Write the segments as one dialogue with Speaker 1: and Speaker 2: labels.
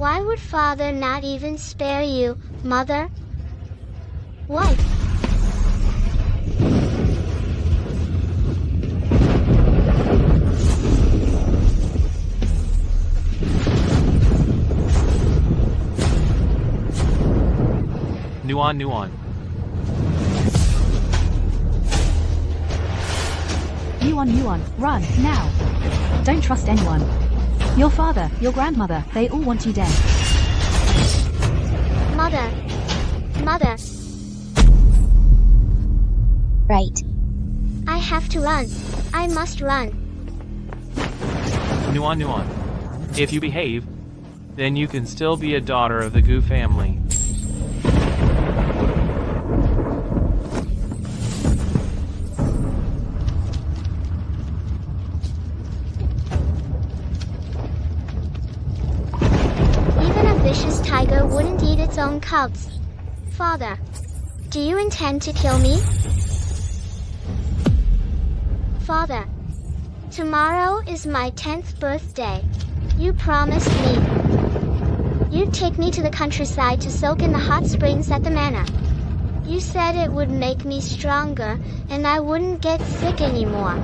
Speaker 1: Why would father not even spare you, mother? Wife.
Speaker 2: Nuan.
Speaker 3: Nuan, run, now. Don't trust anyone. Your father, your grandmother, they all want you dead.
Speaker 1: Mother.
Speaker 4: Right.
Speaker 1: I have to run. I must run.
Speaker 2: Nuan. If you behave, then you can still be a daughter of the Gu family.
Speaker 1: Vicious tiger wouldn't eat its own cubs. Father, do you intend to kill me? Father, tomorrow is my 10th birthday. You promised me you'd take me to the countryside to soak in the hot springs at the manor. You said it would make me stronger and I wouldn't get sick anymore.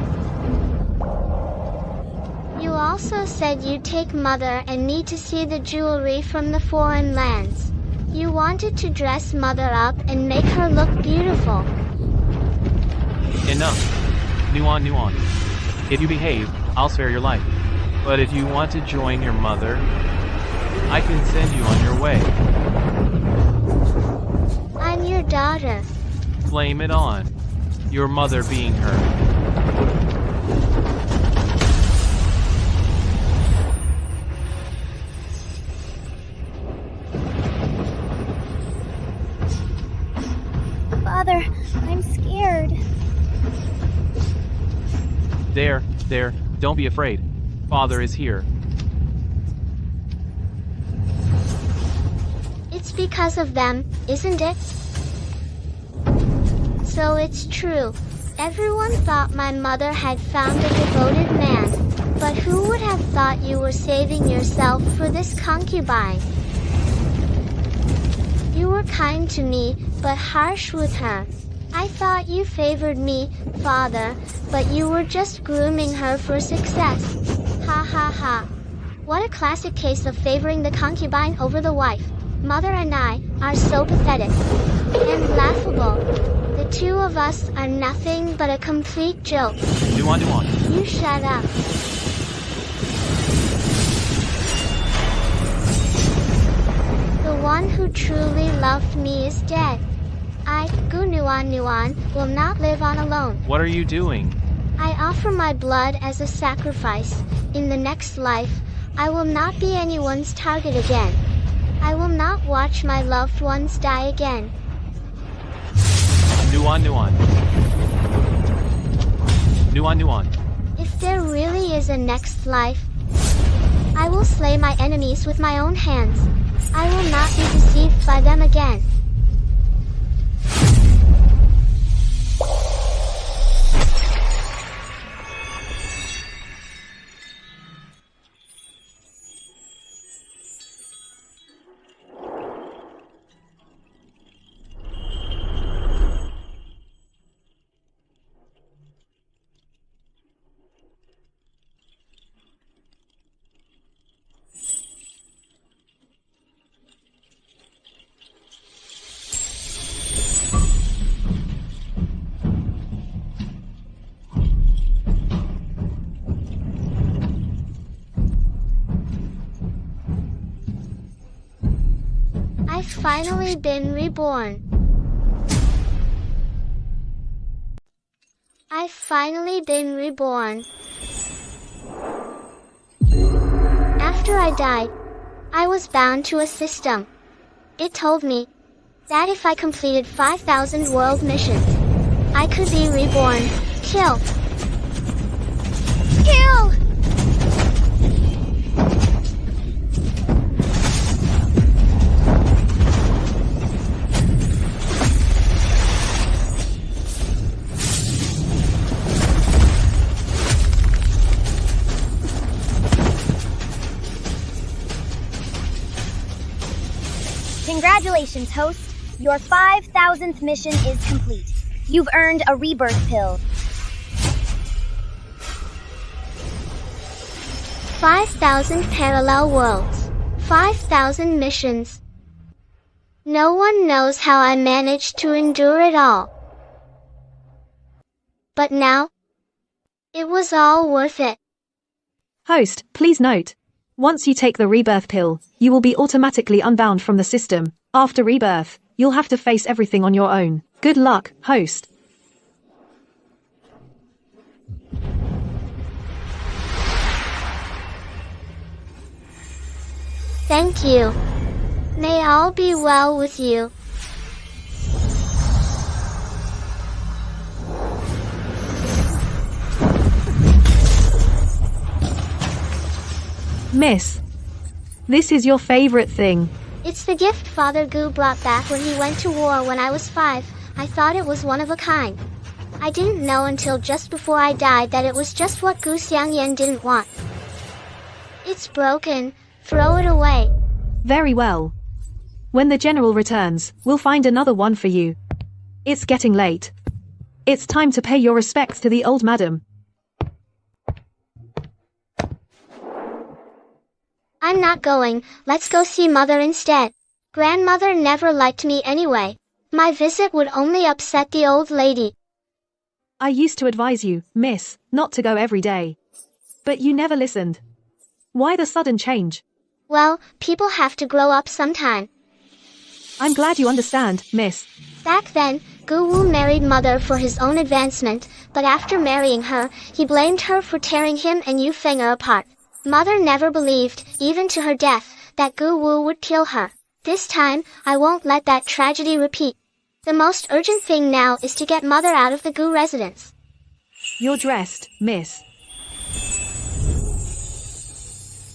Speaker 1: You also said you'd take mother and me to see the jewelry from the foreign lands. You wanted to dress mother up and make her look beautiful.
Speaker 2: Enough. Nuan. If you behave, I'll spare your life. But if you want to join your mother, I can send you on your way.
Speaker 1: I'm your daughter.
Speaker 2: Blame it on your mother being her.
Speaker 4: Father, I'm scared.
Speaker 2: There, don't be afraid. Father is here.
Speaker 1: It's because of them, isn't it? So it's true. Everyone thought my mother had found a devoted man. But who would have thought you were saving yourself for this concubine? You were kind to me, but harsh with her. I thought you favored me, father, but you were just grooming her for success. Ha ha ha. What a classic case of favoring the concubine over the wife. Mother and I are so pathetic and laughable. The two of us are nothing but a complete joke.
Speaker 2: Nuan.
Speaker 1: You shut up. The one who truly loved me is dead. I, Gu Nuan, will not live on alone.
Speaker 2: What are you doing?
Speaker 1: I offer my blood as a sacrifice. In the next life, I will not be anyone's target again. I will not watch my loved ones die again.
Speaker 2: Nuan.
Speaker 1: If there really is a next life, I will slay my enemies with my own hands. I will not be deceived by them again. I've finally been reborn. I've finally been reborn. After I died, I was bound to a system. It told me that if I completed 5,000 world missions, I could be reborn. Kill!
Speaker 4: Congratulations, host. Your 5,000th mission is complete. You've earned a rebirth pill.
Speaker 1: 5,000 parallel worlds. 5,000 missions. No one knows how I managed to endure it all. But now, it was all worth it.
Speaker 3: Host, please note. Once you take the rebirth pill, you will be automatically unbound from the system. After rebirth, you'll have to face everything on your own. Good luck, host.
Speaker 1: Thank you. May all be well with you.
Speaker 3: Miss, this is your favorite thing.
Speaker 1: It's the gift Father Gu brought back when he went to war when I was 5. I thought it was one of a kind. I didn't know until just before I died that it was just what Gu Xiangyan didn't want. It's broken. Throw it away.
Speaker 3: Very well. When the general returns, we'll find another one for you. It's getting late. It's time to pay your respects to the old madam.
Speaker 1: I'm not going. Let's go see Mother instead. Grandmother never liked me anyway. My visit would only upset the old lady.
Speaker 3: I used to advise you, miss, not to go every day. But you never listened. Why the sudden change?
Speaker 1: Well, people have to grow up sometime.
Speaker 3: I'm glad you understand, miss.
Speaker 1: Back then, Gu Wu married Mother for his own advancement, but after marrying her, he blamed her for tearing him and Yu Feng'er apart. Mother never believed, even to her death, that Gu Wu would kill her. This time, I won't let that tragedy repeat. The most urgent thing now is to get Mother out of the Gu residence.
Speaker 3: You're dressed, miss.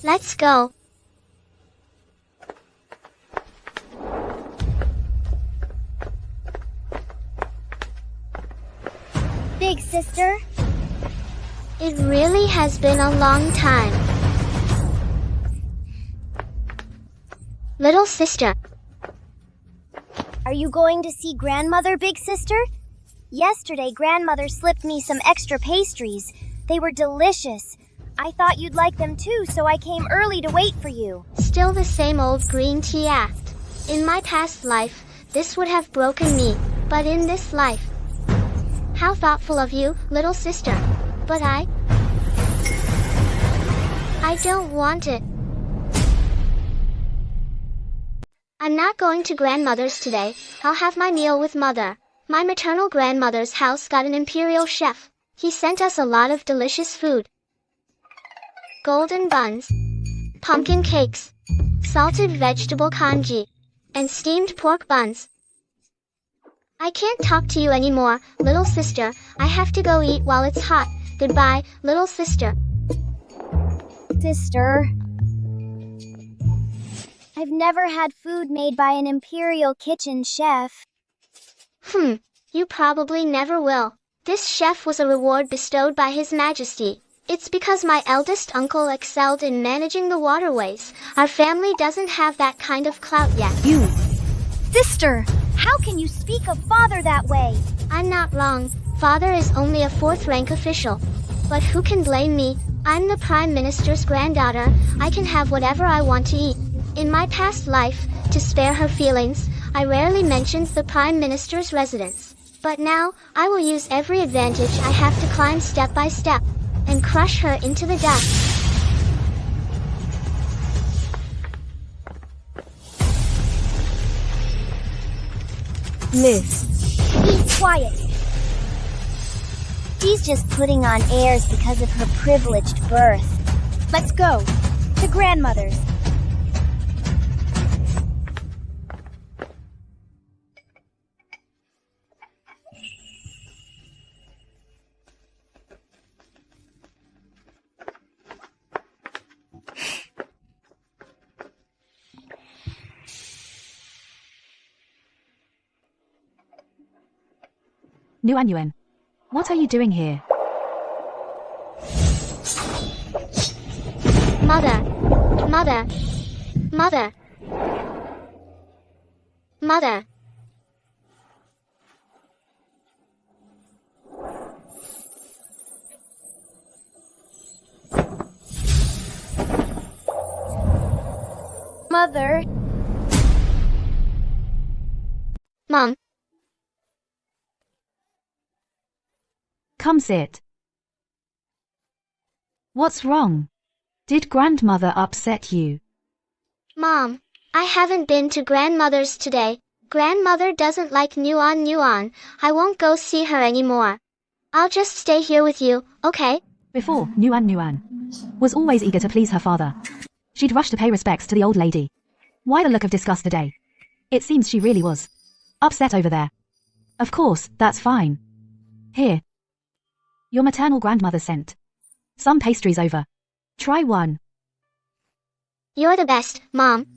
Speaker 1: Let's go.
Speaker 4: Big sister?
Speaker 1: It really has been a long time. Little sister.
Speaker 4: Are you going to see grandmother, big sister? Yesterday, grandmother slipped me some extra pastries. They were delicious. I thought you'd like them too, so I came early to wait for you.
Speaker 1: Still the same old green tea act. In my past life, this would have broken me, but in this life. How thoughtful of you, little sister. But I don't want it. I'm not going to grandmother's today. I'll have my meal with Mother. My maternal grandmother's house got an imperial chef. He sent us a lot of delicious food. Golden buns, pumpkin cakes, salted vegetable congee, and steamed pork buns. I can't talk to you anymore, little sister. I have to go eat while it's hot. Goodbye, little sister.
Speaker 4: Sister. I've never had food made by an imperial kitchen chef.
Speaker 1: You probably never will. This chef was a reward bestowed by His Majesty. It's because my eldest uncle excelled in managing the waterways. Our family doesn't have that kind of clout yet.
Speaker 3: You.
Speaker 4: Sister, how can you speak of father that way?
Speaker 1: I'm not wrong. Father is only a 4th rank official. But who can blame me? I'm the Prime Minister's granddaughter. I can have whatever I want to eat. In my past life, to spare her feelings, I rarely mentioned the Prime Minister's residence. But now, I will use every advantage I have to climb step by step, and crush her into the dust.
Speaker 3: Miss.
Speaker 4: Be quiet. She's just putting on airs because of her privileged birth. Let's go. To grandmother's.
Speaker 3: Nuan Yuan. What are you doing here?
Speaker 1: Mother. Mother. Mother. Mother.
Speaker 4: Mother.
Speaker 1: Mom.
Speaker 3: Come sit. What's wrong? Did grandmother upset you?
Speaker 1: Mom, I haven't been to grandmother's today. Grandmother doesn't like Nuan. I won't go see her anymore. I'll just stay here with you, okay?
Speaker 3: Before, Nuan was always eager to please her father. She'd rush to pay respects to the old lady. Why the look of disgust today? It seems she really was upset over there. Of course, that's fine. Here. Your maternal grandmother sent some pastries over. Try one.
Speaker 1: You're the best, Mom.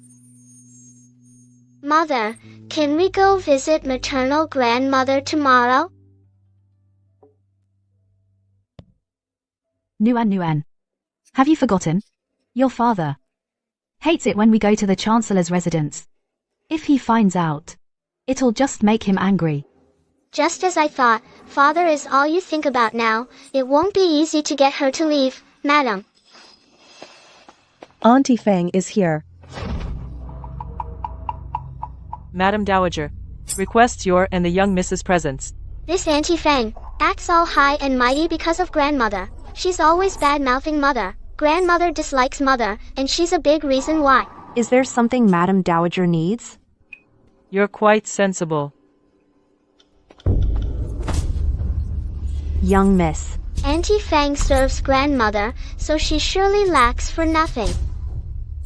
Speaker 1: Mother, can we go visit maternal grandmother tomorrow?
Speaker 3: Nuan. Have you forgotten? Your father hates it when we go to the Chancellor's residence. If he finds out, it'll just make him angry.
Speaker 1: Just as I thought, father is all you think about now. It won't be easy to get her to leave, madam.
Speaker 5: Auntie Fang is here.
Speaker 6: Madam Dowager, requests your and the young Mrs. presence.
Speaker 1: This Auntie Fang acts all high and mighty because of grandmother. She's always bad-mouthing mother. Grandmother dislikes mother, and she's a big reason why.
Speaker 5: Is there something Madam Dowager needs?
Speaker 6: You're quite sensible.
Speaker 5: Young miss.
Speaker 1: Auntie Fang serves grandmother, so she surely lacks for nothing.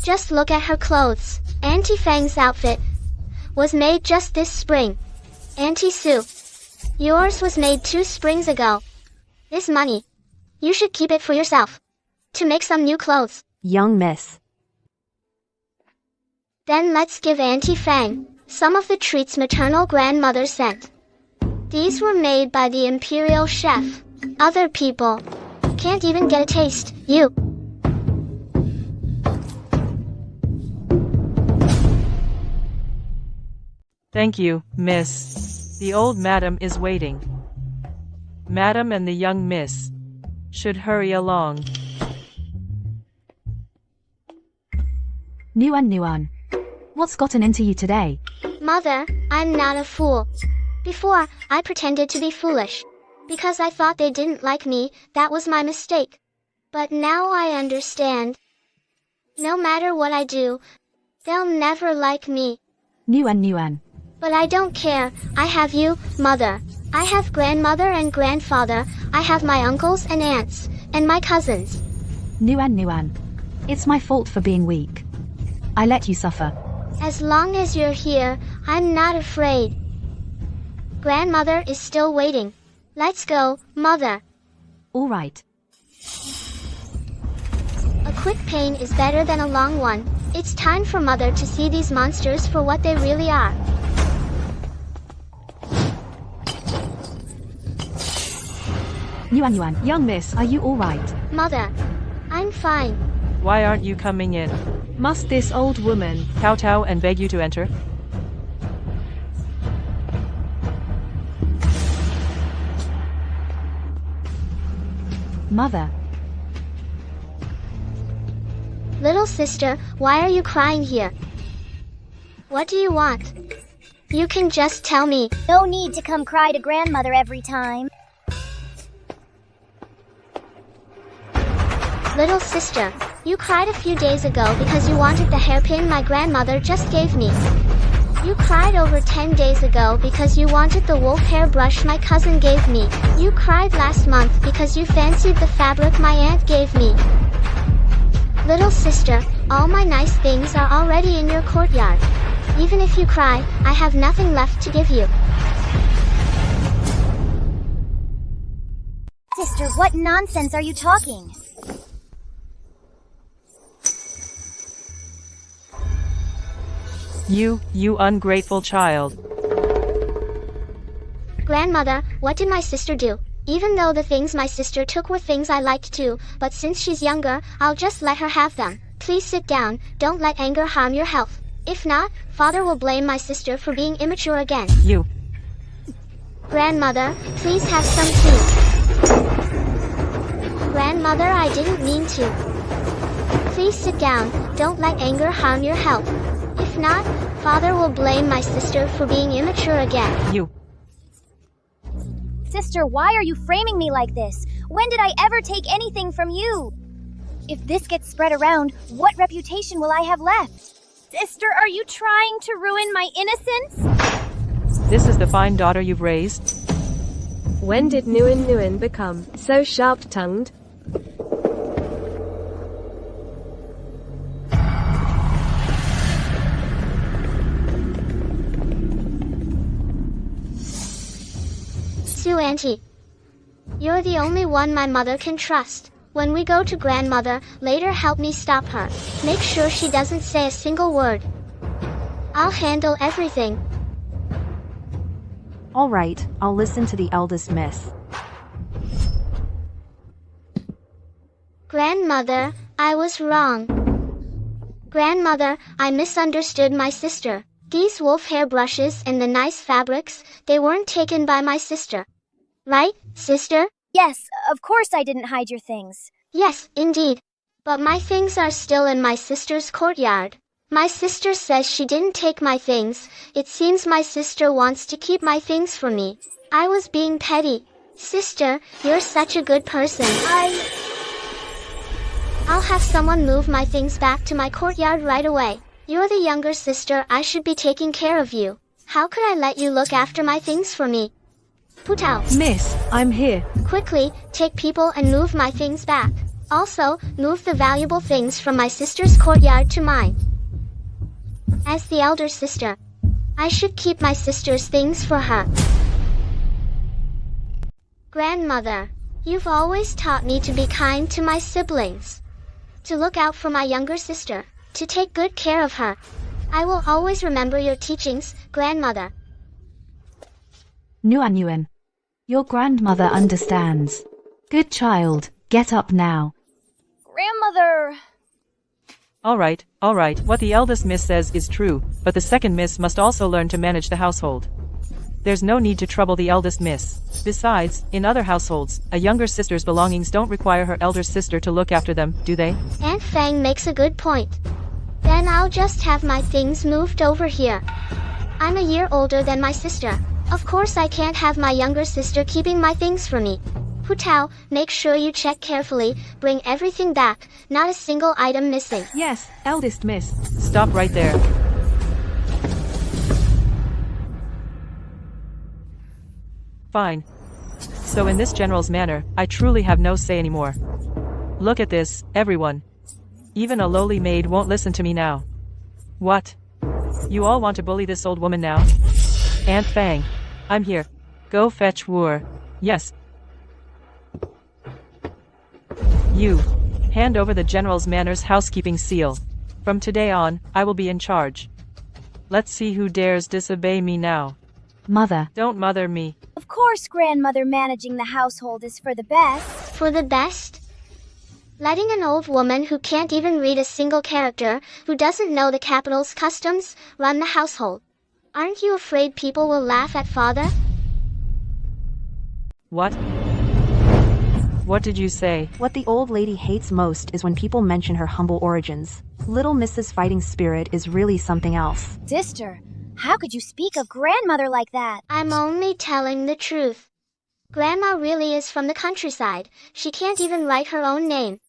Speaker 1: Just look at her clothes. Auntie Fang's outfit was made just this spring. Auntie Sue, yours was made 2 springs ago. This money, you should keep it for yourself. To make some new clothes.
Speaker 5: Young miss.
Speaker 1: Then let's give Auntie Fang some of the treats maternal grandmother sent. These were made by the imperial chef. Other people can't even get a taste. You.
Speaker 6: Thank you, miss. The old madam is waiting. Madam and the young miss should hurry along.
Speaker 3: Nuan. What's gotten into you today?
Speaker 1: Mother, I'm not a fool. Before, I pretended to be foolish. Because I thought they didn't like me, that was my mistake. But now I understand. No matter what I do, they'll never like me.
Speaker 3: Nuan.
Speaker 1: But I don't care. I have you, Mother. I have grandmother and grandfather. I have my uncles and aunts, and my cousins.
Speaker 3: Nuan. It's my fault for being weak. I let you suffer.
Speaker 1: As long as you're here, I'm not afraid. Grandmother is still waiting. Let's go, Mother.
Speaker 3: All right.
Speaker 1: A quick pain is better than a long one. It's time for Mother to see these monsters for what they really are.
Speaker 3: Nuan. Young miss, are you all right?
Speaker 1: Mother, I'm fine.
Speaker 6: Why aren't you coming in?
Speaker 3: Must this old woman
Speaker 6: Kowtow and beg you to enter?
Speaker 3: Mother?
Speaker 1: Little sister, why are you crying here? What do you want? You can just tell me.
Speaker 4: No need to come cry to grandmother every time.
Speaker 1: Little sister, you cried a few days ago because you wanted the hairpin my grandmother just gave me. You cried over 10 days ago because you wanted the wolf hairbrush my cousin gave me. You cried last month because you fancied the fabric my aunt gave me. Little sister, all my nice things are already in your courtyard. Even if you cry, I have nothing left to give you.
Speaker 4: Sister, what nonsense are you talking?
Speaker 6: You ungrateful child.
Speaker 1: Grandmother, what did my sister do? Even though the things my sister took were things I liked too, but since she's younger, I'll just let her have them. Please sit down, don't let anger harm your health. If not, father will blame my sister for being immature again.
Speaker 6: You.
Speaker 1: Grandmother, please have some tea. Grandmother, I didn't mean to. Please sit down, don't let anger harm your health. If not, father will blame my sister for being immature again.
Speaker 6: You.
Speaker 4: Sister, why are you framing me like this? When did I ever take anything from you? If this gets spread around, what reputation will I have left? Sister, are you trying to ruin my innocence?
Speaker 6: This is the fine daughter you've raised?
Speaker 7: When did Nguyen become so sharp-tongued?
Speaker 1: Sue Auntie. You're the only one my mother can trust. When we go to grandmother, later help me stop her. Make sure she doesn't say a single word. I'll handle everything.
Speaker 5: All right, I'll listen to the eldest miss.
Speaker 1: Grandmother, I was wrong. Grandmother, I misunderstood my sister. These wolf hair brushes and the nice fabrics, they weren't taken by my sister. Right, sister?
Speaker 4: Yes, of course I didn't hide your things.
Speaker 1: Yes, indeed. But my things are still in my sister's courtyard. My sister says she didn't take my things. It seems my sister wants to keep my things for me. I was being petty. Sister, you're such a good person. I'll have someone move my things back to my courtyard right away. You're the younger sister, I should be taking care of you. How could I let you look after my things for me? Put out.
Speaker 7: Miss, I'm here.
Speaker 1: Quickly, take people and move my things back. Also, move the valuable things from my sister's courtyard to mine. As the elder sister, I should keep my sister's things for her. Grandmother, you've always taught me to be kind to my siblings. To look out for my younger sister. To take good care of her. I will always remember your teachings, grandmother.
Speaker 3: Nguyen. Your grandmother understands. Good child, get up now.
Speaker 4: Grandmother!
Speaker 6: All right. What the eldest miss says is true, but the second miss must also learn to manage the household. There's no need to trouble the eldest miss. Besides, in other households, a younger sister's belongings don't require her elder sister to look after them, do they?
Speaker 1: Aunt Fang makes a good point. Then I'll just have my things moved over here. I'm a year older than my sister. Of course I can't have my younger sister keeping my things for me. Hu Tao, make sure you check carefully, bring everything back, not a single item missing.
Speaker 7: Yes, eldest miss.
Speaker 6: Stop right there. Fine. So in this general's manner, I truly have no say anymore. Look at this, everyone. Even a lowly maid won't listen to me now. What? You all want to bully this old woman now? Aunt Fang, I'm here. Go fetch Wu. Yes. You. Hand over the general's manor's housekeeping seal. From today on, I will be in charge. Let's see who dares disobey me now.
Speaker 3: Mother.
Speaker 6: Don't mother me.
Speaker 4: Of course, grandmother managing the household is for the best.
Speaker 1: For the best? Letting an old woman who can't even read a single character, who doesn't know the capital's customs, run the household. Aren't you afraid people will laugh at father?
Speaker 6: What? What did you say?
Speaker 5: What the old lady hates most is when people mention her humble origins. Little Mrs. Fighting Spirit is really something else.
Speaker 4: Sister, how could you speak of grandmother like that?
Speaker 1: I'm only telling the truth. Grandma really is from the countryside. She can't even write her own name.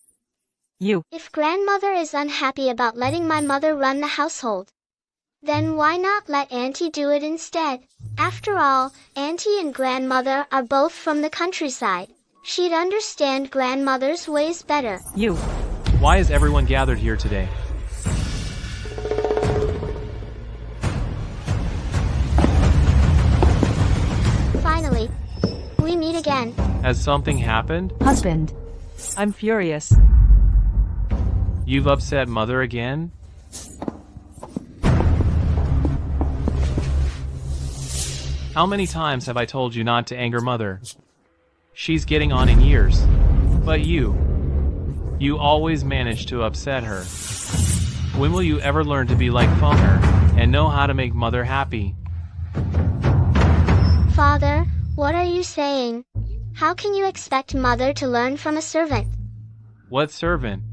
Speaker 6: You.
Speaker 1: If grandmother is unhappy about letting my mother run the household, then why not let Auntie do it instead? After all, Auntie and grandmother are both from the countryside. She'd understand grandmother's ways better.
Speaker 6: You.
Speaker 2: Why is everyone gathered here today?
Speaker 1: Finally, we meet again.
Speaker 2: Has something happened?
Speaker 3: Husband.
Speaker 6: I'm furious.
Speaker 2: You've upset mother again? How many times have I told you not to anger mother? She's getting on in years. But you always manage to upset her. When will you ever learn to be like Fenger and know how to make mother happy?
Speaker 1: Father, what are you saying? How can you expect mother to learn from a servant?
Speaker 2: What servant?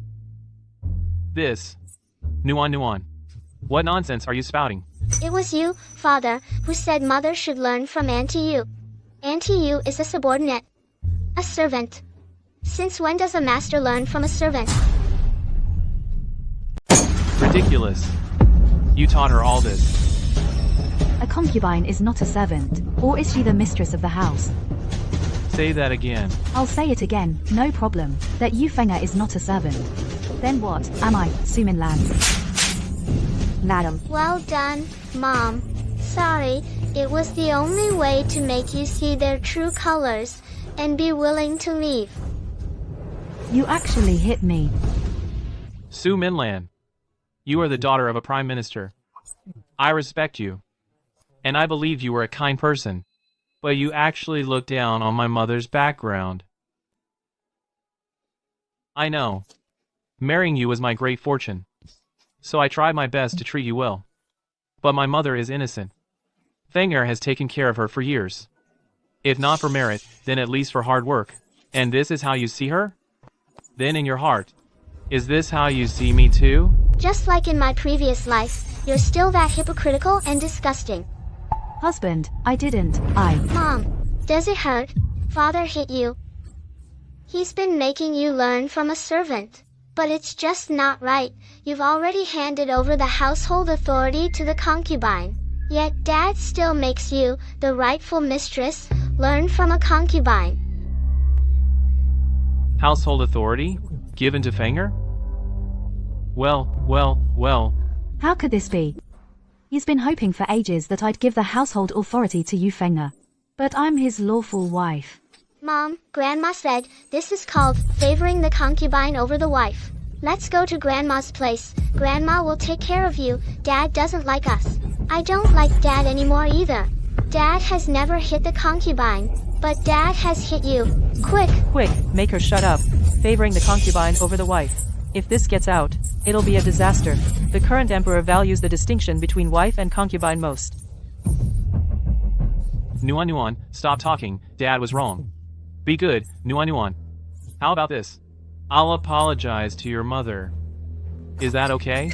Speaker 2: This. Nuan. What nonsense are you spouting?
Speaker 1: It was you, father, who said mother should learn from Auntie Yu. Auntie Yu is a subordinate. A servant. Since when does a master learn from a servant?
Speaker 2: Ridiculous. You taught her all this.
Speaker 3: A concubine is not a servant, or is she the mistress of the house?
Speaker 2: Say that again.
Speaker 3: I'll say it again, no problem, that Yu Fenger is not a servant. Then what, am I, Su Minlan?
Speaker 5: Madam,
Speaker 1: Well done, Mom. Sorry, it was the only way to make you see their true colors and be willing to leave.
Speaker 3: You actually hit me.
Speaker 2: Su Minlan. You are the daughter of a prime minister. I respect you. And I believe you were a kind person. But you actually look down on my mother's background. I know. Marrying you was my great fortune. So I tried my best to treat you well. But my mother is innocent. Fenger has taken care of her for years. If not for merit, then at least for hard work. And this is how you see her? Then in your heart, is this how you see me too?
Speaker 1: Just like in my previous life, you're still that hypocritical and disgusting.
Speaker 3: Husband, I didn't,
Speaker 1: Mom, does it hurt? Father hit you. He's been making you learn from a servant. But it's just not right. You've already handed over the household authority to the concubine. Yet Dad still makes you, the rightful mistress, learn from a concubine.
Speaker 2: Household authority? Given to Fenger? Well.
Speaker 3: How could this be? He's been hoping for ages that I'd give the household authority to Yu Fenger. But I'm his lawful wife.
Speaker 1: Mom, Grandma said, this is called favoring the concubine over the wife. Let's go to Grandma's place. Grandma will take care of you. Dad doesn't like us. I don't like Dad anymore either. Dad has never hit the concubine, but Dad has hit you. Quick!
Speaker 6: Quick, make her shut up. Favoring the concubine over the wife. If this gets out, it'll be a disaster. The current emperor values the distinction between wife and concubine most.
Speaker 2: Nuan, stop talking. Dad was wrong. Be good, Nuan. How about this? I'll apologize to your mother. Is that okay?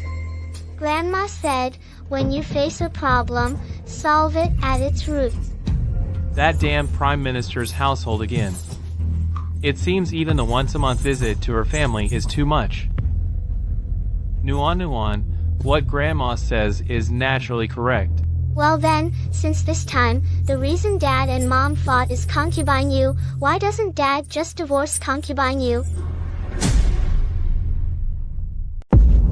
Speaker 1: Grandma said, when you face a problem, solve it at its root.
Speaker 2: That damn prime minister's household again. It seems even the once-a-month visit to her family is too much. Nuan, what Grandma says is naturally correct.
Speaker 1: Well then, since this time, the reason Dad and Mom fought is concubine Yu, why doesn't Dad just divorce concubine Yu?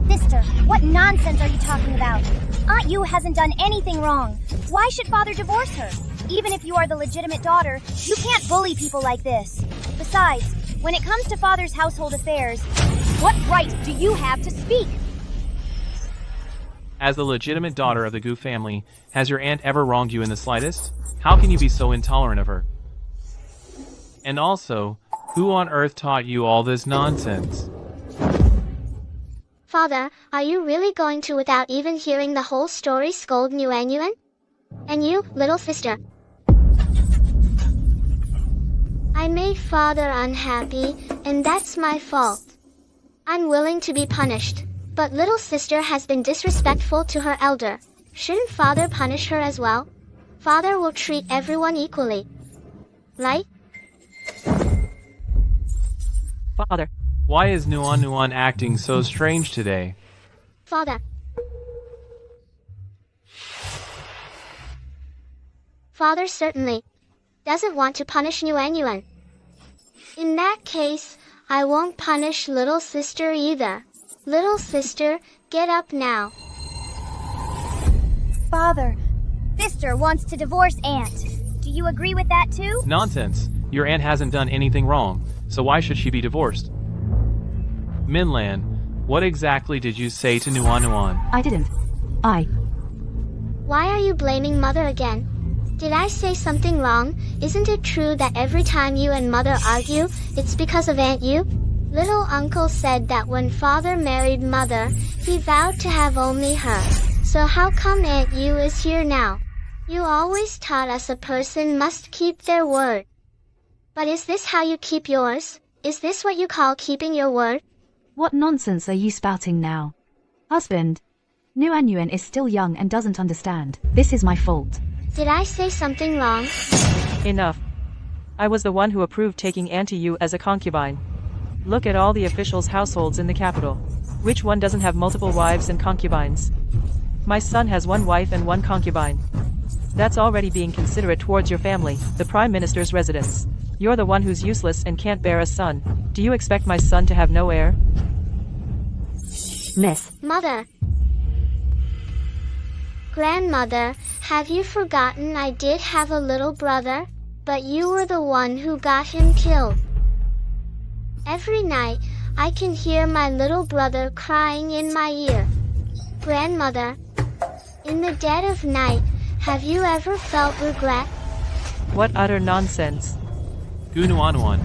Speaker 4: Sister, what nonsense are you talking about? Aunt Yu hasn't done anything wrong. Why should Father divorce her? Even if you are the legitimate daughter, you can't bully people like this. Besides, when it comes to Father's household affairs, what right do you have to speak?
Speaker 2: As the legitimate daughter of the Gu family, has your aunt ever wronged you in the slightest? How can you be so intolerant of her? And also, who on earth taught you all this nonsense?
Speaker 1: Father, are you really going to, without even hearing the whole story, scold Nuan? And you, little sister? I made Father unhappy, and that's my fault. I'm willing to be punished. But little sister has been disrespectful to her elder. Shouldn't Father punish her as well? Father will treat everyone equally. Right?
Speaker 6: Father.
Speaker 2: Why is Nuan acting so strange today?
Speaker 1: Father. Father certainly doesn't want to punish Nuan. In that case, I won't punish little sister either. Little sister, get up now.
Speaker 4: Father, sister wants to divorce Aunt. Do you agree with that too?
Speaker 2: Nonsense. Your aunt hasn't done anything wrong, so why should she be divorced? Minlan, what exactly did you say to Nuan?
Speaker 3: I didn't.
Speaker 1: Why are you blaming Mother again? Did I say something wrong? Isn't it true that every time you and Mother argue, it's because of Aunt Yu? Little uncle said that when father married mother, he vowed to have only her. So how come Aunt Yu is here now? You always taught us a person must keep their word. But is this how you keep yours? Is this what you call keeping your word?
Speaker 3: What nonsense are you spouting now? Husband, Nuan Yuan is still young and doesn't understand. This is my fault.
Speaker 1: Did I say something wrong?
Speaker 6: Enough. I was the one who approved taking Auntie Yu as a concubine. Look at all the officials' households in the capital. Which one doesn't have multiple wives and concubines? My son has one wife and one concubine. That's already being considerate towards your family, the Prime Minister's residence. You're the one who's useless and can't bear a son. Do you expect my son to have no heir?
Speaker 5: Miss.
Speaker 1: Mother. Grandmother, have you forgotten I did have a little brother? But you were the one who got him killed. Every night, I can hear my little brother crying in my ear. Grandmother, in the dead of night, have you ever felt regret?
Speaker 6: What utter nonsense.
Speaker 2: Gunuanuan.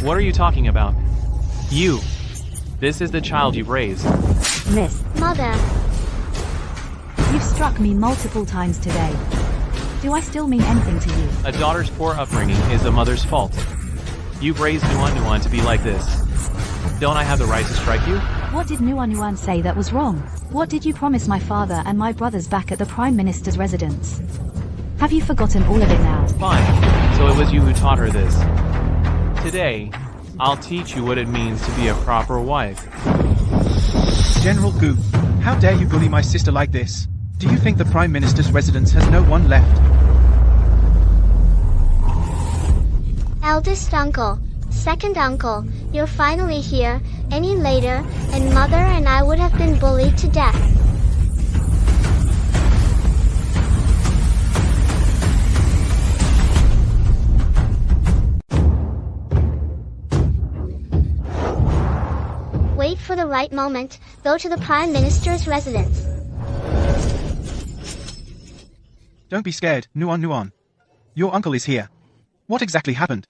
Speaker 2: What are you talking about? You. This is the child you've raised.
Speaker 5: Miss.
Speaker 1: Mother,
Speaker 3: You've struck me multiple times today. Do I still mean anything to you?
Speaker 2: A daughter's poor upbringing is a mother's fault. You've raised Nuan to be like this. Don't I have the right to strike you?
Speaker 3: What did Nuan Yuan say that was wrong? What did you promise my father and my brothers back at the Prime Minister's residence? Have you forgotten all of it now?
Speaker 2: Fine. So it was you who taught her this. Today, I'll teach you what it means to be a proper wife.
Speaker 8: General Gu, how dare you bully my sister like this? Do you think the Prime Minister's residence has no one left?
Speaker 1: eldest uncle, second uncle, you're finally here. Any later, and mother and I would have been bullied to death. Wait for the right moment, go to the Prime Minister's residence.
Speaker 8: Don't be scared, Nuan. Your uncle is here. What exactly happened?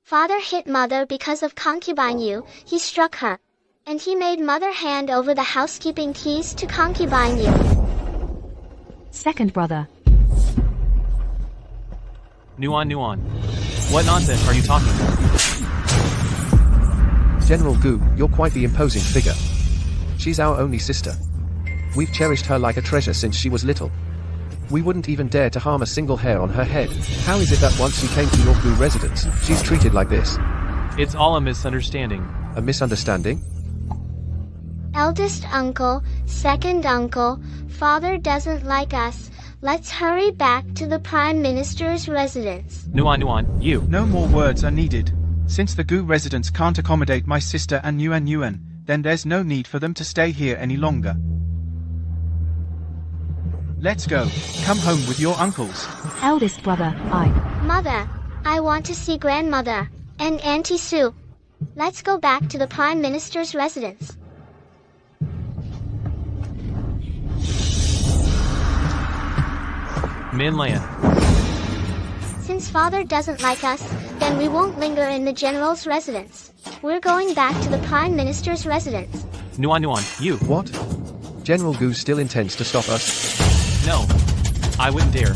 Speaker 1: Father hit mother because of concubine Yu, he struck her. And he made mother hand over the housekeeping keys to concubine Yu.
Speaker 3: Second brother.
Speaker 2: Nuan. What nonsense are you talking about?
Speaker 9: General Gu, you're quite the imposing figure. She's our only sister. We've cherished her like a treasure since she was little. We wouldn't even dare to harm a single hair on her head. How is it that once she came to your Gu residence, she's treated like this?
Speaker 2: It's all a misunderstanding.
Speaker 9: A misunderstanding?
Speaker 1: Eldest uncle, second uncle, father doesn't like us. Let's hurry back to the Prime Minister's residence.
Speaker 2: Nuan, you.
Speaker 8: No more words are needed. Since the Gu residence can't accommodate my sister and Nuan, then there's no need for them to stay here any longer. Let's go. Come home with your uncles.
Speaker 3: Eldest brother, I.
Speaker 1: Mother, I want to see grandmother and Auntie Sue. Let's go back to the Prime Minister's residence.
Speaker 2: Minlan.
Speaker 1: Since father doesn't like us, then we won't linger in the general's residence. We're going back to the Prime Minister's residence.
Speaker 2: Nuan, you.
Speaker 9: What? General Gu still intends to stop us?
Speaker 2: No. I wouldn't dare.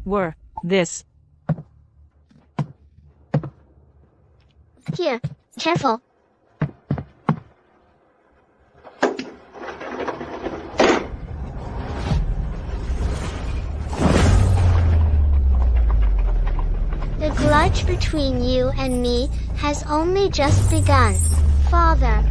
Speaker 6: Were this.
Speaker 1: Here, careful. The grudge between you and me has only just begun, Father.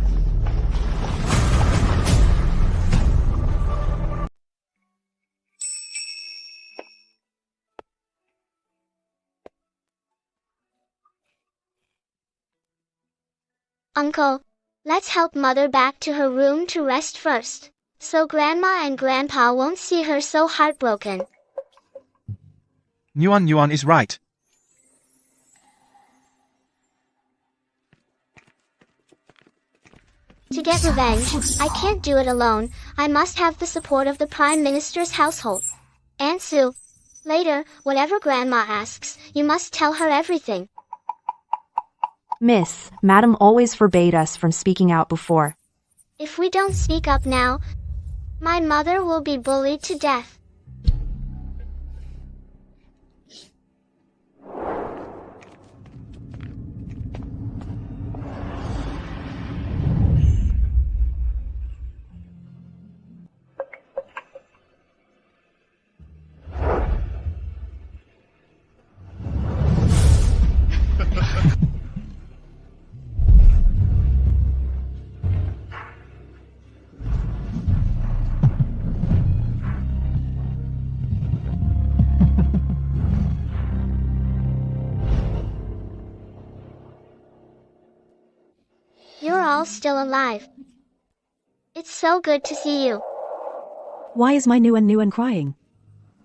Speaker 1: Uncle, let's help Mother back to her room to rest first, so Grandma and Grandpa won't see her so heartbroken.
Speaker 8: Nuan is right.
Speaker 1: To get revenge, I can't do it alone. I must have the support of the Prime Minister's household. And Sue. Later, whatever Grandma asks, you must tell her everything.
Speaker 5: Miss, Madam always forbade us from speaking out before.
Speaker 1: If we don't speak up now, my mother will be bullied to death. You're all still alive. It's so good to see you.
Speaker 3: Why is my Nuan crying?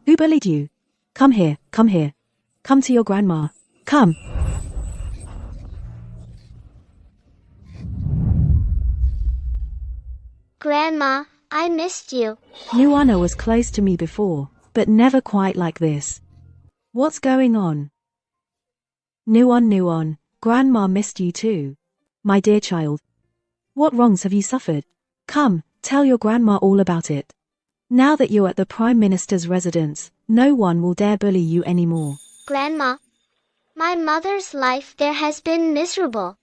Speaker 3: Who bullied you? Come here, come here. Come to your grandma. Come.
Speaker 1: Grandma, I missed you.
Speaker 3: Nuana was close to me before, but never quite like this. What's going on? Nuan, Grandma missed you too. My dear child. What wrongs have you suffered? Come, tell your grandma all about it. Now that you're at the Prime Minister's residence, no one will dare bully you anymore.
Speaker 1: Grandma, my mother's life there has been miserable.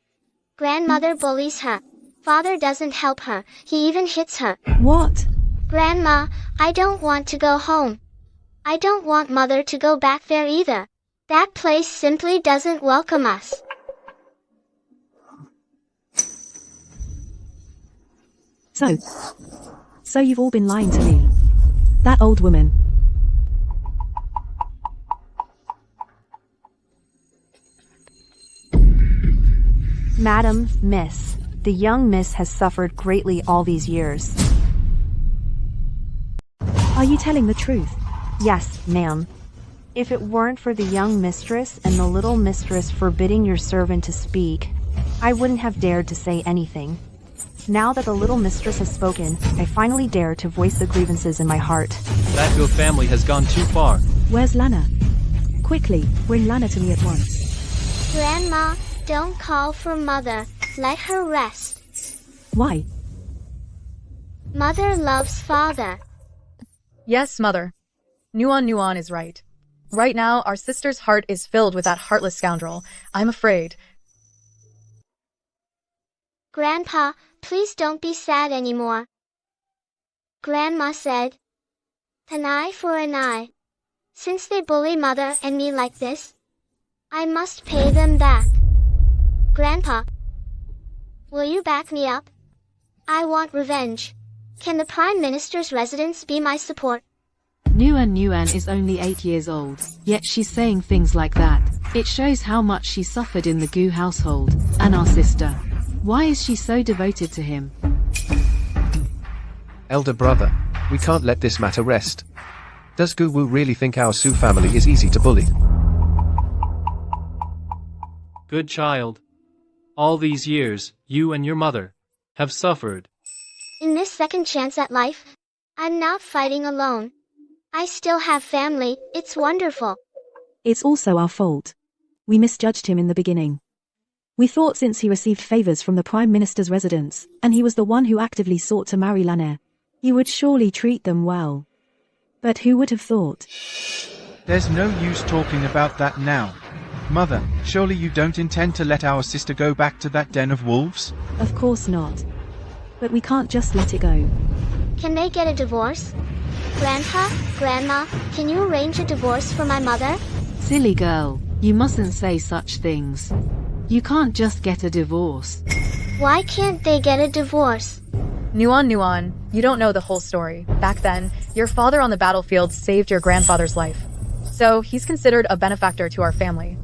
Speaker 1: Grandmother bullies her. Father doesn't help her. He even hits her.
Speaker 3: What?
Speaker 1: Grandma, I don't want to go home. I don't want Mother to go back there either. That place simply doesn't welcome us.
Speaker 3: So you've all been lying to me. That old woman.
Speaker 5: Madam, Miss, the young Miss has suffered greatly all these years.
Speaker 3: Are you telling the truth?
Speaker 5: Yes, ma'am. If it weren't for the young mistress and the little mistress forbidding your servant to speak, I wouldn't have dared to say anything. Now that the little mistress has spoken, I finally dare to voice the grievances in my heart.
Speaker 2: That good family has gone too far.
Speaker 3: Where's Lana? Quickly, bring Lana to me at once.
Speaker 1: Grandma, don't call for Mother. Let her rest.
Speaker 3: Why?
Speaker 1: Mother loves Father.
Speaker 10: Yes, Mother. Nuan is right. Right now, our sister's heart is filled with that heartless scoundrel. I'm afraid.
Speaker 1: Grandpa, please don't be sad anymore. Grandma said, an eye for an eye. Since they bully Mother and me like this, I must pay them back. Grandpa, will you back me up? I want revenge. Can the Prime Minister's residence be my support?
Speaker 11: Nuan is only 8 years old, yet she's saying things like that. It shows how much she suffered in the Gu household, and our sister. Why is she so devoted to him?
Speaker 9: Elder brother, we can't let this matter rest. Does Gu Wu really think our Su family is easy to bully?
Speaker 2: Good child. All these years, you and your mother have suffered.
Speaker 1: In this second chance at life, I'm not fighting alone. I still have family. It's wonderful.
Speaker 3: It's also our fault. We misjudged him in the beginning. We thought since he received favors from the Prime Minister's residence, and he was the one who actively sought to marry Lana, he would surely treat them well. But who would have thought?
Speaker 8: There's no use talking about that now. Mother, surely you don't intend to let our sister go back to that den of wolves?
Speaker 3: Of course not. But we can't just let it go.
Speaker 1: Can they get a divorce? Grandpa, Grandma, can you arrange a divorce for my mother?
Speaker 11: Silly girl, you mustn't say such things. You can't just get a divorce.
Speaker 1: Why can't they get a divorce?
Speaker 10: Nuan, you don't know the whole story. Back then, your father on the battlefield saved your grandfather's life. So he's considered a benefactor to our family.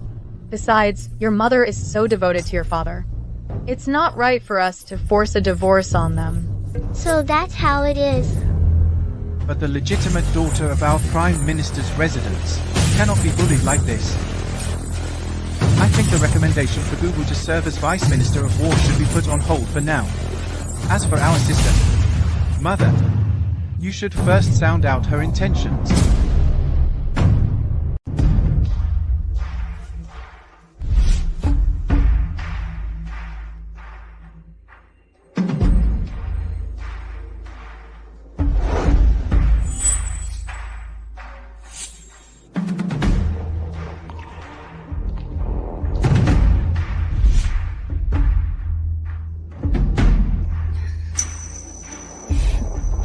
Speaker 10: Besides, your mother is so devoted to your father. It's not right for us to force a divorce on them.
Speaker 1: So that's how it is.
Speaker 8: But the legitimate daughter of our Prime Minister's residence cannot be bullied like this. I think the recommendation for Gu Wu to serve as Vice Minister of War should be put on hold for now. As for our sister, Mother, you should first sound out her intentions.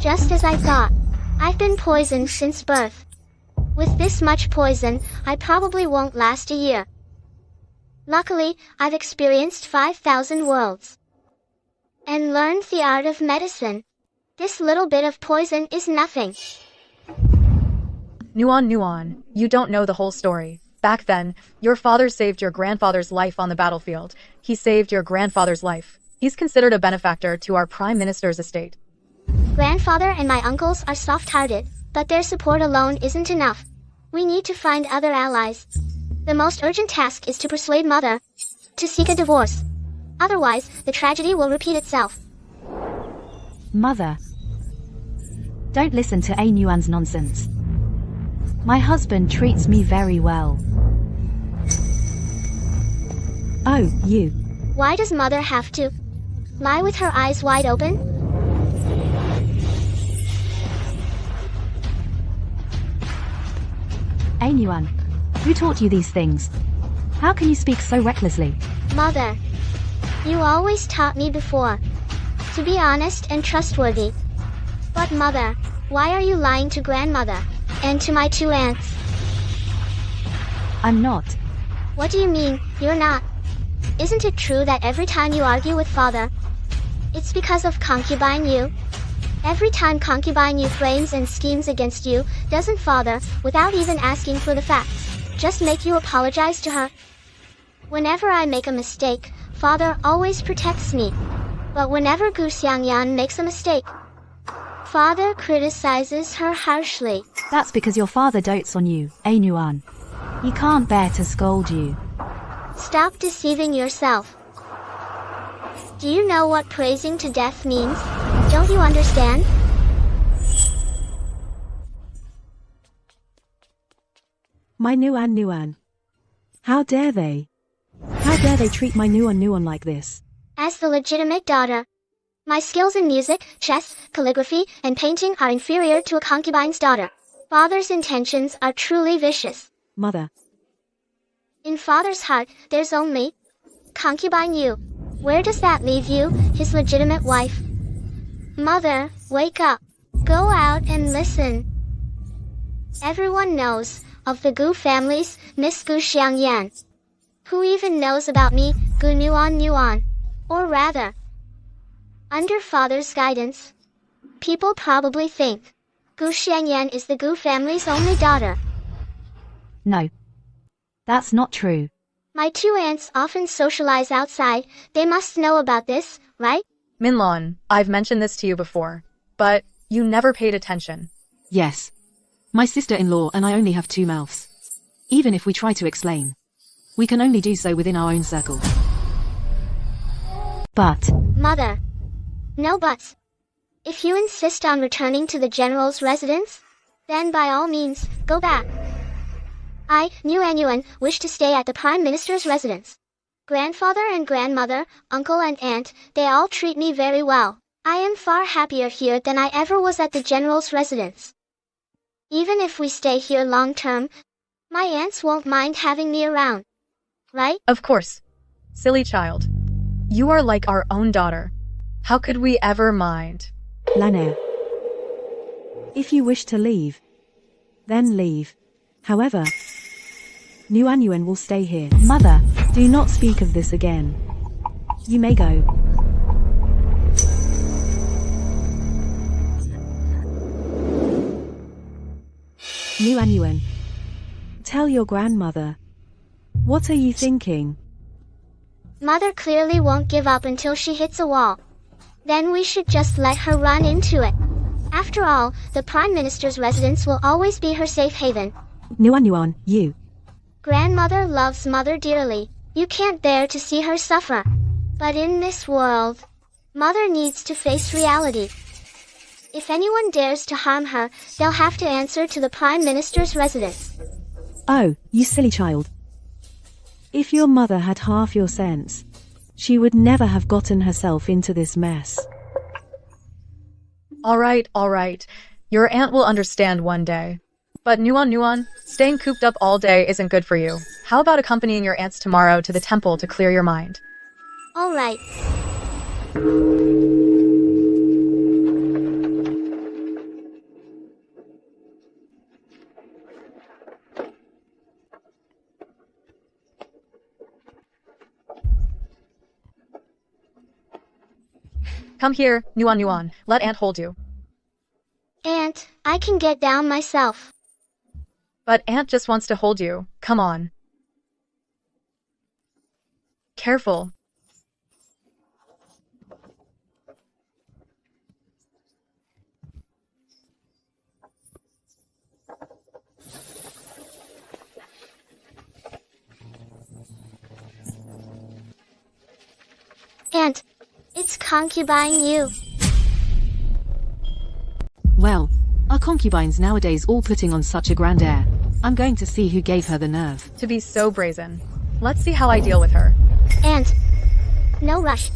Speaker 1: Just as I thought. I've been poisoned since birth. With this much poison, I probably won't last a year. Luckily, I've experienced 5,000 worlds. And learned the art of medicine. This little bit of poison is nothing.
Speaker 10: Nuan, you don't know the whole story. Back then, your father saved your grandfather's life on the battlefield. He saved your grandfather's life. He's considered a benefactor to our Prime Minister's estate.
Speaker 1: Grandfather and my uncles are soft-hearted, but their support alone isn't enough. We need to find other allies. The most urgent task is to persuade Mother to seek a divorce. Otherwise, the tragedy will repeat itself.
Speaker 3: Mother. Don't listen to A Nuan's nonsense. My husband treats me very well. Oh, you.
Speaker 1: Why does Mother have to lie with her eyes wide open?
Speaker 3: A Nuan. Who taught you these things? How can you speak so recklessly?
Speaker 1: Mother. You always taught me before to be honest and trustworthy. But Mother, why are you lying to Grandmother and to my 2 aunts?
Speaker 3: I'm not.
Speaker 1: What do you mean, you're not? Isn't it true that every time you argue with Father, it's because of concubine you? Every time concubine you frames and schemes against you, doesn't Father, without even asking for the facts, just make you apologize to her? Whenever I make a mistake, Father always protects me. But whenever Gu Xiangyan makes a mistake, Father criticizes her harshly.
Speaker 3: That's because your father dotes on you, A Nuan. He can't bear to scold you.
Speaker 1: Stop deceiving yourself. Do you know what praising to death means? Don't you understand?
Speaker 11: My Nuan. How dare they? How dare they treat my Nuan like this?
Speaker 1: As the legitimate daughter, my skills in music, chess, calligraphy, and painting are inferior to a concubine's daughter. Father's intentions are truly vicious.
Speaker 11: Mother.
Speaker 1: In Father's heart, there's only concubine you. Where does that leave you, his legitimate wife? Mother, wake up. Go out and listen. Everyone knows of the Gu family's Miss Gu Xiangyan. Who even knows about me, Gu Nuan? Or rather, under Father's guidance, people probably think Gu Xiangyan is the Gu family's only daughter.
Speaker 3: No. That's not true.
Speaker 1: My 2 aunts often socialize outside. They must know about this, right?
Speaker 10: Minlon, I've mentioned this to you before, but you never paid attention.
Speaker 11: Yes. My sister-in-law and I only have 2 mouths. Even if we try to explain, we can only do so within our own circle.
Speaker 3: But.
Speaker 1: Mother. No buts. If you insist on returning to the general's residence, then by all means, go back. I, Nuan, wish to stay at the Prime Minister's residence. Grandfather and grandmother, uncle and aunt, they all treat me very well. I am far happier here than I ever was at the general's residence. Even if we stay here long term, my aunts won't mind having me around. Right?
Speaker 10: Of course. Silly child. You are like our own daughter. How could we ever mind?
Speaker 11: Lanaire. If you wish to leave, then leave. However, Nuan will stay here.
Speaker 3: Mother.
Speaker 11: Do not speak of this again. You may go. Nuan. Tell your grandmother. What are you thinking?
Speaker 1: Mother clearly won't give up until she hits a wall. Then we should just let her run into it. After all, the Prime Minister's residence will always be her safe haven.
Speaker 11: Nuan, you.
Speaker 1: Grandmother loves Mother dearly. You can't bear to see her suffer. But in this world, Mother needs to face reality. If anyone dares to harm her, they'll have to answer to the Prime Minister's residence.
Speaker 5: Oh, you silly child. If your mother had half your sense, she would never have gotten herself into this mess.
Speaker 10: All right. Your aunt will understand one day. But Nuan, staying cooped up all day isn't good for you. How about accompanying your aunts tomorrow to the temple to clear your mind?
Speaker 1: All right.
Speaker 10: Come here, Nuan. Let Aunt hold you.
Speaker 1: Aunt, I can get down myself.
Speaker 10: But Aunt just wants to hold you. Come on. Careful.
Speaker 1: Aunt, it's concubine you.
Speaker 11: Well, are concubines nowadays all putting on such a grand air? I'm going to see who gave her the nerve.
Speaker 10: To be so brazen. Let's see how I deal with her.
Speaker 1: Aunt, no rush.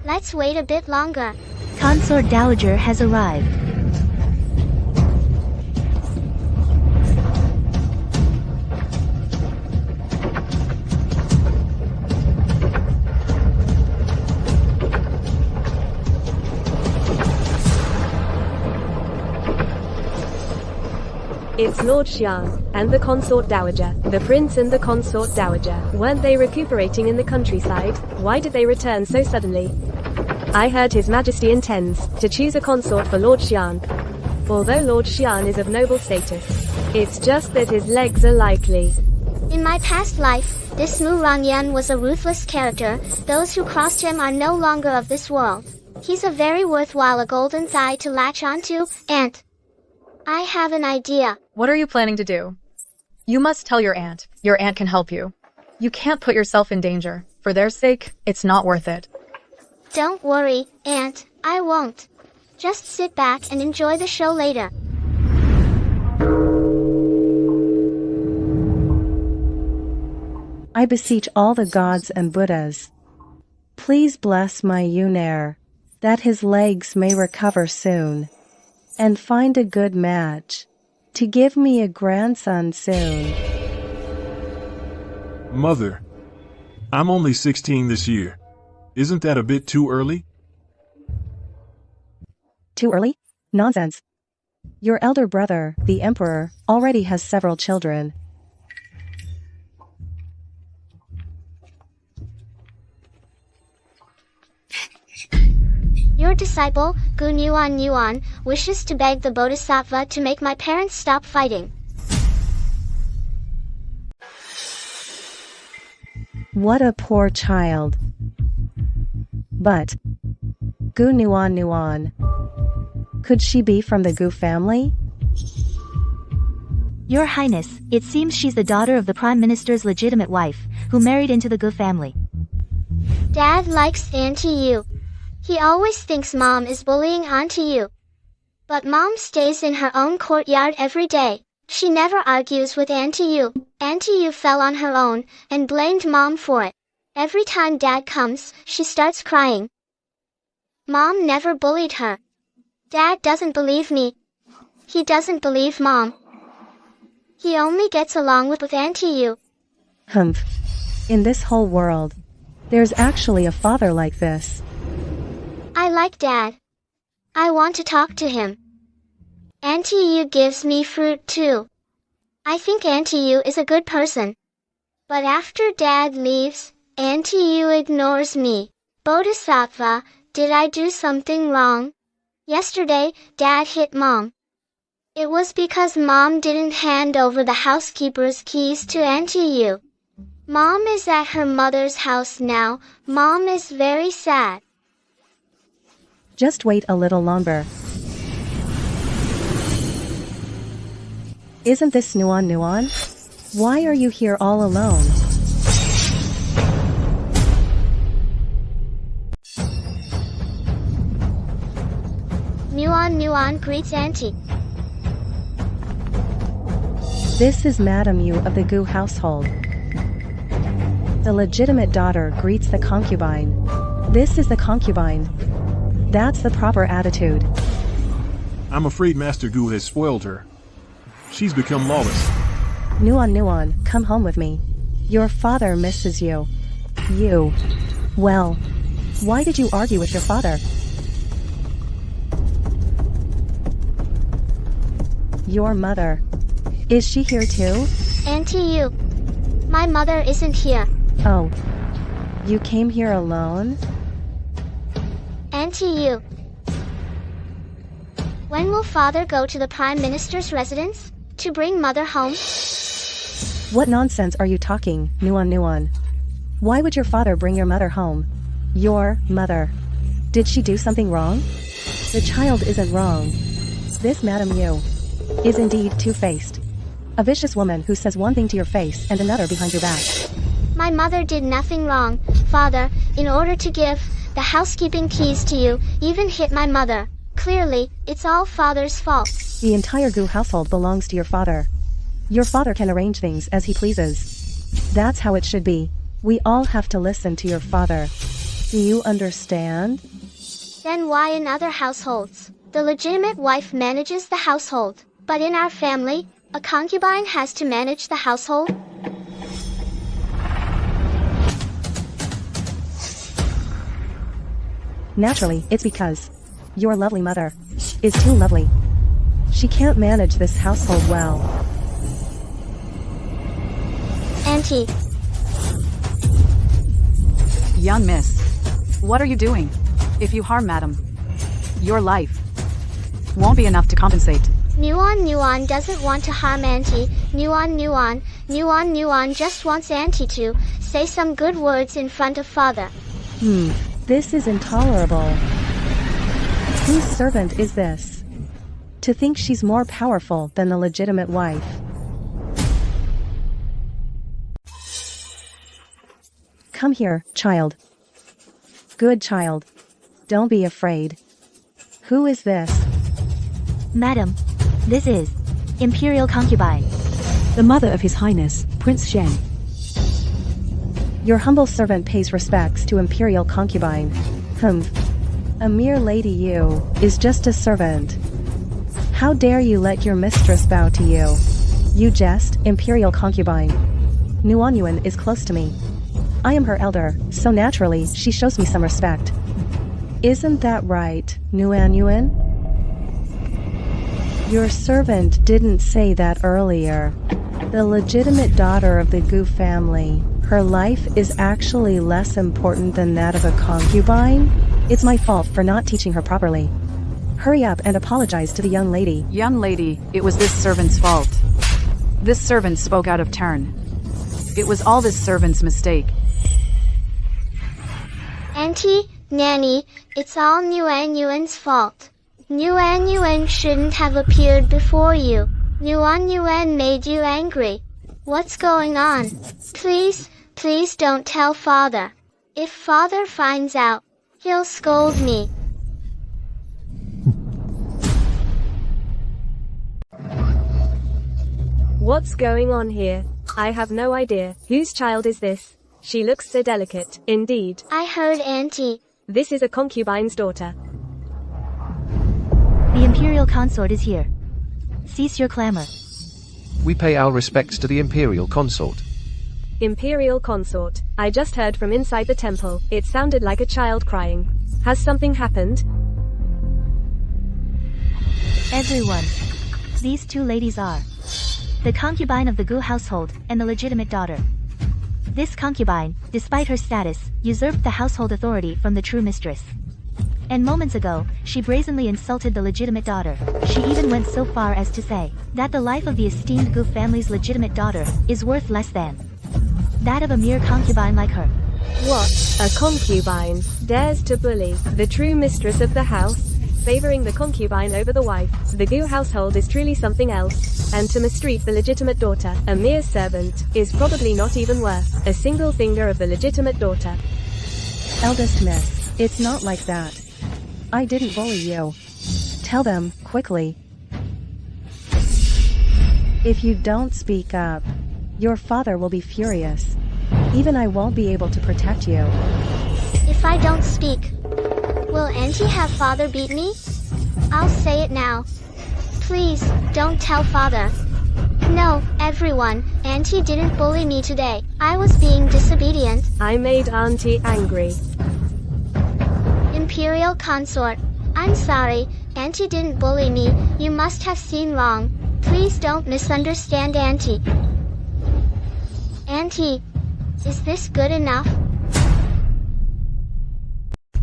Speaker 1: Let's wait a bit longer.
Speaker 12: Consort Dowager has arrived.
Speaker 7: It's Lord Xian, and the Consort Dowager. The Prince and the Consort Dowager. Weren't they recuperating in the countryside? Why did they return so suddenly? I heard His Majesty intends to choose a consort for Lord Xian. Although Lord Xian is of noble status, it's just that his legs are likely.
Speaker 1: In my past life, this Mu Rangyan was a ruthless character. Those who crossed him are no longer of this world. He's a very worthwhile golden thigh to latch onto, Aunt. I have an idea.
Speaker 10: What are you planning to do? You must tell your aunt. Your aunt can help you. You can't put yourself in danger. For their sake, it's not worth it.
Speaker 1: Don't worry, Aunt. I won't. Just sit back and enjoy the show later.
Speaker 13: I beseech all the gods and Buddhas, please bless my Yunair, that his legs may recover soon, and find a good match, to give me a grandson soon.
Speaker 14: Mother, I'm only 16 this year. Isn't that a bit too early?
Speaker 13: Too early? Nonsense. Your elder brother, the Emperor, already has several children.
Speaker 1: Your disciple, Gu Nuan, wishes to beg the Bodhisattva to make my parents stop fighting.
Speaker 13: What a poor child. But Gu Nuan, could she be from the Gu family?
Speaker 12: Your Highness, it seems she's the daughter of the Prime Minister's legitimate wife, who married into the Gu family.
Speaker 1: Dad likes Auntie Yu. He always thinks Mom is bullying Auntie Yu. But Mom stays in her own courtyard every day. She never argues with Auntie Yu. Auntie Yu fell on her own, and blamed Mom for it. Every time Dad comes, she starts crying. Mom never bullied her. Dad doesn't believe me. He doesn't believe Mom. He only gets along with Auntie Yu.
Speaker 13: Humph. In this whole world, there's actually a father like this.
Speaker 1: I like Dad. I want to talk to him. Auntie Yu gives me fruit too. I think Auntie Yu is a good person. But after Dad leaves, Auntie Yu ignores me. Bodhisattva, did I do something wrong? Yesterday, Dad hit Mom. It was because Mom didn't hand over the housekeeper's keys to Auntie Yu. Mom is at her mother's house now. Mom is very sad.
Speaker 13: Just wait a little longer. Isn't this Nuan? Why are you here all alone?
Speaker 1: Nuan greets Auntie.
Speaker 13: This is Madame Yu of the Gu household. The legitimate daughter greets the concubine. This is the concubine. That's the proper attitude.
Speaker 14: I'm afraid Master Gu has spoiled her. She's become lawless.
Speaker 13: Nuan, come home with me. Your father misses you. You. Well, why did you argue with your father? Your mother. Is she here too?
Speaker 1: Auntie Yu. My mother isn't here.
Speaker 13: Oh. You came here alone?
Speaker 1: Auntie Yu. When will father go to the Prime Minister's residence to bring mother home?
Speaker 13: What nonsense are you talking, Nuan? Why would your father bring your mother home? Your mother. Did she do something wrong? The child isn't wrong. This Madame Yu is indeed two-faced. A vicious woman who says one thing to your face and another behind your back.
Speaker 1: My mother did nothing wrong, father. In order to give the housekeeping keys to you, even hit my mother. Clearly, it's all father's fault.
Speaker 13: The entire Gu household belongs to your father. Your father can arrange things as he pleases. That's how it should be. We all have to listen to your father. Do you understand?
Speaker 1: Then why in other households, the legitimate wife manages the household, but in our family, a concubine has to manage the household?
Speaker 13: Naturally, it's because your lovely mother is too lovely. She can't manage this household well.
Speaker 1: Auntie.
Speaker 15: Young miss, what are you doing? If you harm madam, your life won't be enough to compensate.
Speaker 1: Nuan doesn't want to harm Auntie. Nuan just wants Auntie to say some good words in front of father.
Speaker 13: This is intolerable. Whose servant is this? To think she's more powerful than the legitimate wife. Come here, child. Good child. Don't be afraid. Who is this?
Speaker 12: Madam, this is Imperial Concubine.
Speaker 3: The mother of His Highness, Prince Shen.
Speaker 13: Your humble servant pays respects to Imperial Concubine. A mere lady Yu is just a servant. How dare you let your mistress bow to you? You jest, Imperial Concubine. Nuan is close to me. I am her elder, so naturally she shows me some respect. Isn't that right, Nuan? Your servant didn't say that earlier. The legitimate daughter of the Gu family, her life is actually less important than that of a concubine? It's my fault for not teaching her properly. Hurry up and apologize to the young lady.
Speaker 15: Young lady, it was this servant's fault. This servant spoke out of turn. It was all this servant's mistake.
Speaker 1: Auntie, Nanny, it's all Nuan's fault. Nuan shouldn't have appeared before you. Nuan made you angry. What's going on? Please don't tell father. If father finds out, he'll scold me.
Speaker 7: What's going on here? I have no idea. Whose child is this? She looks so delicate, indeed.
Speaker 1: I heard Auntie.
Speaker 7: This is a concubine's daughter.
Speaker 12: The Imperial Consort is here. Cease your clamor.
Speaker 9: We pay our respects to the Imperial Consort.
Speaker 7: Imperial Consort. I just heard from inside the temple. It sounded like a child crying. Has something happened?
Speaker 12: Everyone. These two ladies are the concubine of the Gu household and the legitimate daughter. This concubine, despite her status, usurped the household authority from the true mistress. And moments ago, she brazenly insulted the legitimate daughter. She even went so far as to say that the life of the esteemed Gu family's legitimate daughter is worth less than that of a mere concubine like her.
Speaker 7: What? A concubine dares to bully the true mistress of the house, favoring the concubine over the wife. The Gu household is truly something else, and to mistreat the legitimate daughter, a mere servant, is probably not even worth a single finger of the legitimate daughter.
Speaker 13: Eldest miss, it's not like that. I didn't bully you. Tell them, quickly. If you don't speak up, your father will be furious. Even I won't be able to protect you.
Speaker 1: If I don't speak, will Auntie have father beat me? I'll say it now. Please, don't tell father. No, everyone, Auntie didn't bully me today. I was being disobedient.
Speaker 7: I made Auntie angry.
Speaker 1: Imperial consort. I'm sorry, Auntie didn't bully me. You must have seen wrong. Please don't misunderstand Auntie. Auntie, is this good enough?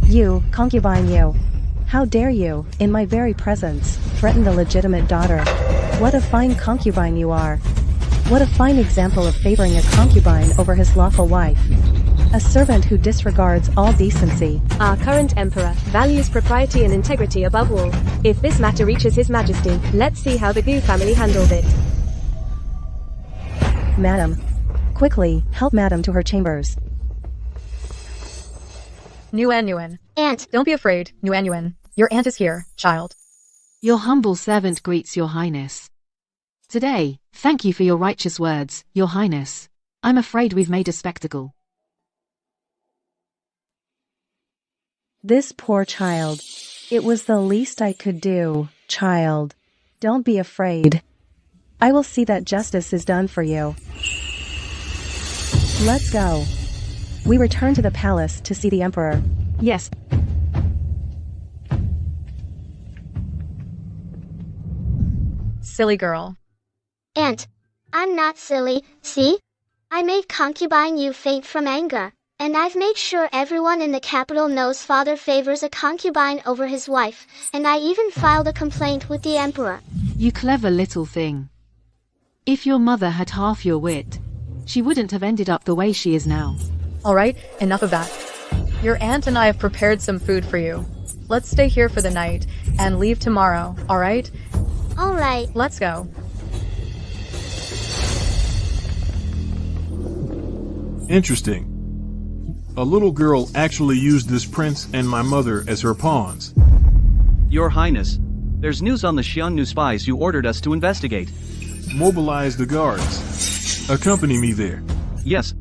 Speaker 13: You, concubine you. How dare you, in my very presence, threaten the legitimate daughter? What a fine concubine you are. What a fine example of favoring a concubine over his lawful wife. A servant who disregards all decency.
Speaker 7: Our current emperor values propriety and integrity above all. If this matter reaches His Majesty, let's see how the Gu family handled it.
Speaker 13: Madam. Quickly, help Madam to her chambers.
Speaker 10: Nguyen.
Speaker 1: Aunt.
Speaker 10: Don't be afraid, Nguyen. Your aunt is here, child.
Speaker 11: Your humble servant greets your highness. Today, thank you for your righteous words, your highness. I'm afraid we've made a spectacle.
Speaker 13: This poor child. It was the least I could do, child. Don't be afraid. I will see that justice is done for you. Let's go. We return to the palace to see the emperor.
Speaker 3: Yes.
Speaker 10: Silly girl.
Speaker 1: Aunt, I'm not silly, see? I made concubine you faint from anger. And I've made sure everyone in the capital knows father favors a concubine over his wife, and I even filed a complaint with the emperor.
Speaker 11: You clever little thing. If your mother had half your wit, she wouldn't have ended up the way she is now.
Speaker 10: Alright, enough of that. Your aunt and I have prepared some food for you. Let's stay here for the night, and leave tomorrow, alright?
Speaker 1: Alright.
Speaker 10: Let's go.
Speaker 14: Interesting. A little girl actually used this prince and my mother as her pawns.
Speaker 16: Your Highness, there's news on the Xiongnu spies you ordered us to investigate.
Speaker 14: Mobilize the guards. Accompany me there.
Speaker 16: Yes.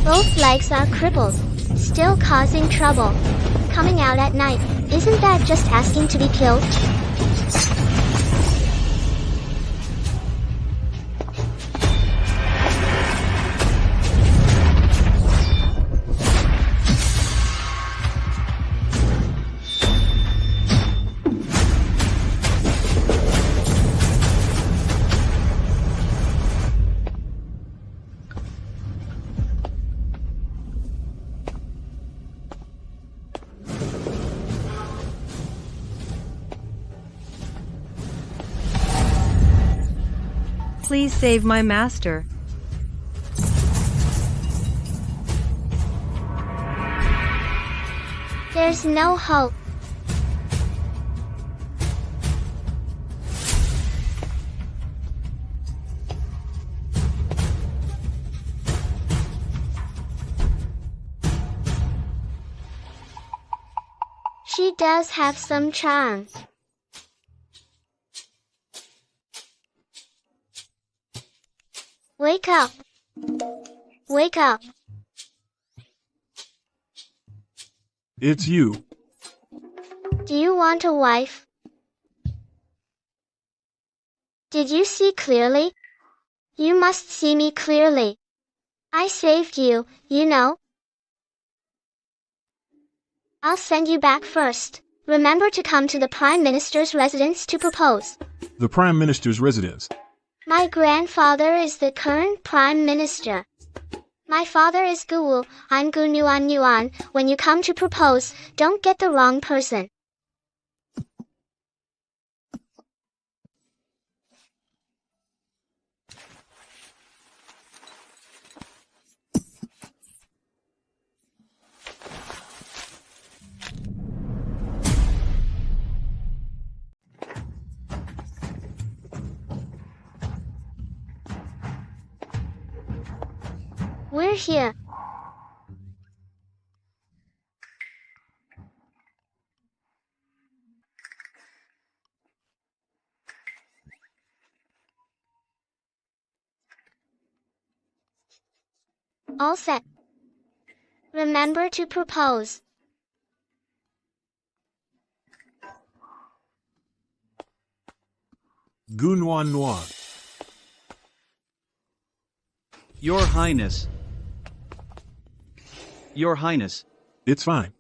Speaker 1: Both legs are crippled, still causing trouble. Coming out at night, isn't that just asking to be killed?
Speaker 5: Please save my master.
Speaker 1: There's no hope. She does have some charm. Wake up. Wake up.
Speaker 14: It's you.
Speaker 1: Do you want a wife? Did you see clearly? You must see me clearly. I saved you, you know. I'll send you back first. Remember to come to the Prime Minister's residence to propose.
Speaker 14: The Prime Minister's residence.
Speaker 1: My grandfather is the current prime minister. My father is Guwu, I'm Gu Nuan Nuan. When you come to propose, don't get the wrong person. We're here. All set. Remember to propose.
Speaker 14: Gunwan Noir.
Speaker 16: Your Highness. Your Highness.
Speaker 14: It's fine.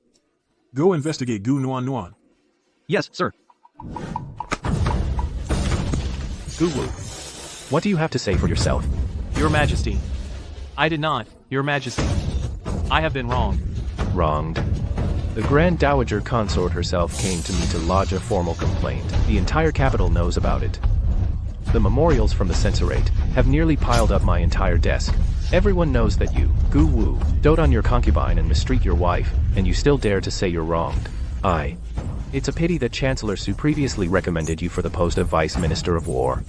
Speaker 14: Go investigate Gunwan Noir.
Speaker 16: Yes, sir.
Speaker 9: Guwu. What do you have to say for yourself?
Speaker 2: Your Majesty. I did not, Your Majesty. I have been wronged.
Speaker 9: Wronged. The Grand Dowager Consort herself came to me to lodge a formal complaint. The entire capital knows about it. The memorials from the censorate have nearly piled up my entire desk. Everyone knows that you, Gu Wu, dote on your concubine and mistreat your wife, and you still dare to say you're wronged. It's a pity that Chancellor Su previously recommended you for the post of Vice Minister of War.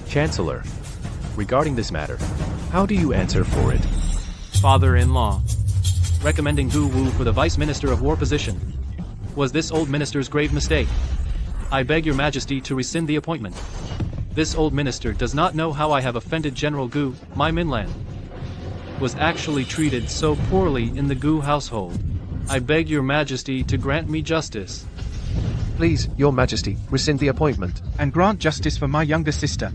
Speaker 9: Chancellor, regarding this matter, how do you answer for it?
Speaker 2: Father-in-law. Recommending Gu Wu for the Vice Minister of War position. Was this old minister's grave mistake? I beg your Majesty to rescind the appointment. This old minister does not know how I have offended General Gu, my Minlan. Was actually treated so poorly in the Gu household. I beg your Majesty to grant me justice.
Speaker 9: Please, your Majesty, rescind the appointment.
Speaker 8: And grant justice for my younger sister.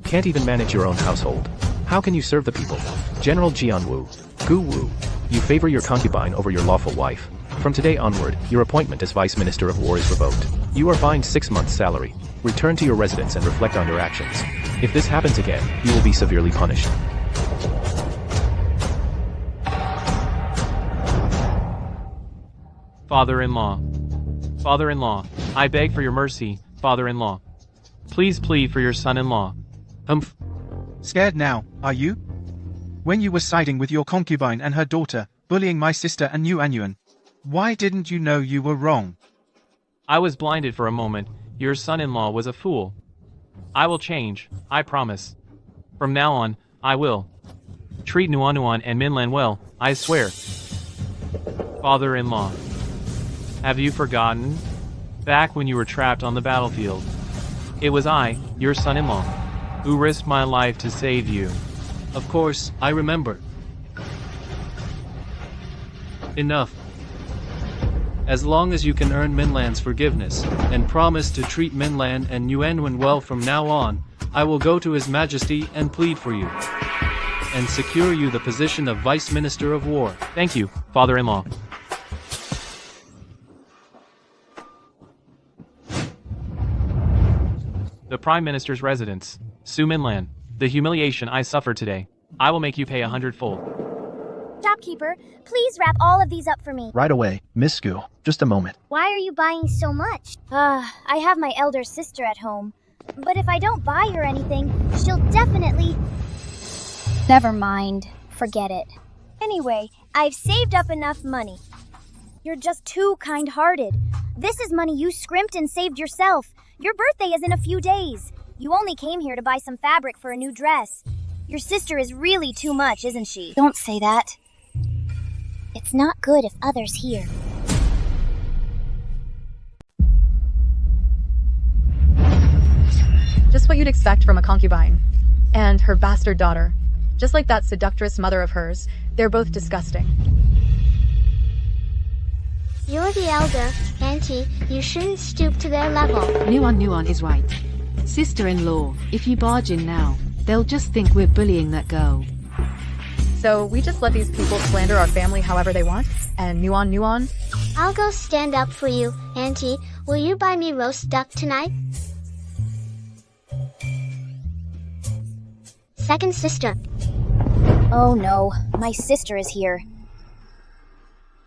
Speaker 9: Can't even manage your own household. How can you serve the people? General Jianwu, Gu Wu, you favor your concubine over your lawful wife. From today onward, your appointment as Vice Minister of War is revoked. You are fined 6 months' salary. Return to your residence and reflect on your actions. If this happens again, you will be severely punished.
Speaker 2: Father-in-law. Father-in-law, I beg for your mercy, father-in-law. Please plead for your son-in-law. Humph.
Speaker 8: Scared now, are you? When you were siding with your concubine and her daughter, bullying my sister and Yuan, why didn't you know you were wrong?
Speaker 2: I was blinded for a moment. Your son-in-law was a fool. I will change, I promise. From now on, I will. Treat Nuan and Minlan well, I swear. Father-in-law. Have you forgotten? Back when you were trapped on the battlefield. It was I, your son-in-law, who risked my life to save you. Of course, I remember. Enough. As long as you can earn Minlan's forgiveness, and promise to treat Minlan and Yuan well from now on, I will go to His Majesty and plead for you. And secure you the position of Vice Minister of War. Thank you, father-in-law. The Prime Minister's residence. Su Minlan. The humiliation I suffered today. I will make you pay 100-fold.
Speaker 4: Shopkeeper, please wrap all of these up for me.
Speaker 17: Right away. Miss Gu, just a moment.
Speaker 4: Why are you buying so much? I have my elder sister at home. But if I don't buy her anything, she'll definitely... Never mind. Forget it. Anyway, I've saved up enough money. You're just too kind-hearted. This is money you scrimped and saved yourself. Your birthday is in a few days. You only came here to buy some fabric for a new dress. Your sister is really too much, isn't she? Don't say that. It's not good if others hear.
Speaker 10: Just what you'd expect from a concubine. And her bastard daughter. Just like that seductress mother of hers, they're both disgusting.
Speaker 1: You're the elder, Auntie. You shouldn't stoop to their level.
Speaker 11: Nuan is right. Sister-in-law, if you barge in now, they'll just think we're bullying that girl.
Speaker 10: So we just let these people slander our family however they want, and Nuan,
Speaker 1: I'll go stand up for you, Auntie. Will you buy me roast duck tonight? Second sister.
Speaker 4: Oh no, my sister is here.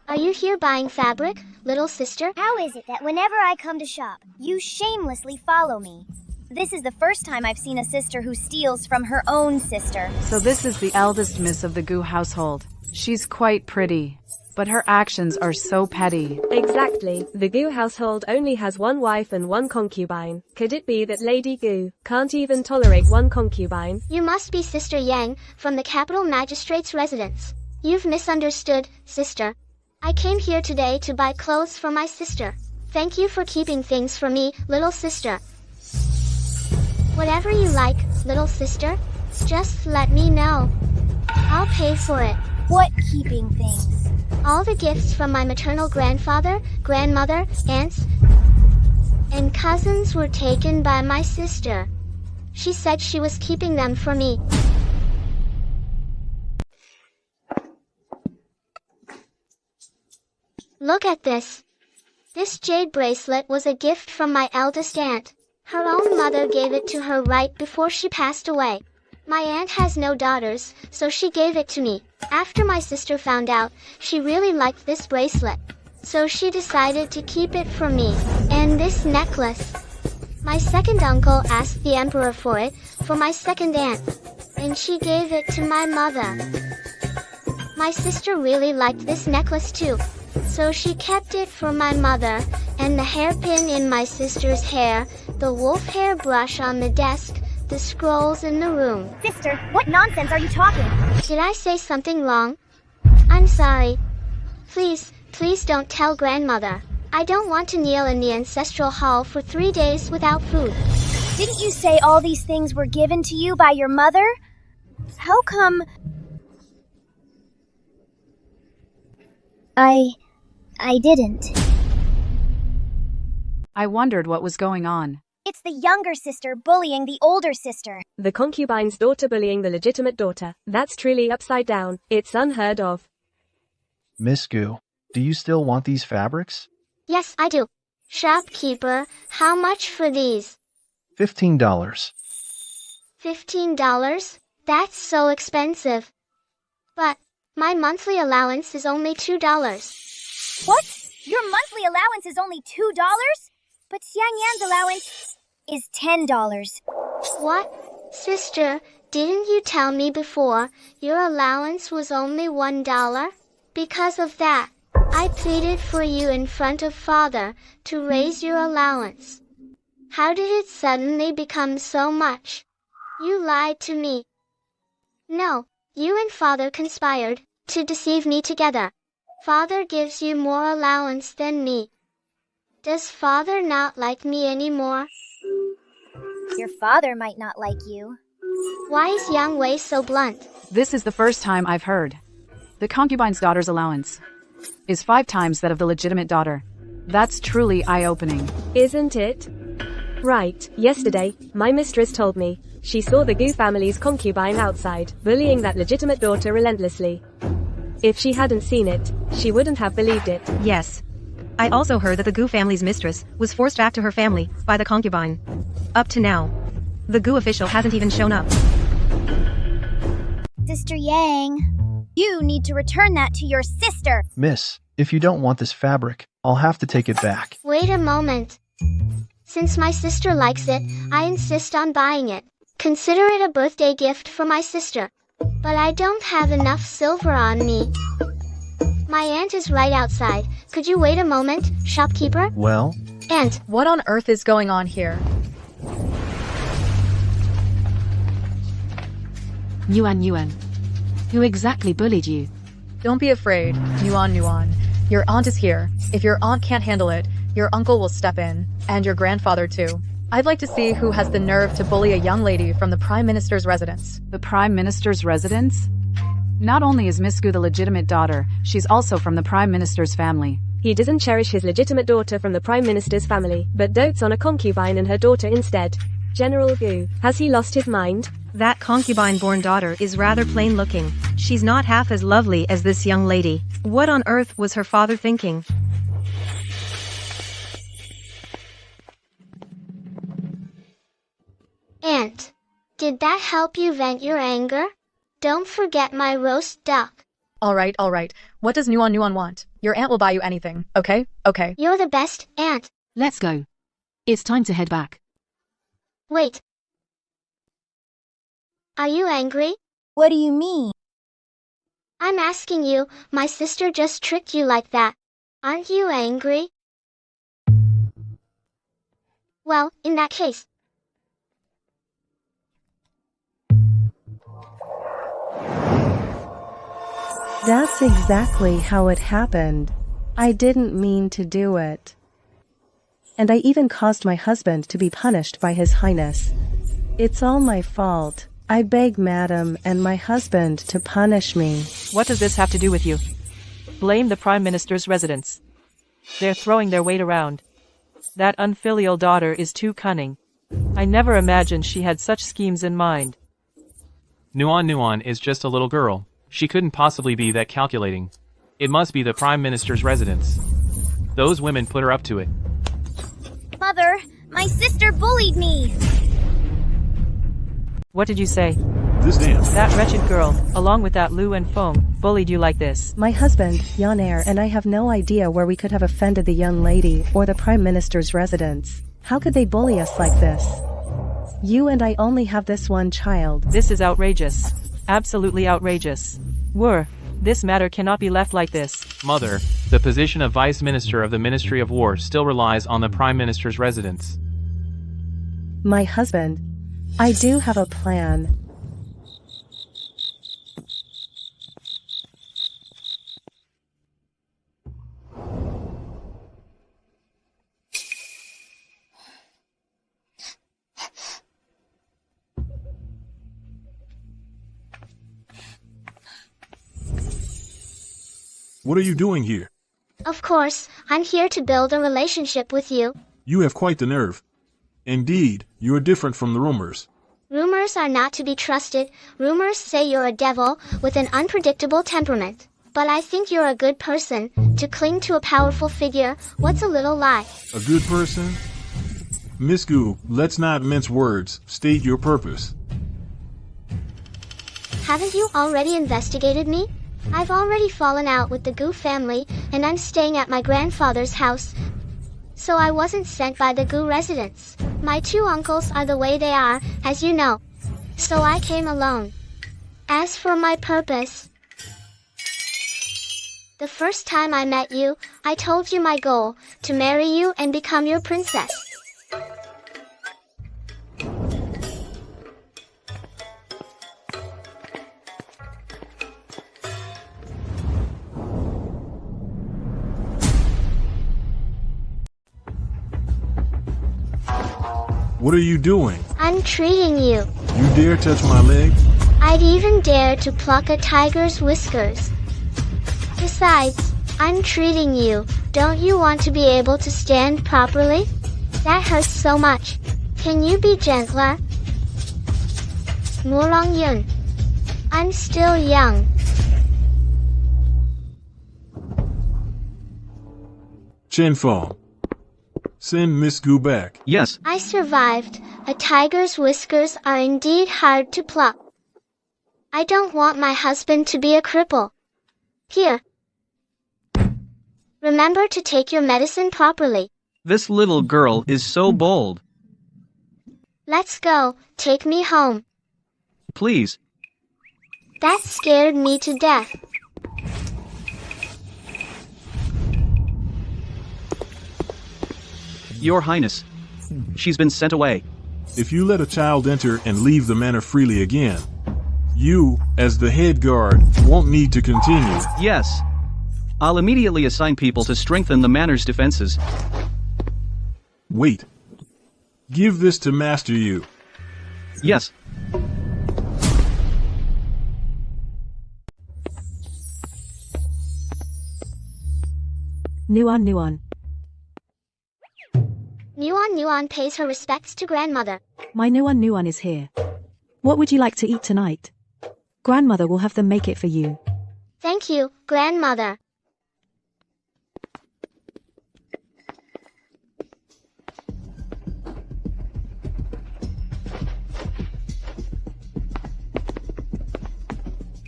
Speaker 1: Are you here buying fabric, little sister?
Speaker 4: How is it that whenever I come to shop, you shamelessly follow me? This is the first time I've seen a sister who steals from her own sister.
Speaker 15: So this is the eldest miss of the Goo household. She's quite pretty, but her actions are so petty.
Speaker 7: Exactly. The Goo household only has one wife and one concubine. Could it be that Lady Goo can't even tolerate one concubine?
Speaker 1: You must be Sister Yang from the capital magistrate's residence. You've misunderstood, sister. I came here today to buy clothes for my sister. Thank you for keeping things for me, little sister. Whatever you like, little sister, just let me know. I'll pay for it.
Speaker 4: What keeping things?
Speaker 1: All the gifts from my maternal grandfather, grandmother, aunts, and cousins were taken by my sister. She said she was keeping them for me. Look at this. This jade bracelet was a gift from my eldest aunt. Her own mother gave it to her right before she passed away. My aunt has no daughters, so she gave it to me. After my sister found out, she really liked this bracelet. So she decided to keep it for me. And this necklace. My second uncle asked the emperor for it, for my second aunt. And she gave it to my mother. My sister really liked this necklace too. So she kept it for my mother, and the hairpin in my sister's hair, the wolf hair brush on the desk, the scrolls in the room.
Speaker 4: Sister, what nonsense are you talking?
Speaker 1: Did I say something wrong? I'm sorry. Please don't tell grandmother. I don't want to kneel in the ancestral hall for 3 days without food.
Speaker 4: Didn't you say all these things were given to you by your mother? How come... I didn't.
Speaker 15: I wondered what was going on.
Speaker 4: It's the younger sister bullying the older sister.
Speaker 7: The concubine's daughter bullying the legitimate daughter. That's truly upside down. It's unheard of.
Speaker 17: Miss Goo, do you still want these fabrics?
Speaker 1: Yes, I do. Shopkeeper, how much for these?
Speaker 17: $15.
Speaker 1: $15? That's so expensive. But my monthly allowance is only $2.
Speaker 4: What? Your monthly allowance is only $2? But Xiang Yan's allowance is $10.
Speaker 1: What? Sister, didn't you tell me before your allowance was only $1? Because of that, I pleaded for you in front of Father to raise your allowance. How did it suddenly become so much? You lied to me. No, you and Father conspired to deceive me together. Father gives you more allowance than me. Does Father not like me anymore?
Speaker 4: Your father might not like you.
Speaker 1: Why is Yang Wei so blunt?
Speaker 15: This is the first time I've heard. The concubine's daughter's allowance is 5 times that of the legitimate daughter. That's truly eye-opening.
Speaker 7: Isn't it? Right, yesterday, my mistress told me she saw the Goo family's concubine outside, bullying that legitimate daughter relentlessly. If she hadn't seen it, she wouldn't have believed it.
Speaker 18: Yes. I also heard that the Goo family's mistress was forced back to her family by the concubine. Up to now, the Goo official hasn't even shown up.
Speaker 4: Sister Yang, you need to return that to your sister.
Speaker 17: Miss, if you don't want this fabric, I'll have to take it back.
Speaker 1: Wait a moment. Since my sister likes it, I insist on buying it. Consider it a birthday gift for my sister. But I don't have enough silver on me. My aunt is right outside. Could you wait a moment, shopkeeper?
Speaker 17: Well?
Speaker 1: Aunt.
Speaker 10: What on earth is going on here?
Speaker 11: Yuan. Who exactly bullied you?
Speaker 10: Don't be afraid, Nuan. Your aunt is here. If your aunt can't handle it, your uncle will step in. And your grandfather too. I'd like to see who has the nerve to bully a young lady from the Prime Minister's residence.
Speaker 15: The Prime Minister's residence? Not only is Miss Goo the legitimate daughter, she's also from the Prime Minister's family.
Speaker 7: He doesn't cherish his legitimate daughter from the Prime Minister's family, but dotes on a concubine and her daughter instead. General Goo, has he lost his mind?
Speaker 18: That concubine-born daughter is rather plain-looking. She's not half as lovely as this young lady. What on earth was her father thinking?
Speaker 1: Did that help you vent your anger? Don't forget my roast duck.
Speaker 10: Alright. What does Nuan want? Your aunt will buy you anything, okay? Okay.
Speaker 1: You're the best aunt.
Speaker 3: Let's go. It's time to head back.
Speaker 1: Wait. Are you angry?
Speaker 4: What do you mean?
Speaker 1: I'm asking you, my sister just tricked you like that. Aren't you angry? Well, in that case.
Speaker 13: That's exactly how it happened. I didn't mean to do it. And I even caused my husband to be punished by His Highness. It's all my fault. I beg Madam and my husband to punish me.
Speaker 6: What does this have to do with you? Blame the Prime Minister's residence. They're throwing their weight around. That unfilial daughter is too cunning. I never imagined she had such schemes in mind.
Speaker 2: Nuan is just a little girl. She couldn't possibly be that calculating. It must be the Prime Minister's residence. Those women put her up to it.
Speaker 4: Mother, my sister bullied me.
Speaker 6: What did you say?
Speaker 14: This dance.
Speaker 6: That wretched girl, along with that Lu and Feng, bullied you like this.
Speaker 13: My husband, Yanair, and I have no idea where we could have offended the young lady or the Prime Minister's residence. How could they bully us like this? You and I only have this one child.
Speaker 6: This is outrageous. Absolutely outrageous. This matter cannot be left like this.
Speaker 2: Mother, the position of Vice Minister of the Ministry of War still relies on the Prime Minister's residence.
Speaker 13: My husband, I do have a plan.
Speaker 14: What are you doing here?
Speaker 1: Of course, I'm here to build a relationship with you.
Speaker 14: You have quite the nerve. Indeed, you are different from the rumors.
Speaker 1: Rumors are not to be trusted. Rumors say you're a devil with an unpredictable temperament. But I think you're a good person. To cling to a powerful figure, what's a little lie?
Speaker 14: A good person? Miss Gu, let's not mince words. State your purpose.
Speaker 1: Haven't you already investigated me? I've already fallen out with the Gu family, and I'm staying at my grandfather's house. So I wasn't sent by the Gu residence. My two uncles are the way they are, as you know. So I came alone. As for my purpose, the first time I met you, I told you my goal, to marry you and become your princess.
Speaker 14: What are you doing?
Speaker 1: I'm treating you.
Speaker 14: You dare touch my leg?
Speaker 1: I'd even dare to pluck a tiger's whiskers. Besides, I'm treating you. Don't you want to be able to stand properly? That hurts so much. Can you be gentler? Murong Yun. I'm still young.
Speaker 14: Chen Fong. Send Miss Gu back.
Speaker 16: Yes.
Speaker 1: I survived. A tiger's whiskers are indeed hard to pluck. I don't want my husband to be a cripple. Here. Remember to take your medicine properly.
Speaker 16: This little girl is so bold.
Speaker 1: Let's go. Take me home.
Speaker 16: Please.
Speaker 1: That scared me to death.
Speaker 16: Your Highness. She's been sent away.
Speaker 14: If you let a child enter and leave the manor freely again, you, as the head guard, won't need to continue.
Speaker 16: Yes. I'll immediately assign people to strengthen the manor's defenses.
Speaker 14: Wait. Give this to Master Yu.
Speaker 16: Yes.
Speaker 3: Nuan.
Speaker 1: Nuan pays her respects to grandmother.
Speaker 3: My Nuan is here. What would you like to eat tonight? Grandmother will have them make it for you.
Speaker 1: Thank you, grandmother.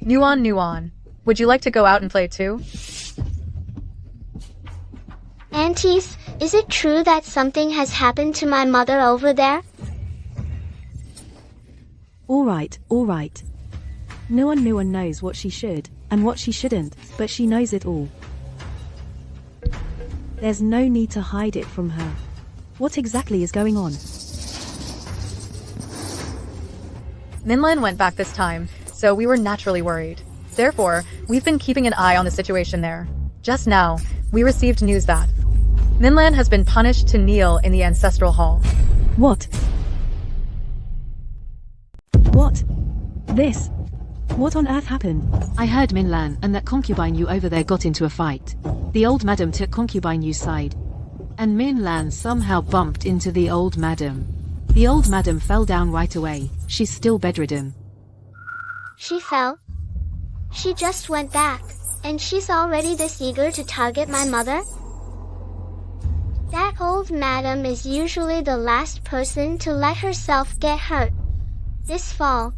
Speaker 10: Nuan. Would you like to go out and play too?
Speaker 1: Aunties, is it true that something has happened to my mother over there?
Speaker 3: All right. Nuan knows what she should and what she shouldn't, but she knows it all. There's no need to hide it from her. What exactly is going on?
Speaker 10: Minlan went back this time, so we were naturally worried. Therefore, we've been keeping an eye on the situation there. Just now, we received news that Minlan has been punished to kneel in the ancestral hall.
Speaker 3: What? This? What on earth happened? I heard Minlan and that concubine you over there got into a fight. The old madam took concubine you's side. And Minlan somehow bumped into the old madam. The old madam fell down right away. She's still bedridden.
Speaker 1: She fell. She just went back, and she's already this eager to target my mother? That old madam is usually the last person to let herself get hurt. This fall,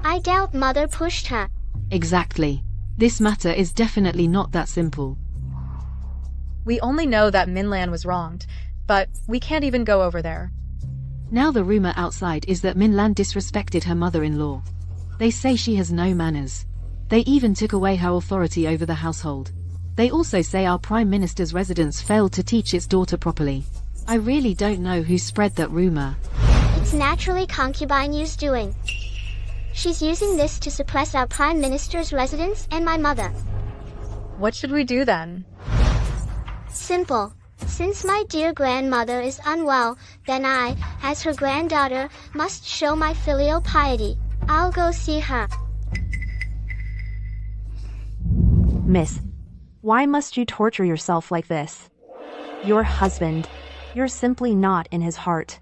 Speaker 1: I doubt mother pushed her.
Speaker 11: Exactly. This matter is definitely not that simple.
Speaker 10: We only know that Minlan was wronged, but we can't even go over there.
Speaker 11: Now the rumor outside is that Minlan disrespected her mother-in-law. They say she has no manners. They even took away her authority over the household. They also say our Prime Minister's residence failed to teach its daughter properly. I really don't know who spread that rumor.
Speaker 1: It's naturally concubine you's doing. She's using this to suppress our Prime Minister's residence and my mother.
Speaker 10: What should we do then?
Speaker 1: Simple. Since my dear grandmother is unwell, then I, as her granddaughter, must show my filial piety. I'll go see her.
Speaker 5: Miss, why must you torture yourself like this? Your husband, you're simply not in his heart.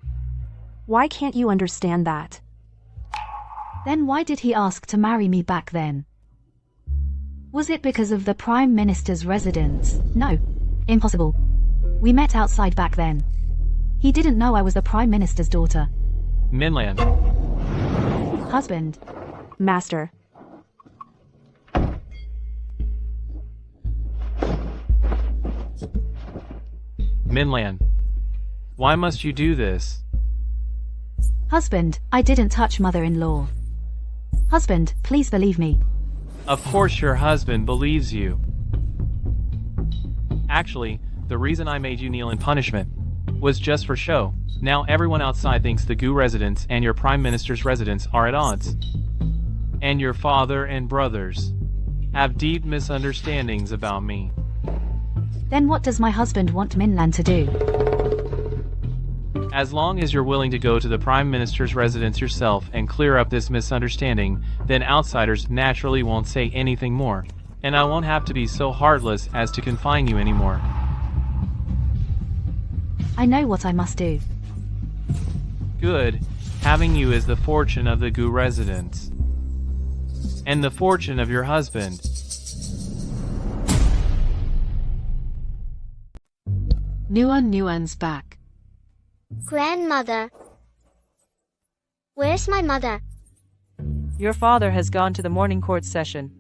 Speaker 5: Why can't you understand that?
Speaker 3: Then why did he ask to marry me back then? Was it because of the Prime Minister's residence? No. Impossible. We met outside back then. He didn't know I was the Prime Minister's daughter.
Speaker 2: Minlan.
Speaker 3: Husband.
Speaker 5: Master.
Speaker 2: Minlan. Why must you do this?
Speaker 3: Husband, I didn't touch mother-in-law. Husband, please believe me.
Speaker 2: Of course your husband believes you. Actually, the reason I made you kneel in punishment was just for show. Now everyone outside thinks the Gu residence and your Prime Minister's residence are at odds. And your father and brothers have deep misunderstandings about me.
Speaker 3: Then what does my husband want Minlan to do?
Speaker 2: As long as you're willing to go to the Prime Minister's residence yourself and clear up this misunderstanding, then outsiders naturally won't say anything more, and I won't have to be so heartless as to confine you anymore.
Speaker 3: I know what I must do.
Speaker 2: Good. Having you is the fortune of the Gu residence. And the fortune of your husband.
Speaker 11: Nuan's back.
Speaker 1: Grandmother. Where's my mother?
Speaker 6: Your father has gone to the morning court session.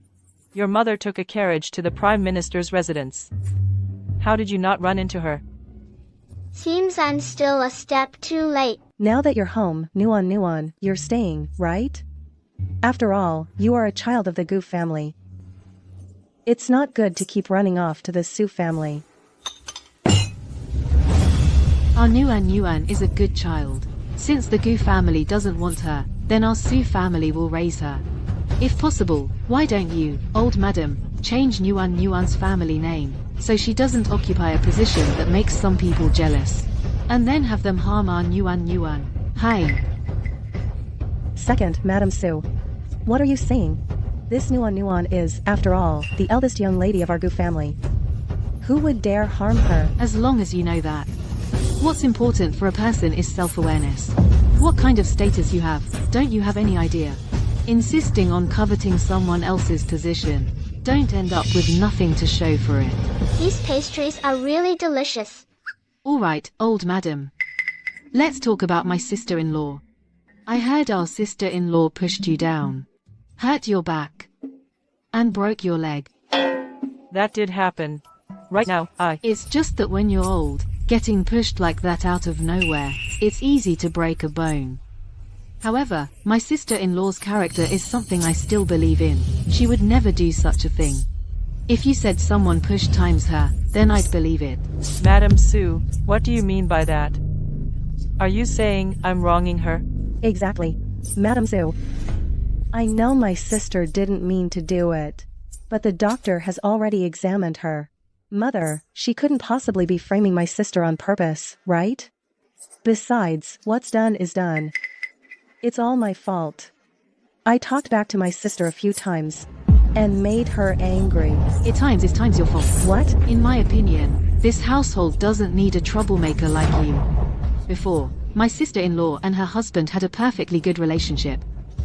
Speaker 6: Your mother took a carriage to the Prime Minister's residence. How did you not run into her?
Speaker 1: Seems I'm still a step too late.
Speaker 13: Now that you're home, Nuan, you're staying, right? After all, you are a child of the Gu family. It's not good to keep running off to the Su family.
Speaker 11: Our Nuan is a good child. Since the Gu family doesn't want her, then our Su family will raise her. If possible, why don't you, old madam, change Nuan's family name, so she doesn't occupy a position that makes some people jealous. And then have them harm our Nuan. Hi.
Speaker 13: Second, Madam Su. What are you saying? This Nuan is, after all, the eldest young lady of our Gu family. Who would dare harm her?
Speaker 11: As long as you know that. What's important for a person is self-awareness. What kind of status you have, don't you have any idea? Insisting on coveting someone else's position, don't end up with nothing to show for it.
Speaker 1: These pastries are really delicious.
Speaker 11: Alright, old madam. Let's talk about my sister-in-law. I heard our sister-in-law pushed you down. Hurt your back. And broke your leg.
Speaker 6: That did happen. Right now,
Speaker 11: It's just that when you're old, getting pushed like that out of nowhere, it's easy to break a bone. However, my sister-in-law's character is something I still believe in. She would never do such a thing. If you said someone pushed times her, then I'd believe it.
Speaker 6: Madam Sue, what do you mean by that? Are you saying I'm wronging her?
Speaker 13: Exactly. Madam Sue. I know my sister didn't mean to do it, but the doctor has already examined her. Mother, she couldn't possibly be framing my sister on purpose, right? Besides, what's done is done. It's all my fault. I talked back to my sister a few times and made her angry.
Speaker 11: At times is times your fault.
Speaker 13: What?
Speaker 11: In my opinion, this household doesn't need a troublemaker like you. Before, my sister-in-law and her husband had a perfectly good relationship.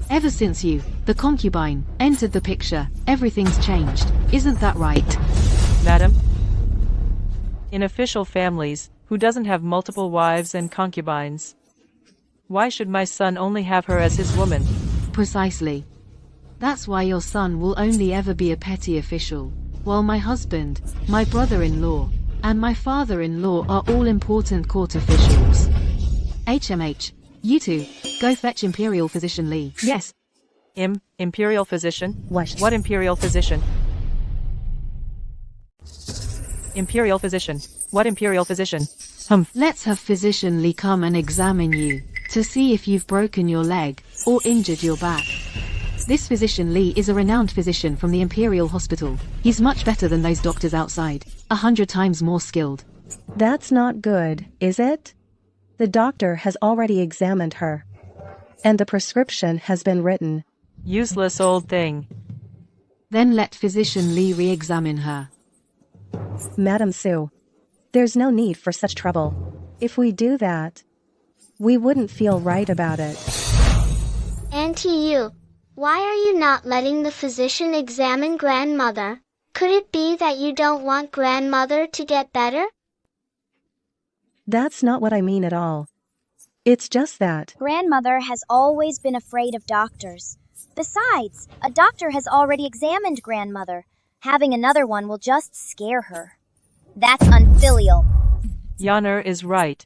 Speaker 11: Ever since you, the concubine, entered the picture, everything's changed. Isn't that right?
Speaker 6: Madam? In official families, who doesn't have multiple wives and concubines? Why should my son only have her as his woman?
Speaker 11: Precisely. That's why your son will only ever be a petty official, while my husband, my brother-in-law, and my father-in-law are all important court officials. HMH, you two, go fetch Imperial Physician Lee.
Speaker 6: Yes. Imperial Physician?
Speaker 13: What?
Speaker 6: What Imperial Physician? Imperial Physician. What Imperial Physician?
Speaker 11: Let's have Physician Lee come and examine you, to see if you've broken your leg, or injured your back. This Physician Lee is a renowned physician from the Imperial Hospital. He's much better than those doctors outside, 100 times more skilled.
Speaker 13: That's not good, is it? The doctor has already examined her. And the prescription has been written.
Speaker 6: Useless old thing.
Speaker 11: Then let Physician Lee re-examine her.
Speaker 13: Madam Sue, there's no need for such trouble. If we do that, we wouldn't feel right about it.
Speaker 1: Auntie Yu, why are you not letting the physician examine grandmother? Could it be that you don't want grandmother to get better?
Speaker 13: That's not what I mean at all. It's just that
Speaker 4: Grandmother has always been afraid of doctors. Besides, a doctor has already examined grandmother. Having another one will just scare her. That's unfilial.
Speaker 6: Yonner is right.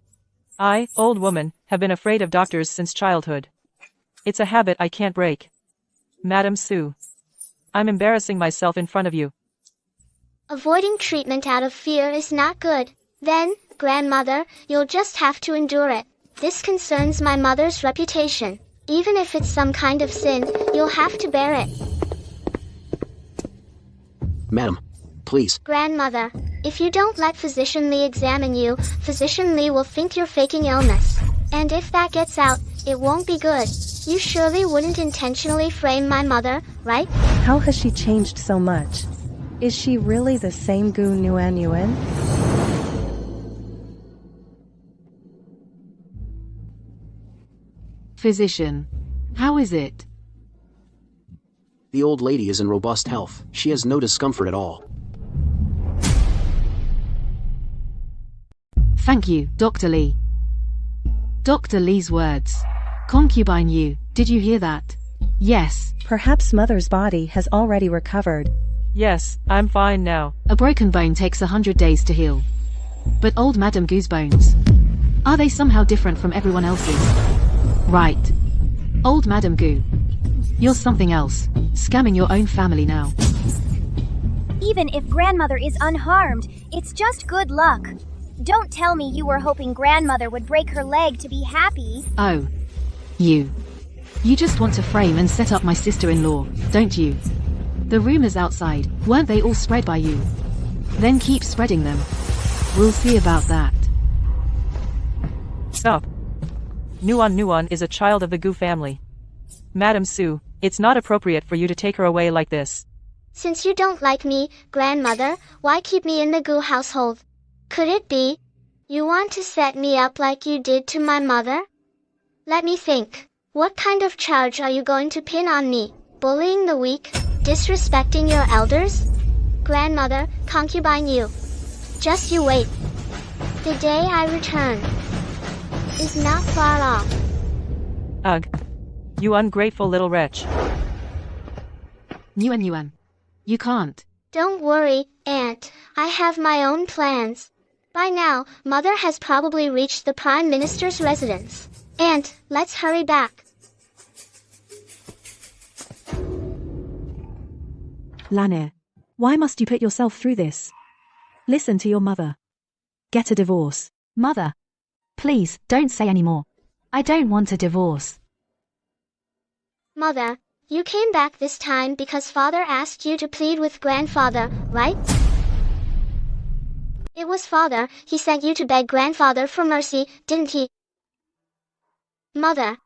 Speaker 6: I, old woman, have been afraid of doctors since childhood. It's a habit I can't break. Madam Sue. I'm embarrassing myself in front of you.
Speaker 1: Avoiding treatment out of fear is not good. Then, grandmother, you'll just have to endure it. This concerns my mother's reputation. Even if it's some kind of sin, you'll have to bear it.
Speaker 19: Madam, please.
Speaker 1: Grandmother, if you don't let Physician Lee examine you, Physician Lee will think you're faking illness. And if that gets out, it won't be good. You surely wouldn't intentionally frame my mother, right?
Speaker 13: How has she changed so much? Is she really the same Gu Nuan Yuan?
Speaker 11: Physician, how is it?
Speaker 19: The old lady is in robust health. She has no discomfort at all.
Speaker 11: Thank you, Dr. Lee. Dr. Lee's words. Concubine Yu, did you hear that? Yes.
Speaker 13: Perhaps mother's body has already recovered.
Speaker 6: Yes, I'm fine now.
Speaker 11: A broken bone takes 100 days to heal. But old Madame Gu's bones, are they somehow different from everyone else's? Right. Old Madame Gu, you're something else, scamming your own family now.
Speaker 4: Even if grandmother is unharmed, it's just good luck. Don't tell me you were hoping grandmother would break her leg to be happy.
Speaker 11: Oh. You. You just want to frame and set up my sister-in-law, don't you? The rumors outside, weren't they all spread by you? Then keep spreading them. We'll see about that.
Speaker 6: Stop. Nuan is a child of the Gu family. Madam Sue, it's not appropriate for you to take her away like this.
Speaker 1: Since you don't like me, grandmother, why keep me in the Gu household? Could it be you want to set me up like you did to my mother? Let me think. What kind of charge are you going to pin on me? Bullying the weak? Disrespecting your elders? Grandmother, concubine Yu. Just you wait. The day I return is not far off.
Speaker 6: Ugh. You ungrateful little wretch.
Speaker 11: Yuan. You can't.
Speaker 1: Don't worry, Aunt. I have my own plans. By now, Mother has probably reached the Prime Minister's residence. Aunt, let's hurry back.
Speaker 3: Lanir, why must you put yourself through this? Listen to your mother. Get a divorce. Mother, please, don't say any more. I don't want a divorce.
Speaker 1: Mother, you came back this time because Father asked you to plead with Grandfather, right? It was Father, he sent you to beg Grandfather for mercy, didn't he? Mother,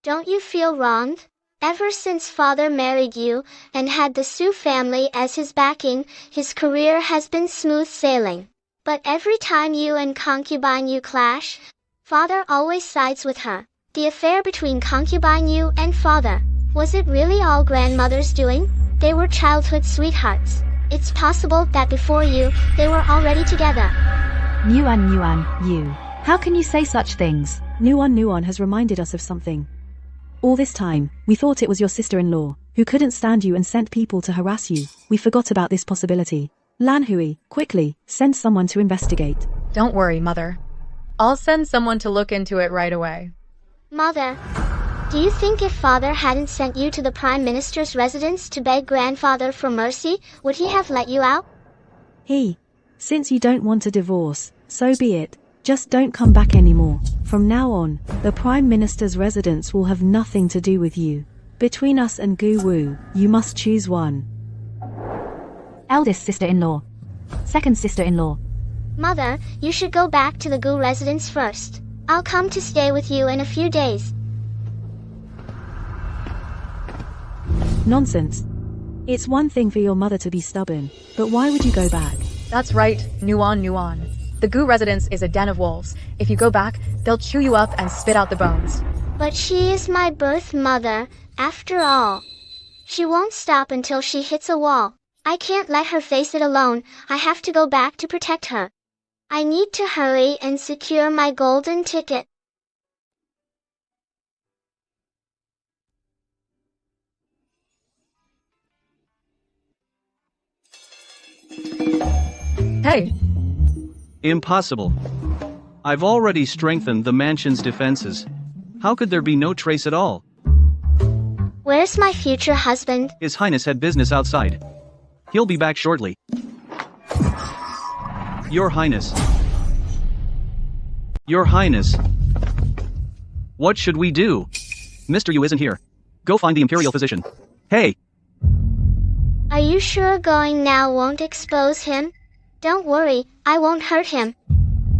Speaker 1: don't you feel wronged? Ever since Father married you, and had the Sioux family as his backing, his career has been smooth sailing. But every time you and Concubine you clash, Father always sides with her. The affair between Concubine you and Father, was it really all Grandmother's doing? They were childhood sweethearts. It's possible that before you, they were already together.
Speaker 3: Nuan, you. How can you say such things? Nuan has reminded us of something. All this time, we thought it was your sister-in-law, who couldn't stand you and sent people to harass you. We forgot about this possibility. Lan Hui, quickly, send someone to investigate.
Speaker 10: Don't worry, Mother. I'll send someone to look into it right away.
Speaker 1: Mother, do you think if Father hadn't sent you to the Prime Minister's residence to beg Grandfather for mercy, would he have let you out?
Speaker 3: Since you don't want a divorce, so be it. Just don't come back anymore. From now on, the Prime Minister's residence will have nothing to do with you. Between us and Gu Wu, you must choose one. Eldest sister-in-law. Second sister-in-law.
Speaker 1: Mother, you should go back to the Gu residence first. I'll come to stay with you in a few days.
Speaker 3: Nonsense. It's one thing for your mother to be stubborn, but why would you go back?
Speaker 10: That's right, Nuan. The Gu residence is a den of wolves. If you go back, they'll chew you up and spit out the bones.
Speaker 1: But she is my birth mother, after all. She won't stop until she hits a wall. I can't let her face it alone. I have to go back to protect her. I need to hurry and secure my golden ticket.
Speaker 10: Hey!
Speaker 16: Impossible. I've already strengthened the mansion's defenses. How could there be no trace at all?
Speaker 1: Where's my future husband?
Speaker 16: His Highness had business outside. He'll be back shortly. Your Highness. Your Highness. What should we do? Mr. Yu isn't here. Go find the Imperial physician. Hey!
Speaker 1: Are you sure going now won't expose him? Don't worry, I won't hurt him.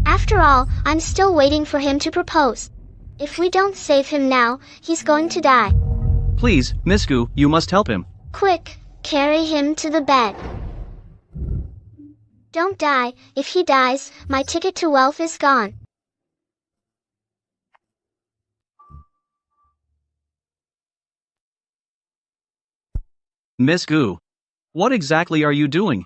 Speaker 1: After all, I'm still waiting for him to propose. If we don't save him now, he's going to die.
Speaker 16: Please, Miss Gu, you must help him.
Speaker 1: Quick, carry him to the bed. Don't die. If he dies, my ticket to wealth is gone.
Speaker 16: Miss Gu, what exactly are you doing?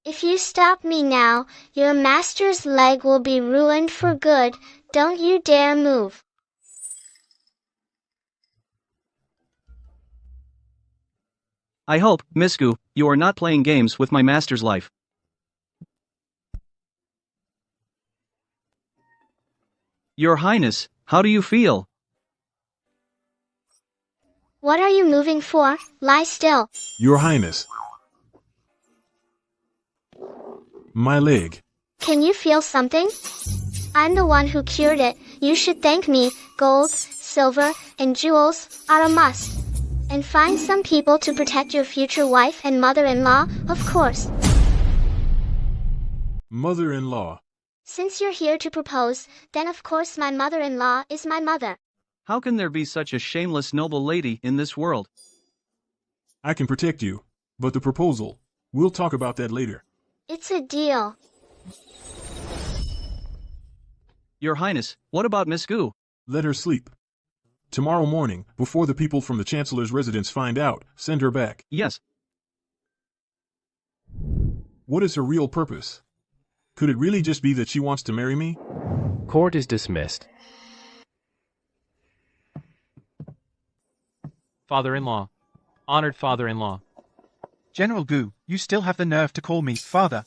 Speaker 1: If you stop me now, your master's leg will be ruined for good. Don't you dare move.
Speaker 16: I hope, Miss Gu, you are not playing games with my master's life. Your Highness, how do you feel?
Speaker 1: What are you moving for? Lie still.
Speaker 14: Your Highness. My leg.
Speaker 1: Can you feel something? I'm the one who cured it. You should thank me. Gold, silver, and jewels are a must. And find some people to protect your future wife and mother-in-law, of course.
Speaker 14: Mother-in-law.
Speaker 1: Since you're here to propose, then of course my mother-in-law is my mother.
Speaker 16: How can there be such a shameless noble lady in this world?
Speaker 14: I can protect you, but the proposal, we'll talk about that later.
Speaker 1: It's a deal.
Speaker 16: Your Highness, what about Miss Gu?
Speaker 14: Let her sleep. Tomorrow morning, before the people from the Chancellor's residence find out, send her back.
Speaker 16: Yes.
Speaker 14: What is her real purpose? Could it really just be that she wants to marry me?
Speaker 20: Court is dismissed.
Speaker 2: Father-in-law. Honored father-in-law.
Speaker 8: General Gu, you still have the nerve to call me father.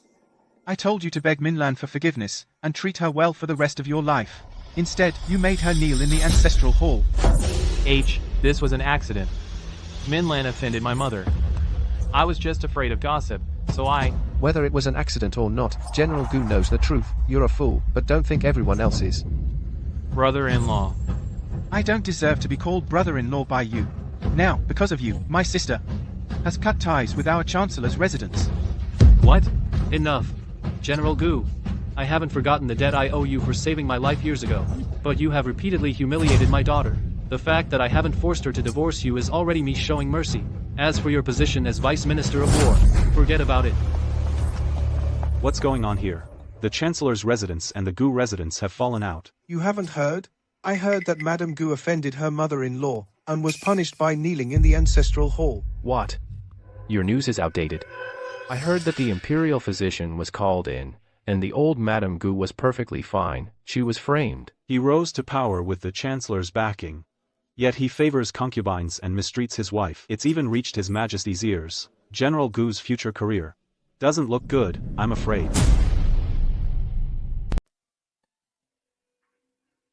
Speaker 8: I told you to beg Minlan for forgiveness, and treat her well for the rest of your life. Instead, you made her kneel in the ancestral hall.
Speaker 2: This was an accident. Minlan offended my mother. I was just afraid of gossip, so I...
Speaker 9: Whether it was an accident or not, General Gu knows the truth. You're a fool, but don't think everyone else is.
Speaker 2: Brother-in-law.
Speaker 8: I don't deserve to be called brother-in-law by you. Now, because of you, my sister has cut ties with our Chancellor's residence.
Speaker 2: What? Enough. General Gu. I haven't forgotten the debt I owe you for saving my life years ago. But you have repeatedly humiliated my daughter. The fact that I haven't forced her to divorce you is already me showing mercy. As for your position as Vice Minister of War, forget about it.
Speaker 21: What's going on here? The Chancellor's residence and the Gu residence have fallen out.
Speaker 22: You haven't heard? I heard that Madame Gu offended her mother-in-law and was punished by kneeling in the ancestral hall.
Speaker 20: What? Your news is outdated. I heard that the imperial physician was called in, and the old Madame Gu was perfectly fine. She was framed.
Speaker 21: He rose to power with the Chancellor's backing. Yet he favors concubines and mistreats his wife. It's even reached His Majesty's ears. General Gu's future career doesn't look good, I'm afraid.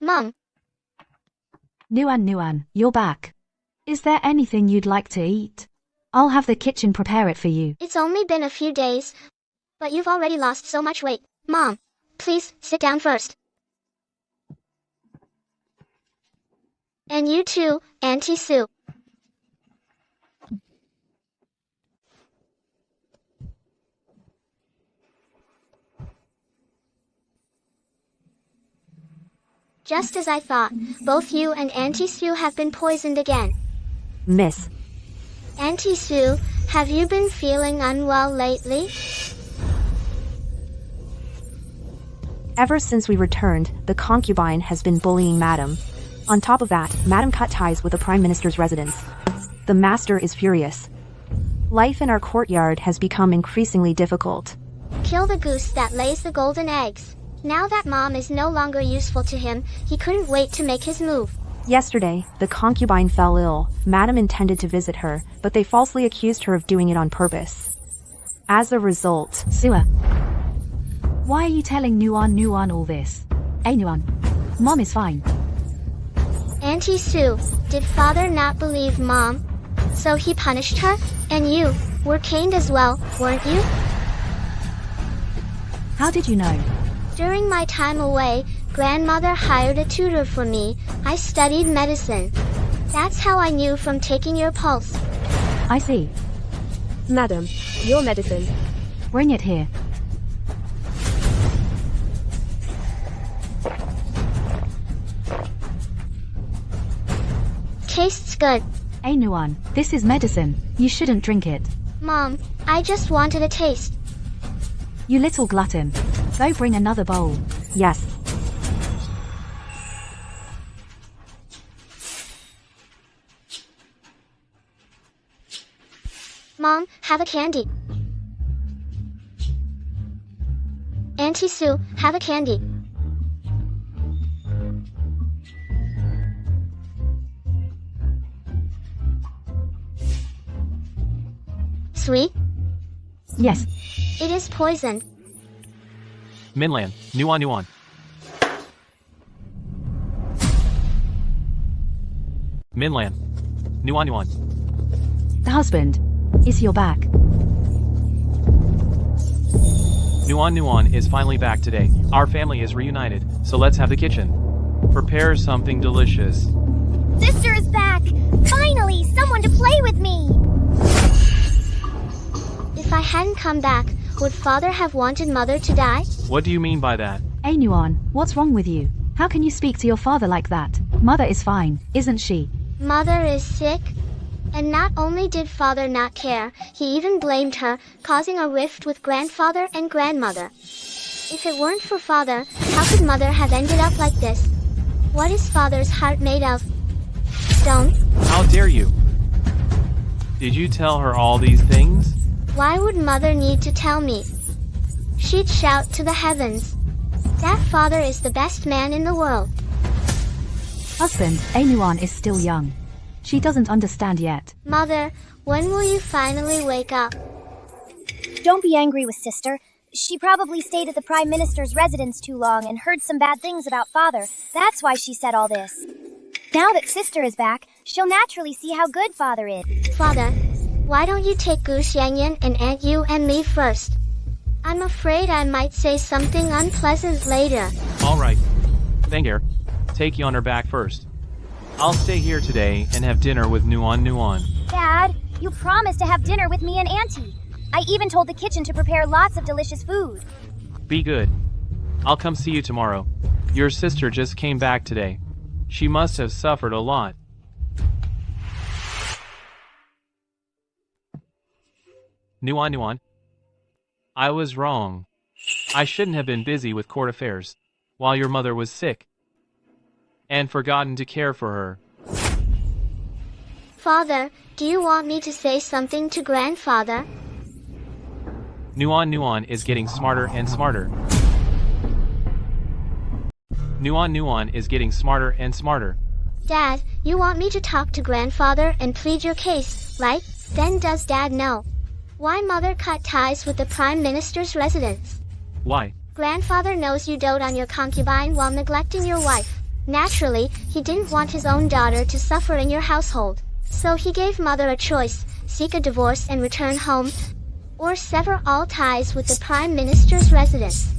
Speaker 1: Mom.
Speaker 3: Nuan, you're back. Is there anything you'd like to eat? I'll have the kitchen prepare it for you.
Speaker 1: It's only been a few days, but you've already lost so much weight. Mom, please, sit down first. And you too, Auntie Sue. Just as I thought, both you and Auntie Sue have been poisoned again.
Speaker 5: Miss.
Speaker 1: Auntie Sue, have you been feeling unwell lately?
Speaker 5: Ever since we returned, the concubine has been bullying Madam. On top of that, Madam cut ties with the Prime Minister's residence. The Master is furious. Life in our courtyard has become increasingly difficult.
Speaker 1: Kill the goose that lays the golden eggs. Now that Mom is no longer useful to him, he couldn't wait to make his move.
Speaker 5: Yesterday, the concubine fell ill. Madam intended to visit her, but they falsely accused her of doing it on purpose. As a result...
Speaker 3: Sua, why are you telling Nuan all this? Hey Nuan, Mom is fine.
Speaker 1: Auntie Sue, did Father not believe Mom? So he punished her? And you were caned as well, weren't you?
Speaker 3: How did you know?
Speaker 1: During my time away, Grandmother hired a tutor for me. I studied medicine. That's how I knew from taking your pulse.
Speaker 3: I see.
Speaker 7: Madam, your medicine.
Speaker 3: Bring it here.
Speaker 1: Tastes good.
Speaker 3: Hey Nuan, this is medicine. You shouldn't drink it.
Speaker 1: Mom, I just wanted a taste.
Speaker 3: You little glutton. Go bring another bowl.
Speaker 5: Yes.
Speaker 1: Mom, have a candy. Auntie Sue, have a candy. Sweet?
Speaker 3: Yes.
Speaker 1: It is poisoned.
Speaker 2: Minlan, Nuan. Minlan, Nuan.
Speaker 3: The husband. Is your back?
Speaker 2: Nuan is finally back today. Our family is reunited, so let's have the kitchen. Prepare something delicious.
Speaker 4: Sister is back! Finally, someone to play with me!
Speaker 1: If I hadn't come back, would Father have wanted Mother to die?
Speaker 2: What do you mean by that?
Speaker 3: Hey Nuan, what's wrong with you? How can you speak to your father like that? Mother is fine, isn't she?
Speaker 1: Mother is sick. And not only did Father not care, he even blamed her, causing a rift with Grandfather and Grandmother. If it weren't for Father, how could Mother have ended up like this? What is Father's heart made of? Stone?
Speaker 2: How dare you? Did you tell her all these things?
Speaker 1: Why would Mother need to tell me? She'd shout to the heavens. That Father is the best man in the world.
Speaker 3: Husband, Nuan is still young. She doesn't understand yet.
Speaker 1: Mother, when will you finally wake up?
Speaker 4: Don't be angry with sister. She probably stayed at the Prime Minister's residence too long and heard some bad things about father. That's why she said all this. Now that sister is back, she'll naturally see how good father is.
Speaker 1: Father, why don't you take Goose Yanyan and Aunt Yu and me first? I'm afraid I might say something unpleasant later.
Speaker 2: Alright. Fenger, take Yonner back first. I'll stay here today and have dinner with Nuan.
Speaker 4: Dad, you promised to have dinner with me and Auntie. I even told the kitchen to prepare lots of delicious food.
Speaker 2: Be good. I'll come see you tomorrow. Your sister just came back today. She must have suffered a lot. Nuan. I was wrong. I shouldn't have been busy with court affairs while your mother was sick and forgotten to care for her.
Speaker 1: Father, do you want me to say something to grandfather?
Speaker 2: Nuan is getting smarter and smarter. Nuan is getting smarter and smarter.
Speaker 1: Dad, you want me to talk to grandfather and plead your case, right? Then does Dad know why mother cut ties with the Prime Minister's residence?
Speaker 2: Why?
Speaker 1: Grandfather knows you dote on your concubine while neglecting your wife. Naturally, he didn't want his own daughter to suffer in your household. So he gave mother a choice: seek a divorce and return home, or sever all ties with the Prime Minister's residence.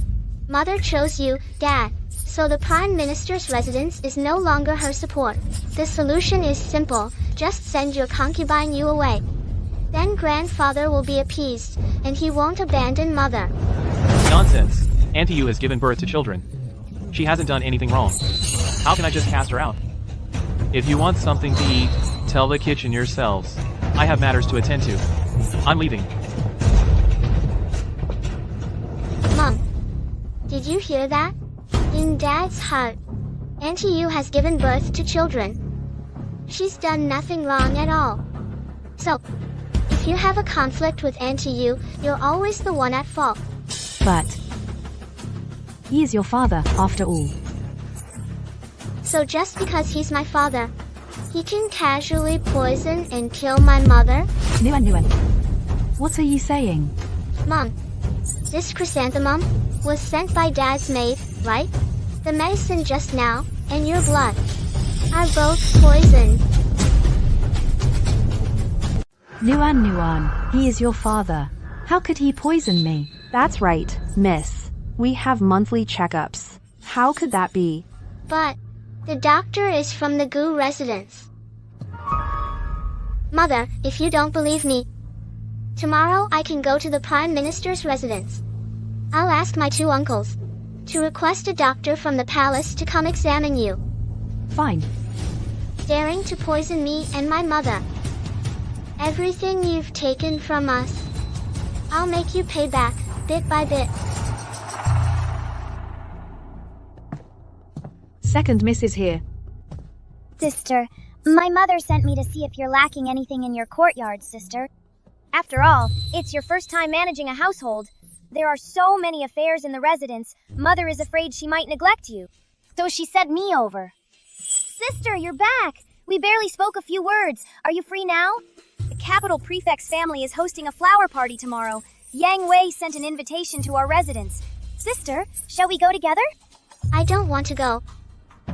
Speaker 1: Mother chose you, Dad. So the Prime Minister's residence is no longer her support. The solution is simple: just send your concubine Yu away. Then grandfather will be appeased, and he won't abandon mother.
Speaker 2: Nonsense. Auntie Yu has given birth to children. She hasn't done anything wrong. How can I just cast her out? If you want something to eat, tell the kitchen yourselves. I have matters to attend to. I'm leaving.
Speaker 1: Mom, did you hear that? In Dad's heart, Auntie Yu has given birth to children. She's done nothing wrong at all. So, if you have a conflict with Auntie Yu, you're always the one at fault.
Speaker 3: But he is your father, after all.
Speaker 1: So just because he's my father, he can casually poison and kill my mother?
Speaker 3: Nuan. What are you saying?
Speaker 1: Mom, this chrysanthemum was sent by Dad's maid, right? The medicine just now, and your blood are both poisoned.
Speaker 3: Nuan, he is your father. How could he poison me?
Speaker 5: That's right, miss. We have monthly checkups. How could that be?
Speaker 1: But the doctor is from the Gu residence. Mother, if you don't believe me, tomorrow I can go to the Prime Minister's residence. I'll ask my two uncles to request a doctor from the palace to come examine you.
Speaker 3: Fine.
Speaker 1: Daring to poison me and my mother. Everything you've taken from us, I'll make you pay back, bit by bit.
Speaker 3: Second miss is here.
Speaker 4: Sister, my mother sent me to see if you're lacking anything in your courtyard, sister. After all, it's your first time managing a household. There are so many affairs in the residence, mother is afraid she might neglect you. So she sent me over. Sister, you're back! We barely spoke a few words. Are you free now? The capital prefect's family is hosting a flower party tomorrow. Yang Wei sent an invitation to our residence. Sister, shall we go together?
Speaker 1: I don't want to go.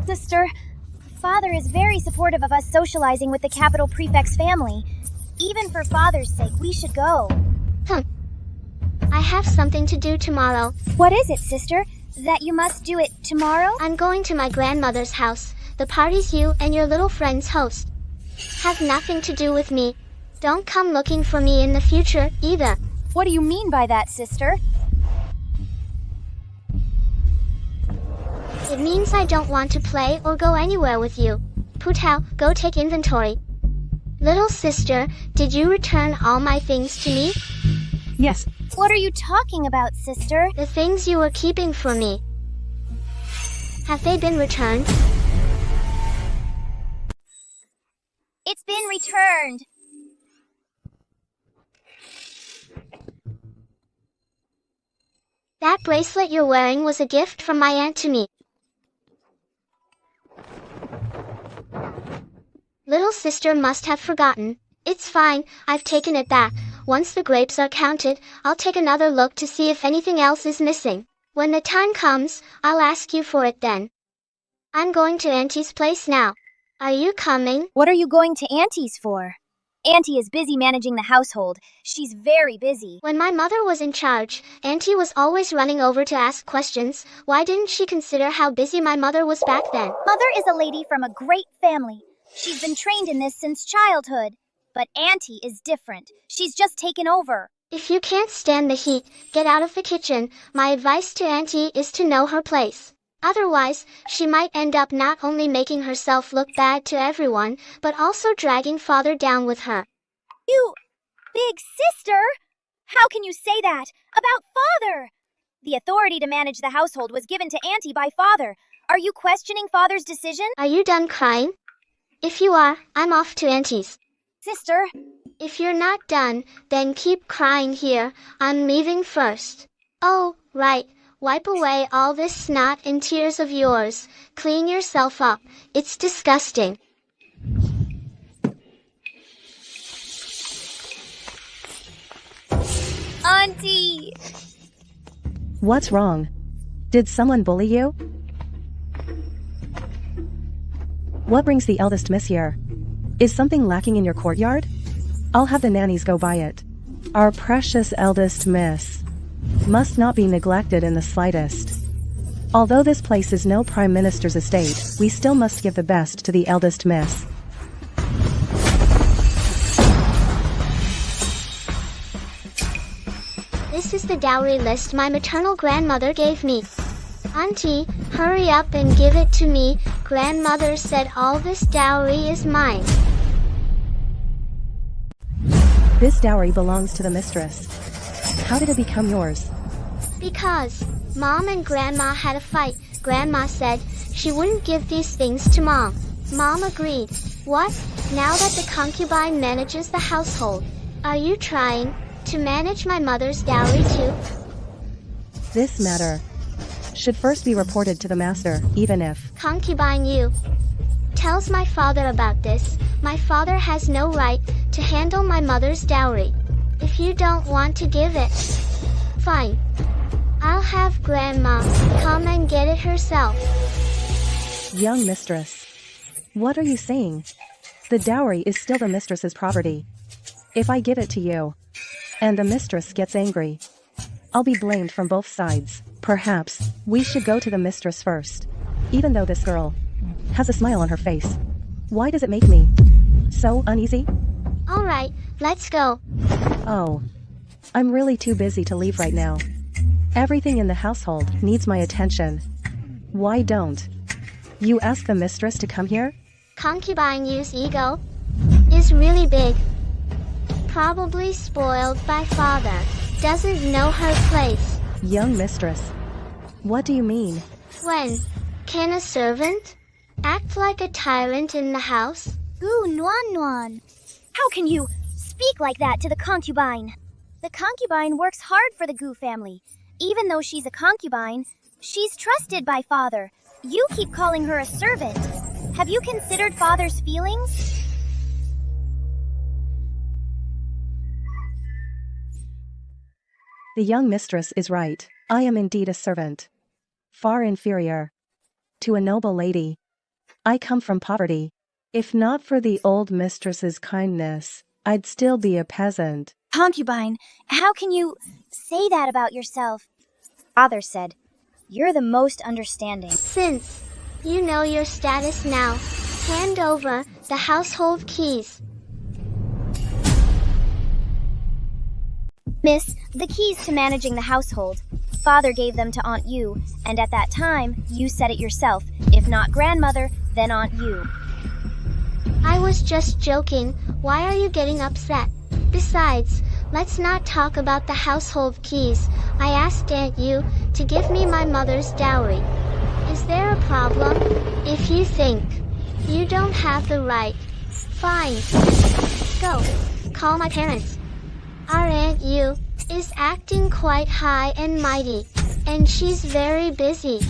Speaker 4: Sister, Father is very supportive of us socializing with the capital prefect's family. Even for Father's sake, we should go.
Speaker 1: I have something to do tomorrow.
Speaker 4: What is it, sister? That you must do it tomorrow?
Speaker 1: I'm going to my grandmother's house. The parties you and your little friends host have nothing to do with me. Don't come looking for me in the future, either.
Speaker 4: What do you mean by that, sister?
Speaker 1: It means I don't want to play or go anywhere with you. Putao, go take inventory. Little sister, did you return all my things to me?
Speaker 3: Yes.
Speaker 4: What are you talking about, sister?
Speaker 1: The things you were keeping for me. Have they been returned?
Speaker 4: It's been returned.
Speaker 1: That bracelet you're wearing was a gift from my aunt to me. Little sister must have forgotten. It's fine, I've taken it back. Once the grapes are counted, I'll take another look to see if anything else is missing. When the time comes, I'll ask you for it then. I'm going to Auntie's place now. Are you coming?
Speaker 4: What are you going to Auntie's for? Auntie is busy managing the household. She's very busy.
Speaker 1: When my mother was in charge, Auntie was always running over to ask questions. Why didn't she consider how busy my mother was back then?
Speaker 4: Mother is a lady from a great family. She's been trained in this since childhood. But Auntie is different. She's just taken over.
Speaker 1: If you can't stand the heat, get out of the kitchen. My advice to Auntie is to know her place. Otherwise, she might end up not only making herself look bad to everyone, but also dragging Father down with her.
Speaker 4: You, big sister? How can you say that about Father? The authority to manage the household was given to Auntie by Father. Are you questioning Father's decision?
Speaker 1: Are you done crying? If you are, I'm off to Auntie's.
Speaker 4: Sister?
Speaker 1: If you're not done, then keep crying here. I'm leaving first. Oh, right. Wipe away all this snot and tears of yours. Clean yourself up. It's disgusting.
Speaker 4: Auntie!
Speaker 13: What's wrong? Did someone bully you? What brings the eldest miss here? Is something lacking in your courtyard? I'll have the nannies go buy it. Our precious eldest miss must not be neglected in the slightest. Although this place is no prime minister's estate, we still must give the best to the eldest miss.
Speaker 1: This is the dowry list my maternal grandmother gave me. Auntie, hurry up and give it to me. Grandmother said all this dowry is mine.
Speaker 13: This dowry belongs to the mistress. How did it become yours?
Speaker 1: Because Mom and Grandma had a fight. Grandma said she wouldn't give these things to Mom. Mom agreed. What? Now that the concubine manages the household, are you trying to manage my mother's dowry too?
Speaker 13: This matter should first be reported to the master, even if
Speaker 1: concubine you tells my father about this. My father has no right to handle my mother's dowry. If you don't want to give it, fine. I'll have Grandma come and get it herself.
Speaker 13: Young mistress, what are you saying? The dowry is still the mistress's property. If I give it to you, and the mistress gets angry, I'll be blamed from both sides. Perhaps we should go to the mistress first. Even though this girl has a smile on her face, why does it make me so uneasy?
Speaker 1: All right, let's go.
Speaker 13: Oh, I'm really too busy to leave right now. Everything in the household needs my attention. Why don't you ask the mistress to come here?
Speaker 1: Concubine Yu's ego is really big. Probably spoiled by father. Doesn't know her place.
Speaker 13: Young mistress, what do you mean?
Speaker 1: When can a servant act like a tyrant in the house?
Speaker 4: Gu Nuan Nuan. How can you speak like that to the concubine? The concubine works hard for the Gu family. Even though she's a concubine, she's trusted by Father. You keep calling her a servant. Have you considered Father's feelings?
Speaker 13: The young mistress is right. I am indeed a servant. Far inferior to a noble lady. I come from poverty. If not for the old mistress's kindness, I'd still be a peasant.
Speaker 4: Concubine, how can you say that about yourself? Father said, you're the most understanding.
Speaker 1: Since you know your status now, hand over the household keys.
Speaker 4: Miss, the keys to managing the household. Father gave them to Aunt Yu, and at that time, you said it yourself. If not grandmother, then Aunt Yu.
Speaker 1: I was just joking. Why are you getting upset? Besides, let's not talk about the household keys. I asked Aunt Yu to give me my mother's dowry. Is there a problem? If you think you don't have the right, fine. Go. Call my parents. Our Aunt Yu is acting quite high and mighty, and she's very busy.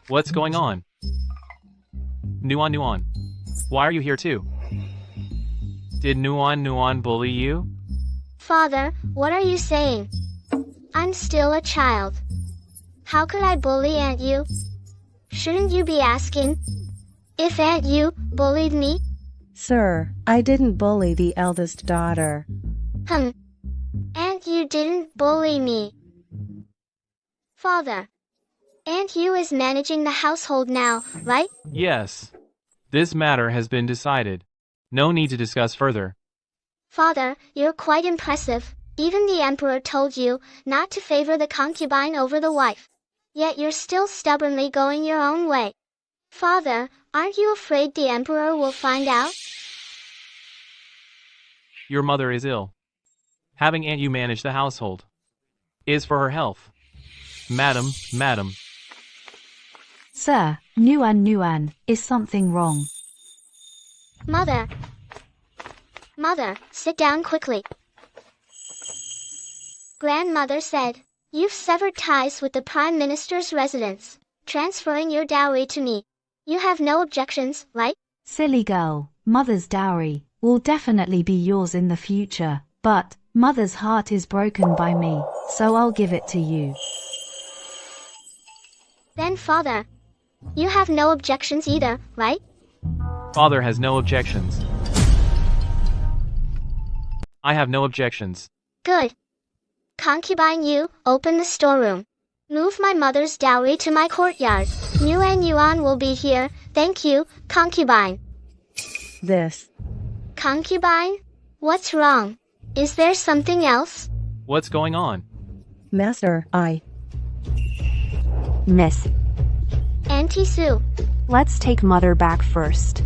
Speaker 2: What's going on? Nuan Nuan. Why are you here too? Did Nuan bully you?
Speaker 1: Father, what are you saying? I'm still a child. How could I bully Aunt Yu? Shouldn't you be asking if Aunt Yu bullied me?
Speaker 13: Sir, I didn't bully the eldest daughter.
Speaker 1: Aunt Yu didn't bully me. Father, Aunt Yu is managing the household now, right?
Speaker 2: Yes. This matter has been decided. No need to discuss further.
Speaker 1: Father, you're quite impressive. Even the emperor told you not to favor the concubine over the wife. Yet you're still stubbornly going your own way. Father, aren't you afraid the emperor will find out?
Speaker 2: Your mother is ill. Having Aunt Yu manage the household is for her health. Madam.
Speaker 3: Sir, Nuan, is something wrong?
Speaker 1: Mother, sit down quickly. Grandmother said, you've severed ties with the Prime Minister's residence, transferring your dowry to me. You have no objections, right?
Speaker 3: Silly girl, Mother's dowry will definitely be yours in the future, but Mother's heart is broken by me, so I'll give it to you.
Speaker 1: Then Father, you have no objections either, right?
Speaker 2: Father has no objections. I have no objections.
Speaker 1: Good. Concubine Yu, open the storeroom. Move my mother's dowry to my courtyard. Yuan will be here. Thank you, concubine.
Speaker 13: This.
Speaker 1: Concubine? What's wrong? Is there something else?
Speaker 2: What's going on?
Speaker 13: Master,
Speaker 5: Miss.
Speaker 1: Auntie Sue.
Speaker 5: Let's take Mother back first.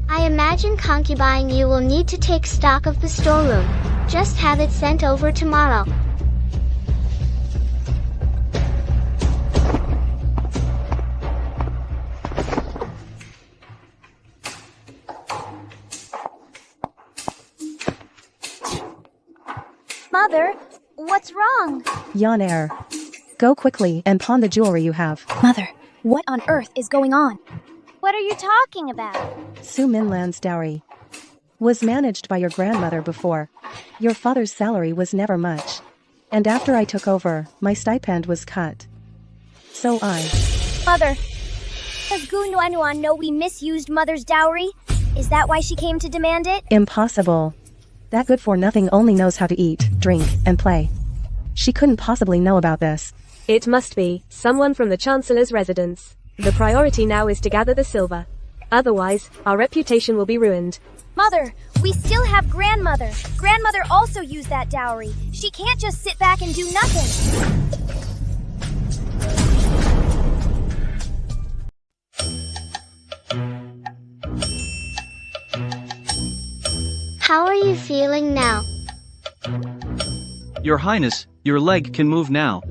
Speaker 1: I imagine concubine you will need to take stock of the storeroom. Just have it sent over tomorrow.
Speaker 4: Mother, what's wrong?
Speaker 13: Yon go quickly and pawn the jewelry you have.
Speaker 4: Mother, what on earth is going on? What are you talking about?
Speaker 13: Su Minlan's dowry was managed by your grandmother before. Your father's salary was never much. And after I took over, my stipend was cut. So
Speaker 4: Mother, does Gu Nuan know we misused Mother's dowry? Is that why she came to demand it?
Speaker 13: Impossible. That good-for-nothing only knows how to eat, drink, and play. She couldn't possibly know about this.
Speaker 7: It must be someone from the Chancellor's residence. The priority now is to gather the silver. Otherwise, our reputation will be ruined.
Speaker 4: Mother, we still have Grandmother. Grandmother also used that dowry. She can't just sit back and do nothing.
Speaker 1: How are you feeling now?
Speaker 16: Your Highness, your leg can move now.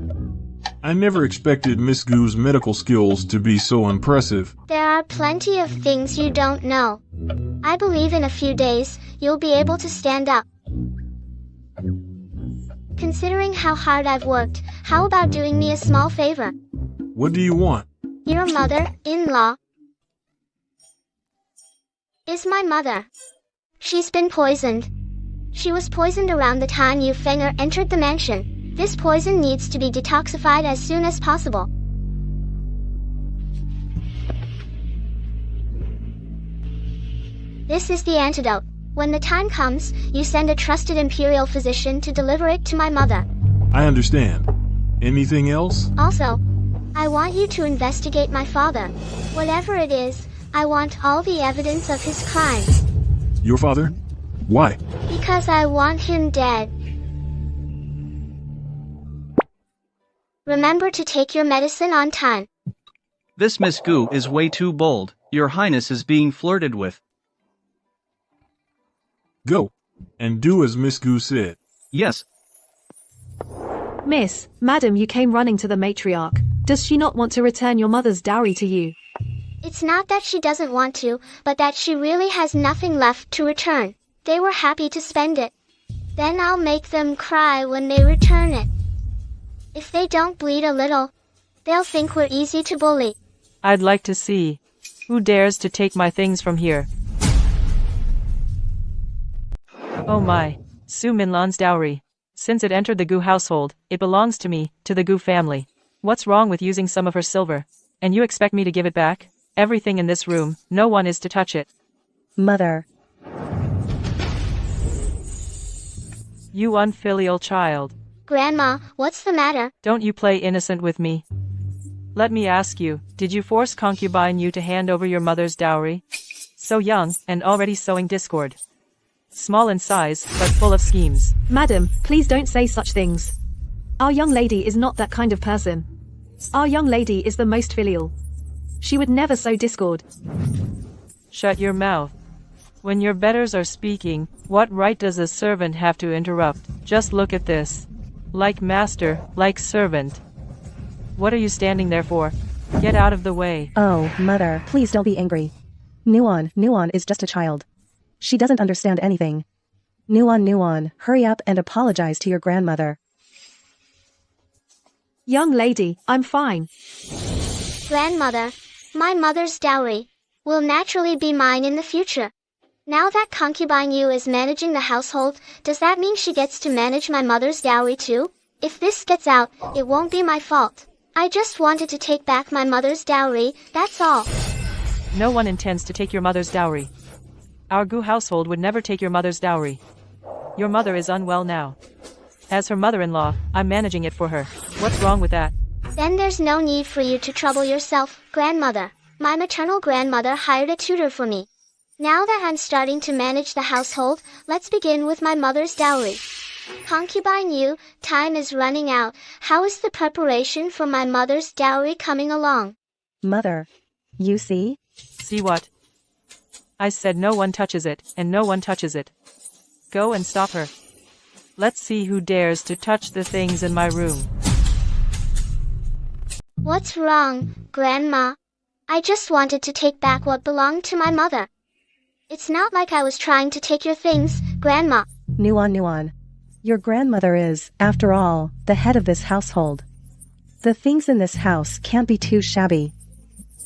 Speaker 14: I never expected Miss Gu's medical skills to be so impressive.
Speaker 1: There are plenty of things you don't know. I believe in a few days, you'll be able to stand up. Considering how hard I've worked, how about doing me a small favor?
Speaker 14: What do you want?
Speaker 1: Your mother-in-law is my mother. She's been poisoned. She was poisoned around the time Yu Fenger entered the mansion. This poison needs to be detoxified as soon as possible. This is the antidote. When the time comes, you send a trusted imperial physician to deliver it to my mother.
Speaker 14: I understand. Anything else?
Speaker 1: Also, I want you to investigate my father. Whatever it is, I want all the evidence of his crimes.
Speaker 14: Your father? Why?
Speaker 1: Because I want him dead. Remember to take your medicine on time.
Speaker 16: This Miss Gu is way too bold. Your Highness is being flirted with.
Speaker 14: Go. And do as Miss Gu said.
Speaker 16: Yes.
Speaker 3: Miss, madam, you came running to the matriarch. Does she not want to return your mother's dowry to you?
Speaker 1: It's not that she doesn't want to, but that she really has nothing left to return. They were happy to spend it. Then I'll make them cry when they return it. If they don't bleed a little, they'll think we're easy to bully.
Speaker 6: I'd like to see. Who dares to take my things from here? Oh my. Su Minlan's dowry. Since it entered the Gu household, it belongs to me, to the Gu family. What's wrong with using some of her silver? And you expect me to give it back? Everything in this room, no one is to touch it.
Speaker 13: Mother.
Speaker 6: You unfilial child.
Speaker 1: Grandma, what's the matter?
Speaker 6: Don't you play innocent with me. Let me ask you, did you force concubine you to hand over your mother's dowry? So young, and already sowing discord. Small in size, but full of schemes.
Speaker 3: Madam, please don't say such things. Our young lady is not that kind of person. Our young lady is the most filial. She would never sow discord.
Speaker 6: Shut your mouth. When your betters are speaking, what right does a servant have to interrupt? Just look at this. Like master, like servant. What are you standing there for? Get out of the way.
Speaker 13: Oh, mother, please don't be angry. Nuon is just a child. She doesn't understand anything. Nuon, hurry up and apologize to your grandmother.
Speaker 3: Young lady, I'm fine.
Speaker 1: Grandmother, my mother's dowry will naturally be mine in the future. Now that concubine Yu is managing the household, does that mean she gets to manage my mother's dowry too? If this gets out, it won't be my fault. I just wanted to take back my mother's dowry, that's all.
Speaker 6: No one intends to take your mother's dowry. Our Gu household would never take your mother's dowry. Your mother is unwell now. As her mother-in-law, I'm managing it for her. What's wrong with that?
Speaker 1: Then there's no need for you to trouble yourself, grandmother. My maternal grandmother hired a tutor for me. Now that I'm starting to manage the household, let's begin with my mother's dowry. Concubine Yu, time is running out. How is the preparation for my mother's dowry coming along?
Speaker 13: Mother. You see?
Speaker 6: See what? I said no one touches it, and no one touches it. Go and stop her. Let's see who dares to touch the things in my room.
Speaker 1: What's wrong, Grandma? I just wanted to take back what belonged to my mother. It's not like I was trying to take your things, Grandma.
Speaker 13: Nuon. Your grandmother is, after all, the head of this household. The things in this house can't be too shabby.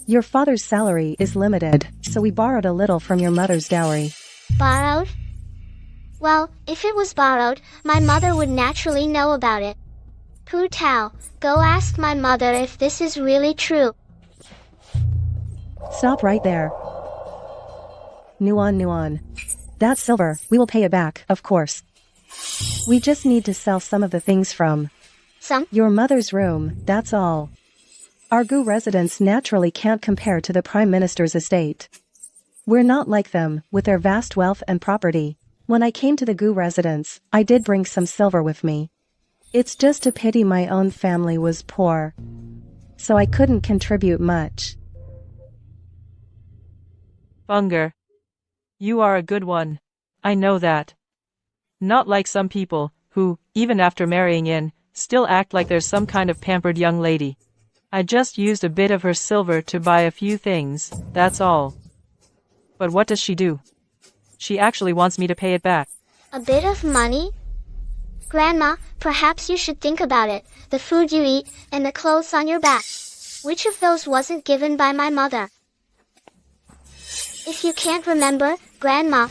Speaker 13: Your father's salary is limited, so we borrowed a little from your mother's dowry.
Speaker 1: Borrowed? Well, if it was borrowed, my mother would naturally know about it. Pu Tao, go ask my mother if this is really true.
Speaker 13: Stop right there. Nuon. That silver, we will pay it back, of course. We just need to sell some of the things from your mother's room, that's all. Our Gu residents naturally can't compare to the Prime Minister's estate. We're not like them, with their vast wealth and property. When I came to the Gu residence, I did bring some silver with me. It's just a pity my own family was poor, so I couldn't contribute much.
Speaker 6: Bunger. You are a good one. I know that. Not like some people, who, even after marrying in, still act like they're some kind of pampered young lady. I just used a bit of her silver to buy a few things, that's all. But what does she do? She actually wants me to pay it back.
Speaker 1: A bit of money? Grandma, perhaps you should think about it. The food you eat, and the clothes on your back. Which of those wasn't given by my mother? If you can't remember, Grandma,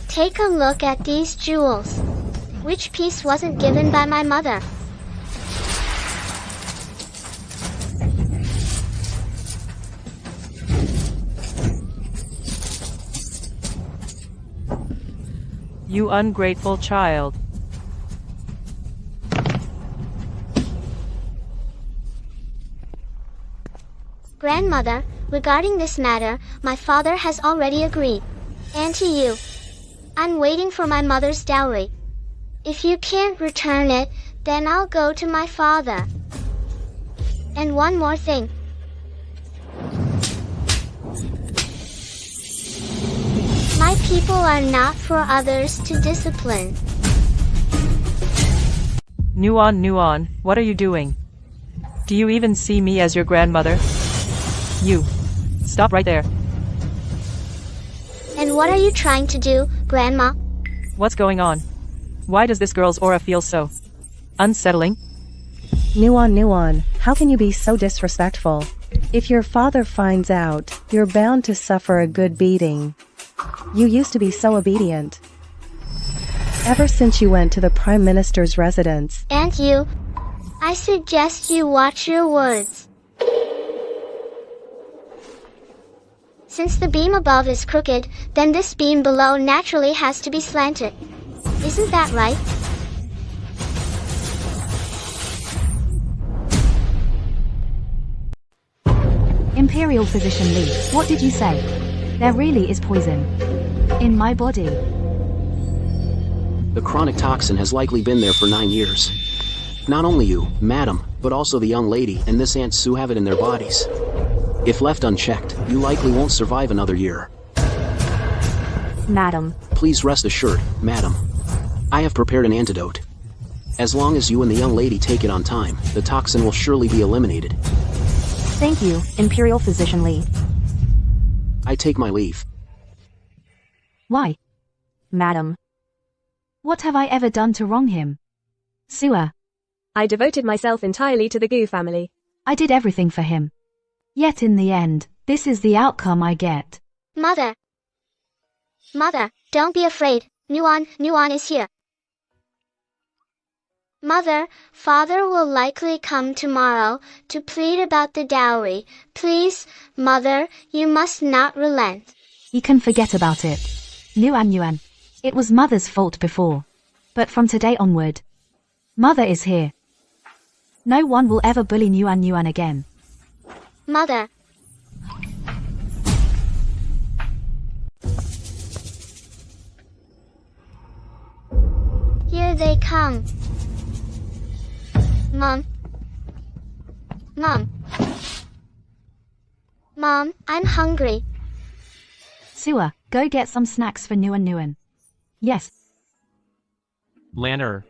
Speaker 1: take a look at these jewels. Which piece wasn't given by my mother?
Speaker 6: You ungrateful child.
Speaker 1: Grandmother, regarding this matter, my father has already agreed. And to you. I'm waiting for my mother's dowry. If you can't return it, then I'll go to my father. And one more thing. My people are not for others to discipline.
Speaker 6: Nuon, what are you doing? Do you even see me as your grandmother? You. Stop right there.
Speaker 1: And what are you trying to do, Grandma?
Speaker 6: What's going on? Why does this girl's aura feel so unsettling?
Speaker 13: Nuon, how can you be so disrespectful? If your father finds out, you're bound to suffer a good beating. You used to be so obedient. Ever since you went to the Prime Minister's residence.
Speaker 1: And you, I suggest you watch your words. Since the beam above is crooked, then this beam below naturally has to be slanted. Isn't that right?
Speaker 3: Imperial Physician Lee, what did you say? There really is poison in my body.
Speaker 19: The chronic toxin has likely been there for 9 years. Not only you, madam, but also the young lady and this Aunt Sue have it in their bodies. If left unchecked, you likely won't survive another year.
Speaker 5: Madam.
Speaker 19: Please rest assured, madam. I have prepared an antidote. As long as you and the young lady take it on time, the toxin will surely be eliminated.
Speaker 5: Thank you, Imperial Physician Lee.
Speaker 19: I take my leave.
Speaker 3: Why?
Speaker 5: Madam.
Speaker 3: What have I ever done to wrong him? Sua.
Speaker 7: I devoted myself entirely to the Gu family.
Speaker 3: I did everything for him. Yet in the end, this is the outcome I get.
Speaker 1: Mother, don't be afraid. Nuan is here. Mother, father will likely come tomorrow to plead about the dowry. Please, mother, you must not relent.
Speaker 3: You can forget about it. Nuan. It was mother's fault before. But from today onward, mother is here. No one will ever bully Nuan again.
Speaker 1: Mother. Here they come. Mom, I'm hungry.
Speaker 3: Sua, go get some snacks for Nuan. Yes.
Speaker 2: Lanner.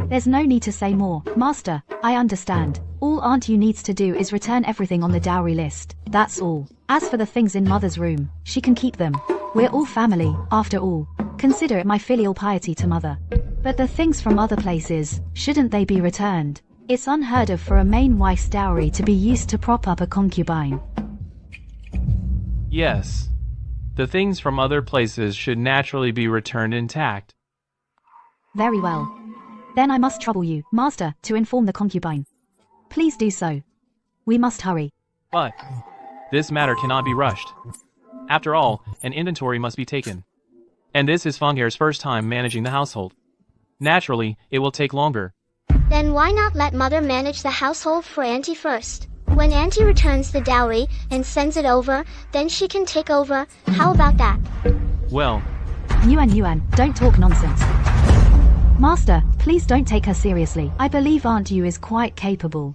Speaker 3: There's no need to say more, Master, I understand. All Aunt Yu needs to do is return everything on the dowry list, that's all. As for the things in Mother's room, she can keep them. We're all family, after all. Consider it my filial piety to Mother. But the things from other places, shouldn't they be returned? It's unheard of for a main wife's dowry to be used to prop up a concubine.
Speaker 2: Yes. The things from other places should naturally be returned intact.
Speaker 3: Very well. Then I must trouble you, Master, to inform the concubine. Please do so. We must hurry.
Speaker 2: But this matter cannot be rushed. After all, an inventory must be taken. And this is Feng'er's first time managing the household. Naturally, it will take longer.
Speaker 1: Then why not let Mother manage the household for Auntie first? When Auntie returns the dowry and sends it over, then she can take over. How about that?
Speaker 2: Well.
Speaker 3: Nuan, don't talk nonsense. Master, please don't take her seriously. I believe Aunt Yu is quite capable.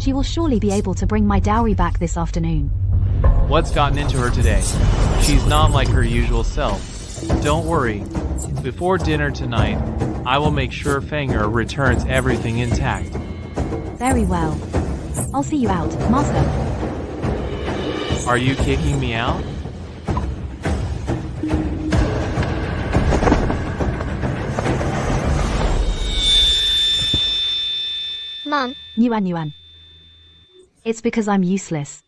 Speaker 3: She will surely be able to bring my dowry back this afternoon.
Speaker 2: What's gotten into her today? She's not like her usual self. Don't worry. Before dinner tonight, I will make sure Feng'er returns everything intact.
Speaker 3: Very well. I'll see you out, Master.
Speaker 2: Are you kicking me out?
Speaker 1: Mom.
Speaker 3: Nuan. It's because I'm useless.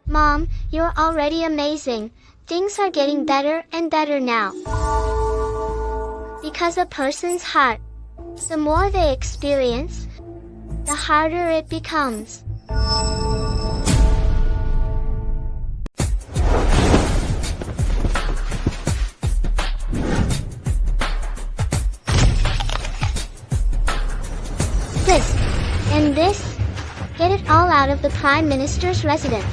Speaker 1: Mom, you're already amazing. Things are getting better and better now. Because a person's heart, the more they experience, the harder it becomes. This and this, get it all out of the Prime Minister's residence.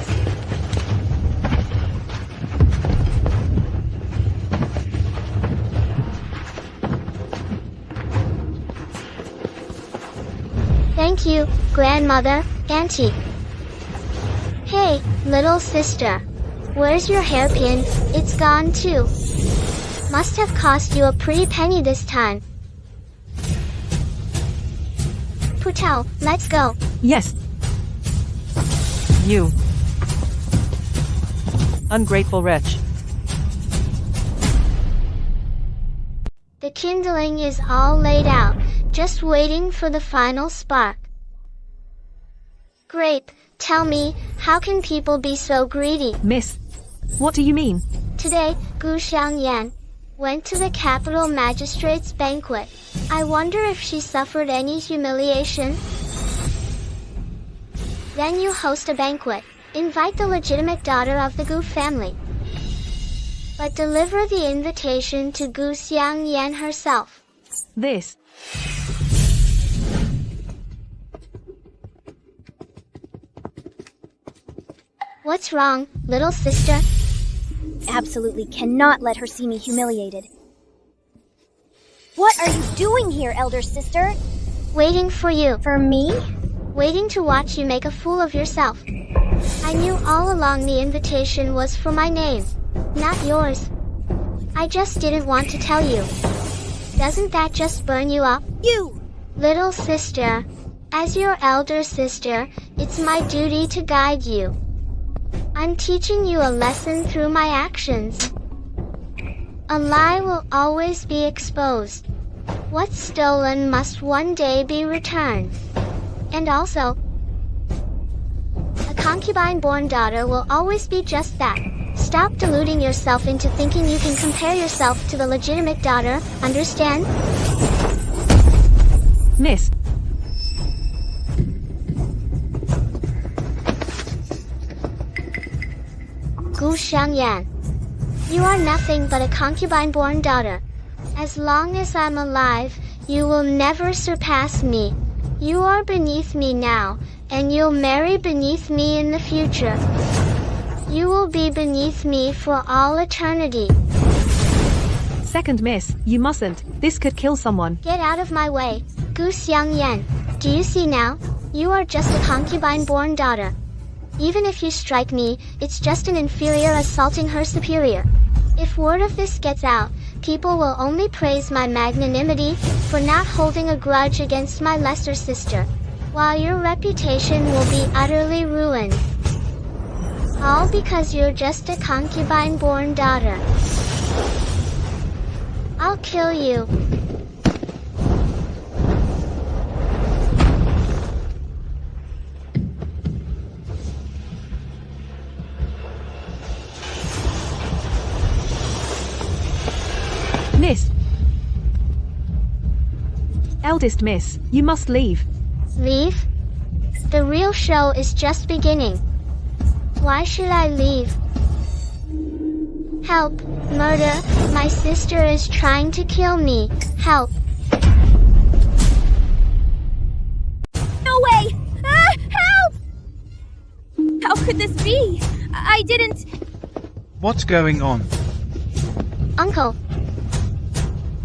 Speaker 1: Thank you, Grandmother, Auntie. Hey, little sister. Where's your hairpin? It's gone too. Must have cost you a pretty penny this time. Putao, let's go.
Speaker 6: Yes. You. Ungrateful wretch.
Speaker 1: The kindling is all laid out, just waiting for the final spark. Grape, Tell me, how can people be so greedy?
Speaker 5: Miss, what do you mean?
Speaker 1: Today, Gu Xiangyan went to the capital magistrate's banquet. I wonder if she suffered any humiliation. Then you host a banquet. Invite the legitimate daughter of the Gu family. But deliver the invitation to Gu Xiangyan herself.
Speaker 5: This.
Speaker 1: What's wrong, little sister?
Speaker 4: Absolutely cannot let her see me humiliated. What are you doing here, elder sister?
Speaker 1: Waiting for you.
Speaker 4: For me?
Speaker 1: Waiting to watch you make a fool of yourself. I knew all along the invitation was for my name, not yours. I just didn't want to tell you. Doesn't that just burn you up?
Speaker 4: You!
Speaker 1: Little sister, as your elder sister, it's my duty to guide you. I'm teaching you a lesson through my actions. A lie will always be exposed. What's stolen must one day be returned. And also, a concubine-born daughter will always be just that. Stop deluding yourself into thinking you can compare yourself to the legitimate daughter, understand?
Speaker 5: Miss.
Speaker 1: Gu Xiangyan, you are nothing but a concubine-born daughter. As long as I'm alive, you will never surpass me. You are beneath me now, and you'll marry beneath me in the future. You will be beneath me for all eternity.
Speaker 5: Second miss, you mustn't. This could kill someone.
Speaker 1: Get out of my way, Gu Xiangyan. Do you see now? You are just a concubine-born daughter. Even if you strike me, it's just an inferior assaulting her superior. If word of this gets out, people will only praise my magnanimity for not holding a grudge against my lesser sister, while your reputation will be utterly ruined. All because you're just a concubine-born daughter. I'll kill you.
Speaker 5: Miss. Eldest miss, you must leave.
Speaker 1: Leave? The real show is just beginning. Why should I leave? Help! Murder! My sister is trying to kill me. Help!
Speaker 4: No way! Ah, help! How could this be? I didn't...
Speaker 8: What's going on?
Speaker 1: Uncle!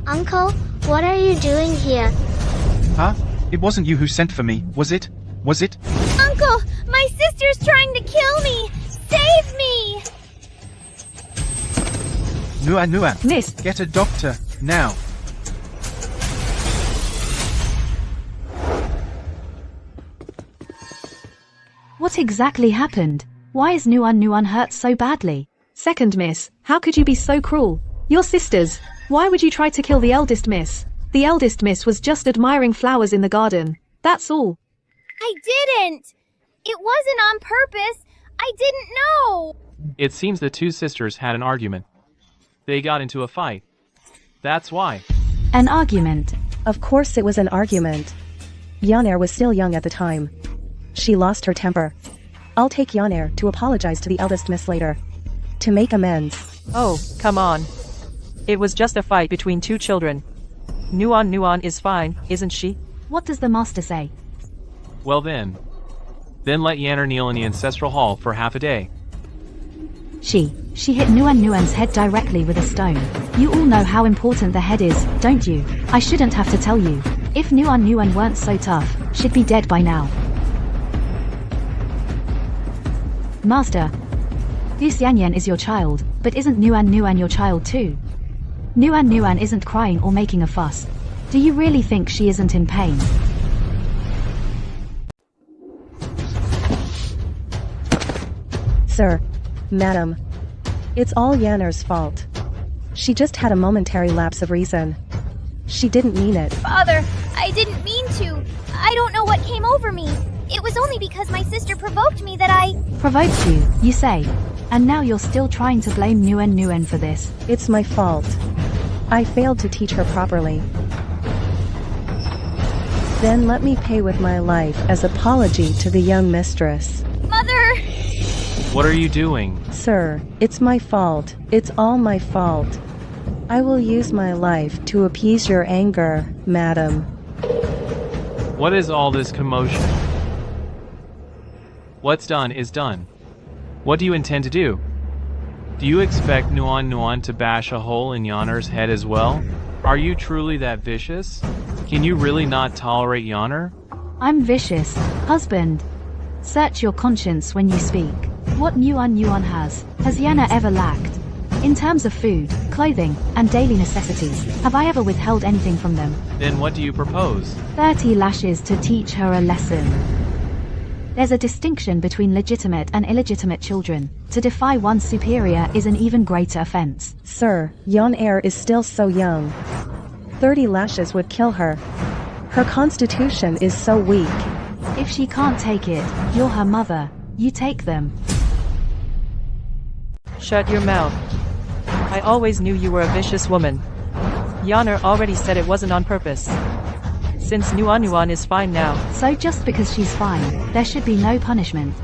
Speaker 1: Uncle, what are you doing here?
Speaker 8: Huh? It wasn't you who sent for me, was it? Was it?
Speaker 4: Uncle! My sister's trying to kill me! Save me!
Speaker 8: Nuan,
Speaker 5: Miss!
Speaker 8: Get a doctor, now!
Speaker 3: What exactly happened? Why is Nuan hurt so badly?
Speaker 5: Second miss, how could you be so cruel? Your sisters. Why would you try to kill the eldest miss? The eldest miss was just admiring flowers in the garden. That's all.
Speaker 4: I didn't! It wasn't on purpose! I didn't know!
Speaker 2: It seems the two sisters had an argument. They got into a fight. That's why.
Speaker 3: An argument?
Speaker 13: Of course it was an argument. Yanair was still young at the time. She lost her temper. I'll take Yanair to apologize to the eldest miss later. To make amends.
Speaker 6: Oh, come on. It was just a fight between two children. Nuan is fine, isn't she?
Speaker 3: What does the master say?
Speaker 2: Well then let Yanner kneel in the ancestral hall for half a day.
Speaker 3: She hit Nuan's head directly with a stone. You all know how important the head is, don't you? I shouldn't have to tell you. If Nuan weren't so tough, she'd be dead by now. Master, Gu Xiangyan is your child, but isn't Nuan your child too? Nuan isn't crying or making a fuss. Do you really think she isn't in pain?
Speaker 13: Sir, madam, it's all Yanner's fault. She just had a momentary lapse of reason. She didn't mean it.
Speaker 4: Father, I didn't mean to. I don't know what came over me. It was only because my sister provoked me that I...
Speaker 3: Provoked you, you say? And now you're still trying to blame Nguyen for this.
Speaker 13: It's my fault. I failed to teach her properly. Then let me pay with my life as apology to the young mistress.
Speaker 4: Mother!
Speaker 2: What are you doing?
Speaker 13: Sir, it's my fault. It's all my fault. I will use my life to appease your anger, madam.
Speaker 2: What is all this commotion? What's done is done. What do you intend to do? Do you expect Nguyen to bash a hole in Yonner's head as well? Are you truly that vicious? Can you really not tolerate Yonner?
Speaker 3: I'm vicious, husband. Search your conscience when you speak. What Nguyen has Yana ever lacked? In terms of food, clothing, and daily necessities, have I ever withheld anything from them?
Speaker 2: Then what do you propose?
Speaker 3: 30 lashes to teach her a lesson. There's a distinction between legitimate and illegitimate children. To defy one's superior is an even greater offense.
Speaker 13: Sir, Yon is still so young. 30 lashes would kill her. Her constitution is so weak.
Speaker 3: If she can't take it, you're her mother. You take them.
Speaker 6: Shut your mouth. I always knew you were a vicious woman. Yonner already said it wasn't on purpose. Since Nguyen is fine now.
Speaker 3: So just because she's fine, there should be no punishment.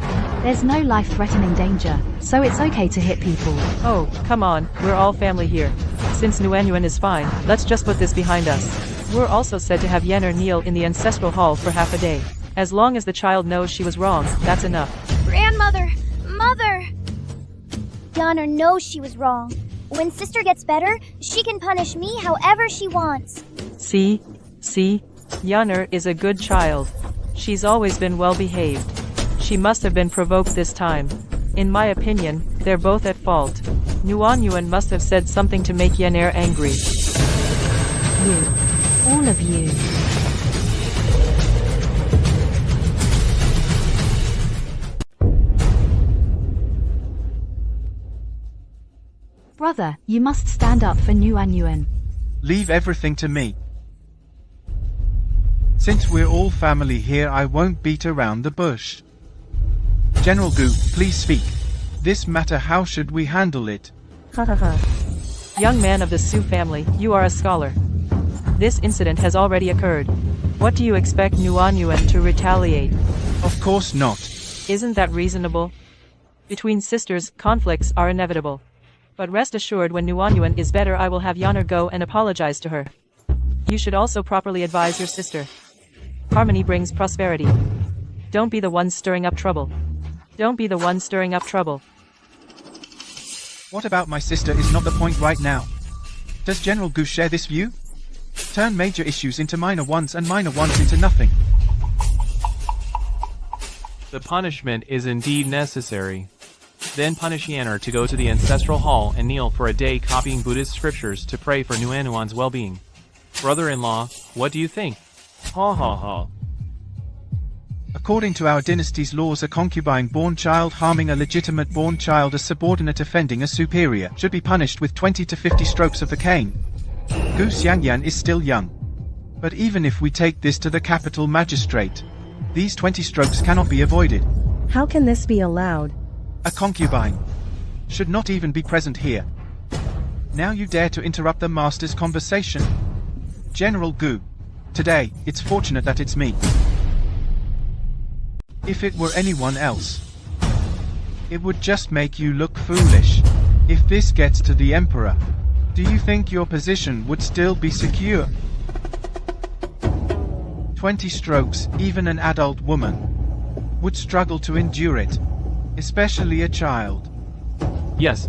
Speaker 3: There's no life-threatening danger, so it's okay to hit people.
Speaker 6: Oh, come on, we're all family here. Since Nguyen is fine, let's just put this behind us. We're also said to have Yenner kneel in the ancestral hall for half a day. As long as the child knows she was wrong, that's enough.
Speaker 4: Grandmother! Mother! Yonner knows she was wrong. When sister gets better, she can punish me however she wants.
Speaker 6: See? Yonner is a good child. She's always been well behaved. She must have been provoked this time. In my opinion, they're both at fault. Nguyen must have said something to make Yenner angry.
Speaker 3: You. All of you. Brother, you must stand up for Nguyen.
Speaker 8: Leave everything to me. Since we're all family here, I won't beat around the bush. General Gu, please speak. This matter, how should we handle it?
Speaker 6: Young man of the Su family, you are a scholar. This incident has already occurred. What do you expect Nguyen to retaliate?
Speaker 8: Of course not.
Speaker 6: Isn't that reasonable? Between sisters, conflicts are inevitable. But rest assured, when Nguyen is better, I will have Yonner go and apologize to her. You should also properly advise your sister. Harmony brings prosperity. Don't be the one stirring up trouble. Don't be the one stirring up trouble.
Speaker 8: What about my sister is not the point right now. Does General Gu share this view? Turn major issues into minor ones and minor ones into nothing.
Speaker 2: The punishment is indeed necessary. Then punish Yenner to go to the ancestral hall and kneel for a day copying Buddhist scriptures to pray for Nguyen's well-being. Brother-in-law, what do you think? Ha ha ha.
Speaker 8: According to our dynasty's laws, a concubine-born child harming a legitimate-born child, a subordinate offending a superior, should be punished with 20 to 50 strokes of the cane. Gu Xiangyan is still young. But even if we take this to the capital magistrate, these 20 strokes cannot be avoided.
Speaker 13: How can this be allowed?
Speaker 8: A concubine should not even be present here. Now you dare to interrupt the master's conversation? General Gu, today, it's fortunate that it's me. If it were anyone else, it would just make you look foolish. If this gets to the Emperor, do you think your position would still be secure? 20 strokes, even an adult woman would struggle to endure it, especially a child.
Speaker 2: Yes.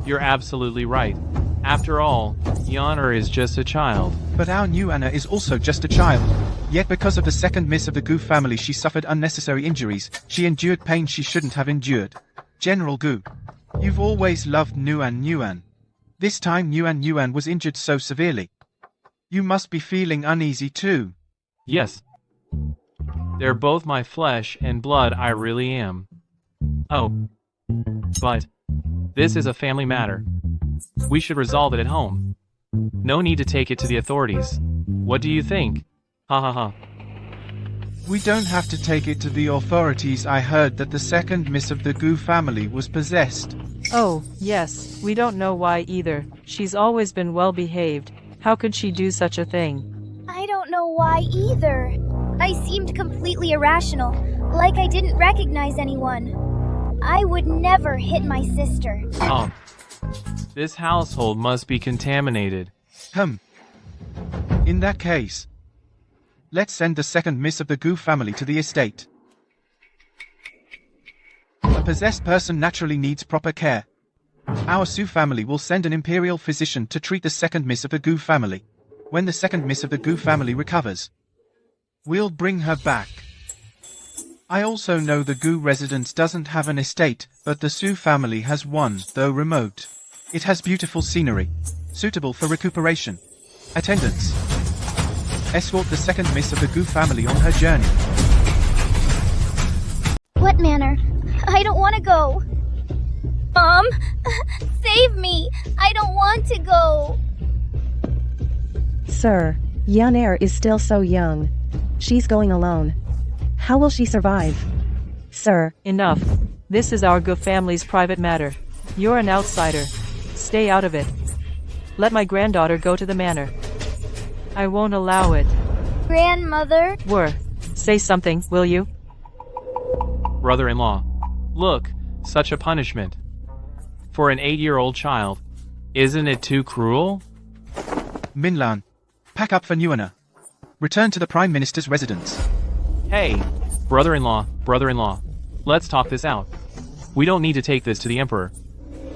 Speaker 2: You're absolutely right. After all, Yonner is just a child.
Speaker 8: But our new Anna is also just a child. Yet because of the second miss of the Gu family, she suffered unnecessary injuries. She endured pain she shouldn't have endured. General Gu, you've always loved Nguyen. This time Nguyen was injured so severely. You must be feeling uneasy too.
Speaker 2: Yes. They're both my flesh and blood, I really am. Oh. But this is a family matter. We should resolve it at home. No need to take it to the authorities. What do you think? Ha ha ha.
Speaker 8: We don't have to take it to the authorities. I heard that the second miss of the Gu family was possessed.
Speaker 6: Oh, yes, we don't know why either. She's always been well behaved. How could she do such a thing?
Speaker 4: I don't know why either. I seemed completely irrational, like I didn't recognize anyone. I would never hit my sister.
Speaker 2: This household must be contaminated.
Speaker 8: In that case, let's send the second miss of the Gu family to the estate. A possessed person naturally needs proper care. Our Su family will send an imperial physician to treat the second miss of the Gu family. When the second miss of the Gu family recovers, we'll bring her back. I also know the Gu residence doesn't have an estate, but the Su family has one, though remote. It has beautiful scenery, suitable for recuperation. Attendants, escort the second miss of the Gu family on her journey.
Speaker 4: What manor? I don't want to go. Mom, save me. I don't want to go.
Speaker 13: Sir, Yunair is still so young. She's going alone. How will she survive? Sir.
Speaker 6: Enough. This is our Gu family's private matter. You're an outsider. Stay out of it. Let my granddaughter go to the manor. I won't allow it.
Speaker 4: Grandmother?
Speaker 6: Say something, will you?
Speaker 2: Brother-in-law. Look, such a punishment. For an 8-year-old child. Isn't it too cruel?
Speaker 8: Minlan, pack up for Nuana. Return to the Prime Minister's residence.
Speaker 2: Hey, brother-in-law, let's talk this out. We don't need to take this to the Emperor.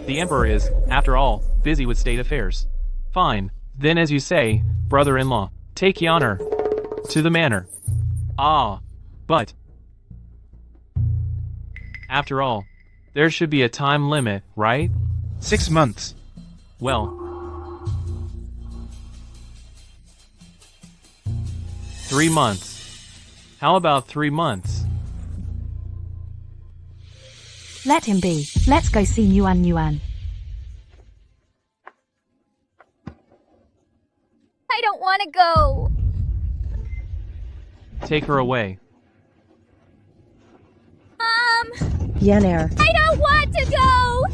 Speaker 2: The Emperor is, after all, busy with state affairs. Fine, then as you say, brother-in-law, take Yunair to the manor. But after all, there should be a time limit, right?
Speaker 8: 6 months.
Speaker 2: Well, 3 months. How about 3 months?
Speaker 3: Let him be. Let's go see Nuan.
Speaker 4: I don't want to go.
Speaker 2: Take her away.
Speaker 4: Mom!
Speaker 13: Yunair.
Speaker 4: I don't want to go!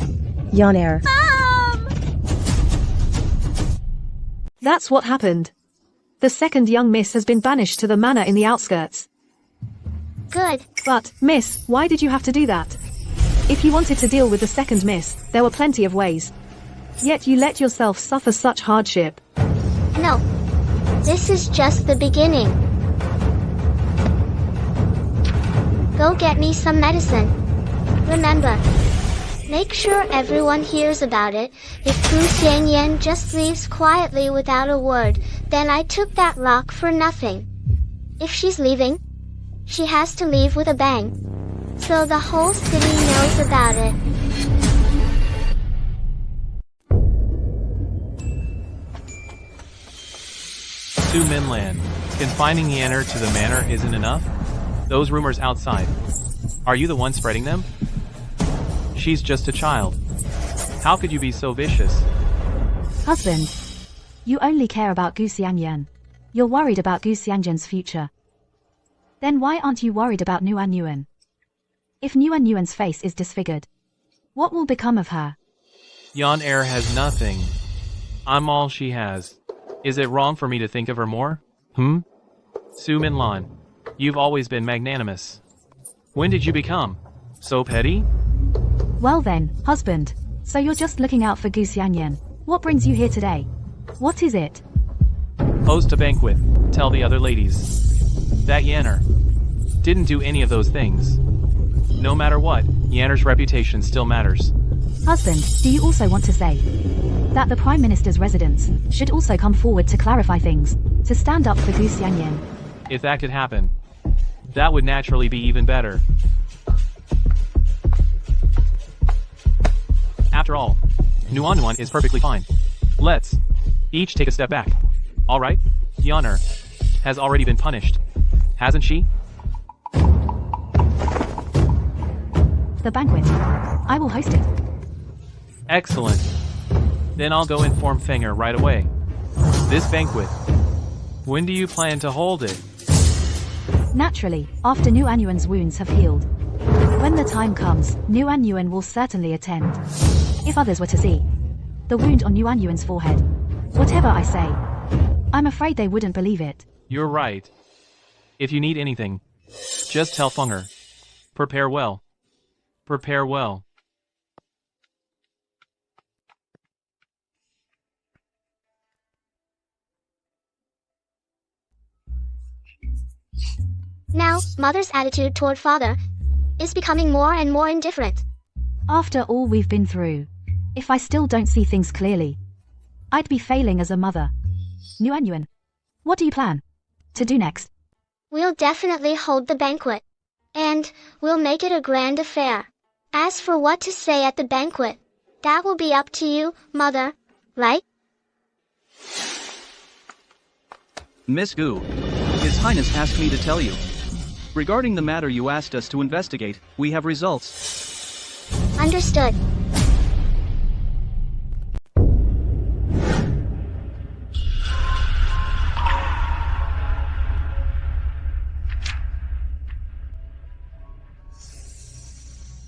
Speaker 13: Yunair.
Speaker 4: Mom!
Speaker 3: That's what happened. The second young miss has been banished to the manor in the outskirts.
Speaker 1: Good.
Speaker 3: But, miss, why did you have to do that? If you wanted to deal with the second miss, there were plenty of ways. Yet you let yourself suffer such hardship.
Speaker 1: No. This is just the beginning. Go get me some medicine. Remember, make sure everyone hears about it. If Gu Xiangyan just leaves quietly without a word, then I took that rock for nothing. If she's leaving, she has to leave with a bang. So the whole city knows about it.
Speaker 2: Su Minlan, confining Yunair to the manor isn't enough? Those rumors outside. Are you the one spreading them? She's just a child. How could you be so vicious?
Speaker 3: Husband, you only care about Gu Xiangyan. You're worried about Gu Xiangyan's future. Then why aren't you worried about Nuan? If Nuan's face is disfigured, what will become of her?
Speaker 2: Yunair has nothing. I'm all she has. Is it wrong for me to think of her more? Su Minlan, you've always been magnanimous. When did you become so petty?
Speaker 3: Well then, husband, so you're just looking out for Gu Xiangyan. What brings you here today? What is it?
Speaker 2: Host a banquet, tell the other ladies. That Yunair didn't do any of those things. No matter what, Yunair's reputation still matters.
Speaker 3: Husband, do you also want to say that the Prime Minister's residence should also come forward to clarify things, to stand up for Gu Xiangyan?
Speaker 2: If that could happen, that would naturally be even better. After all, Nuan is perfectly fine. Let's each take a step back. Alright? Yunair has already been punished, hasn't she?
Speaker 3: The banquet. I will host it.
Speaker 2: Excellent. Then I'll go inform Fenger right away. This banquet. When do you plan to hold it?
Speaker 3: Naturally, after Nuanyuan's wounds have healed. When the time comes, Nuanyuan will certainly attend. If others were to see the wound on Nuanyuan's forehead, whatever I say, I'm afraid they wouldn't believe it.
Speaker 2: You're right. If you need anything, just tell Fenger. Prepare well. Prepare well.
Speaker 1: Now, mother's attitude toward father is becoming more and more indifferent.
Speaker 3: After all we've been through, if I still don't see things clearly, I'd be failing as a mother. Nuanyuan, what do you plan to do next?
Speaker 1: We'll definitely hold the banquet. And we'll make it a grand affair. As for what to say at the banquet, that will be up to you, mother, right?
Speaker 16: Miss Gu, His Highness asked me to tell you. Regarding the matter you asked us to investigate, we have results.
Speaker 1: Understood.